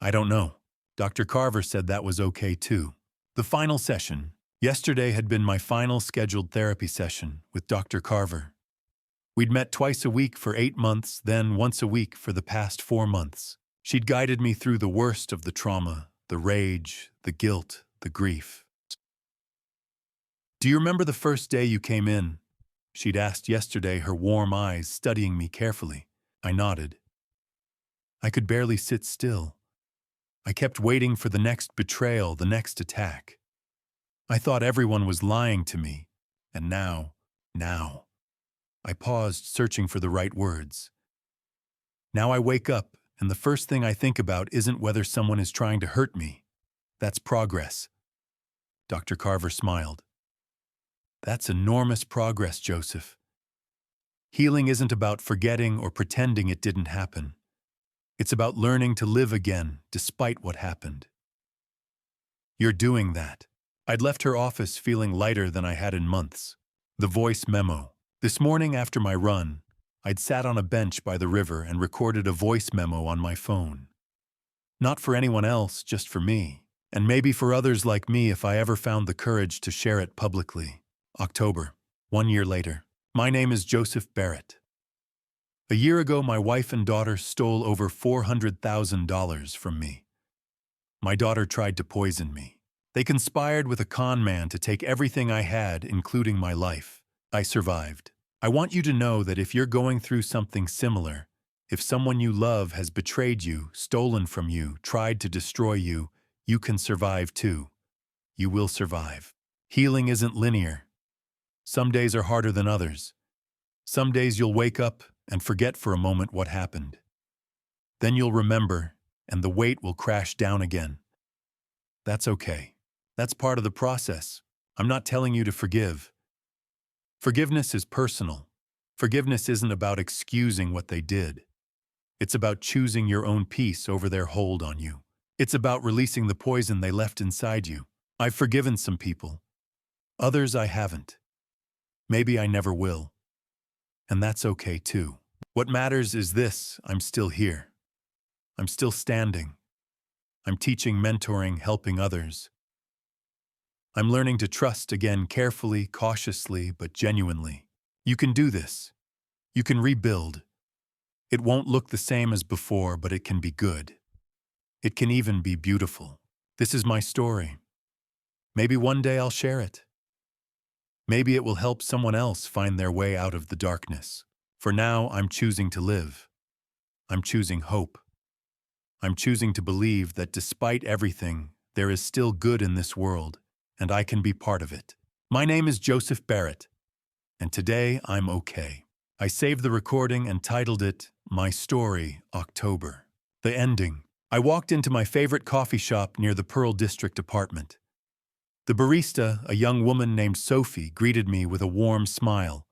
I don't know. Dr. Carver said that was okay too. The final session. Yesterday had been my final scheduled therapy session with Dr. Carver. We'd met twice a week for 8 months, then once a week for the past 4 months. She'd guided me through the worst of the trauma, the rage, the guilt, the grief. "Do you remember the first day you came in?" she'd asked yesterday, her warm eyes studying me carefully. I nodded. I could barely sit still. I kept waiting for the next betrayal, the next attack. I thought everyone was lying to me, and now, Now. I paused, searching for the right words. Now I wake up, and the first thing I think about isn't whether someone is trying to hurt me. That's progress. Dr. Carver smiled. That's enormous progress, Joseph. Healing isn't about forgetting or pretending it didn't happen. It's about learning to live again, despite what happened. You're doing that. I'd left her office feeling lighter than I had in months. The voice memo. This morning after my run, I'd sat on a bench by the river and recorded a voice memo on my phone. Not for anyone else, just for me. And maybe for others like me if I ever found the courage to share it publicly. October, 1 year later. My name is Joseph Barrett. A year ago, my wife and daughter stole over $400,000 from me. My daughter tried to poison me. They conspired with a con man to take everything I had, including my life. I survived. I want you to know that if you're going through something similar, if someone you love has betrayed you, stolen from you, tried to destroy you, you can survive too. You will survive. Healing isn't linear. Some days are harder than others. Some days you'll wake up and forget for a moment what happened. Then you'll remember, and the weight will crash down again. That's okay. That's part of the process. I'm not telling you to forgive. Forgiveness is personal. Forgiveness isn't about excusing what they did. It's about choosing your own peace over their hold on you. It's about releasing the poison they left inside you. I've forgiven some people. Others I haven't. Maybe I never will. And that's okay too. What matters is this: I'm still here. I'm still standing. I'm teaching, mentoring, helping others. I'm learning to trust again, carefully, cautiously, but genuinely. You can do this. You can rebuild. It won't look the same as before, but it can be good. It can even be beautiful. This is my story. Maybe one day I'll share it. Maybe it will help someone else find their way out of the darkness. For now, I'm choosing to live. I'm choosing hope. I'm choosing to believe that despite everything, there is still good in this world, and I can be part of it. My name is Joseph Barrett, and today I'm okay. I saved the recording and titled it, My Story, October. The ending. I walked into my favorite coffee shop near the Pearl District apartment. The barista, a young woman named Sophie, greeted me with a warm smile.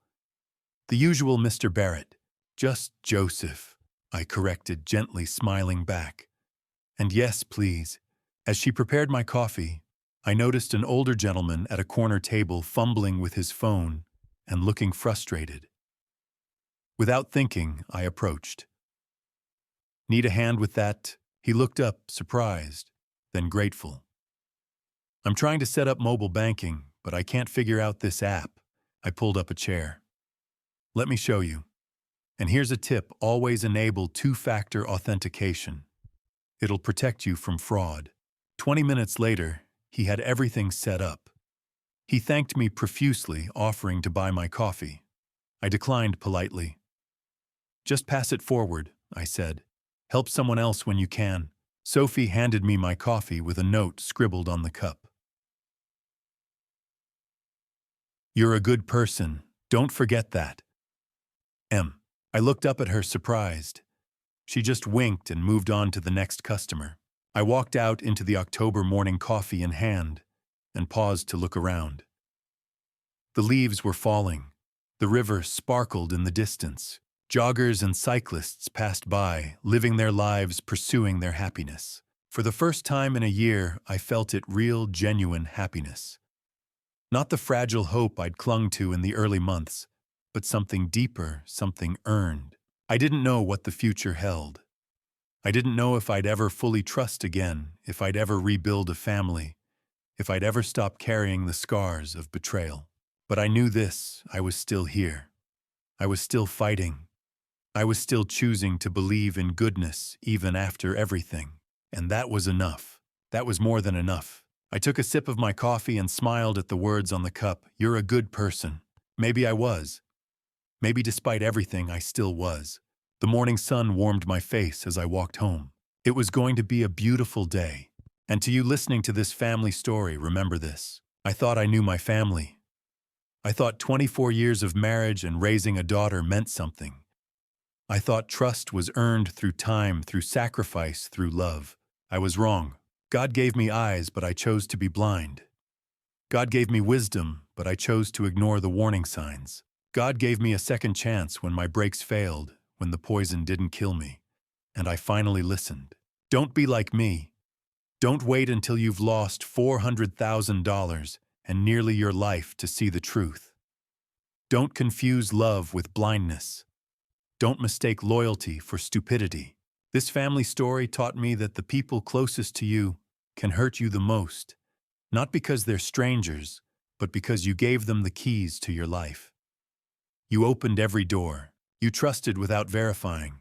The usual Mr. Barrett. Just Joseph, I corrected, gently smiling back. And yes, please. As she prepared my coffee, I noticed an older gentleman at a corner table fumbling with his phone and looking frustrated. Without thinking, I approached. Need a hand with that? He looked up, surprised, then grateful. I'm trying to set up mobile banking, but I can't figure out this app. I pulled up a chair. Let me show you. And here's a tip: always enable two-factor authentication. It'll protect you from fraud. 20 minutes later, he had everything set up. He thanked me profusely, offering to buy my coffee. I declined politely. Just pass it forward, I said. Help someone else when you can. Sophie handed me my coffee with a note scribbled on the cup. You're a good person. Don't forget that. I looked up at her, surprised. She just winked and moved on to the next customer. I walked out into the October morning, coffee in hand, and paused to look around. The leaves were falling. The river sparkled in the distance. Joggers and cyclists passed by, living their lives, pursuing their happiness. For the first time in a year, I felt it: real, genuine happiness. Not the fragile hope I'd clung to in the early months, but something deeper, something earned. I didn't know what the future held. I didn't know if I'd ever fully trust again, if I'd ever rebuild a family, if I'd ever stop carrying the scars of betrayal. But I knew this: I was still here. I was still fighting. I was still choosing to believe in goodness even after everything. And that was enough. That was more than enough. I took a sip of my coffee and smiled at the words on the cup. You're a good person. Maybe I was. Maybe despite everything, I still was. The morning sun warmed my face as I walked home. It was going to be a beautiful day. And to you listening to this family story, remember this. I thought I knew my family. I thought 24 years of marriage and raising a daughter meant something. I thought trust was earned through time, through sacrifice, through love. I was wrong. God gave me eyes, but I chose to be blind. God gave me wisdom, but I chose to ignore the warning signs. God gave me a second chance when my brakes failed, when the poison didn't kill me, and I finally listened. Don't be like me. Don't wait until you've lost $400,000 and nearly your life to see the truth. Don't confuse love with blindness. Don't mistake loyalty for stupidity. This family story taught me that the people closest to you can hurt you the most, not because they're strangers, but because you gave them the keys to your life. You opened every door. You trusted without verifying,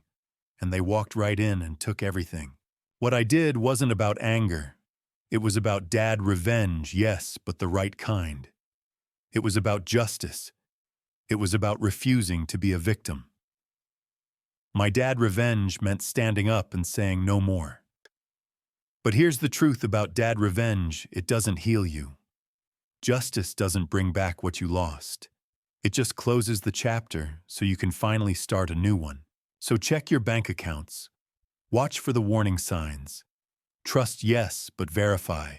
and they walked right in and took everything. What I did wasn't about anger. It was about dad revenge, yes, but the right kind. It was about justice. It was about refusing to be a victim. My dad revenge meant standing up and saying no more. But here's the truth about dad revenge: it doesn't heal you. Justice doesn't bring back what you lost. It just closes the chapter so you can finally start a new one. So check your bank accounts. Watch for the warning signs. Trust, yes, but verify.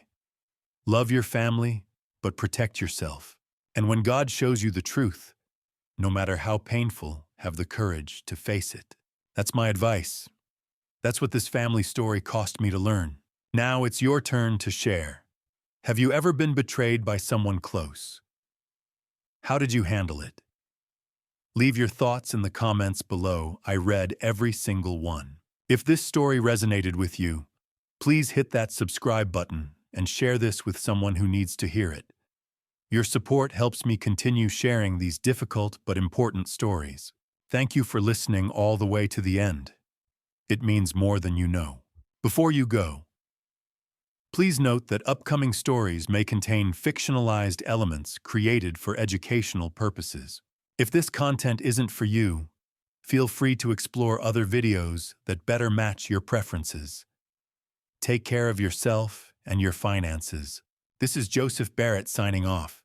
Love your family, but protect yourself. And when God shows you the truth, no matter how painful, have the courage to face it. That's my advice. That's what this family story cost me to learn. Now it's your turn to share. Have you ever been betrayed by someone close? How did you handle it? Leave your thoughts in the comments below. I read every single one. If this story resonated with you, please hit that subscribe button and share this with someone who needs to hear it. Your support helps me continue sharing these difficult but important stories. Thank you for listening all the way to the end. It means more than you know. Before you go, please note that upcoming stories may contain fictionalized elements created for educational purposes. If this content isn't for you, feel free to explore other videos that better match your preferences. Take care of yourself and your finances. This is Joseph Barrett signing off.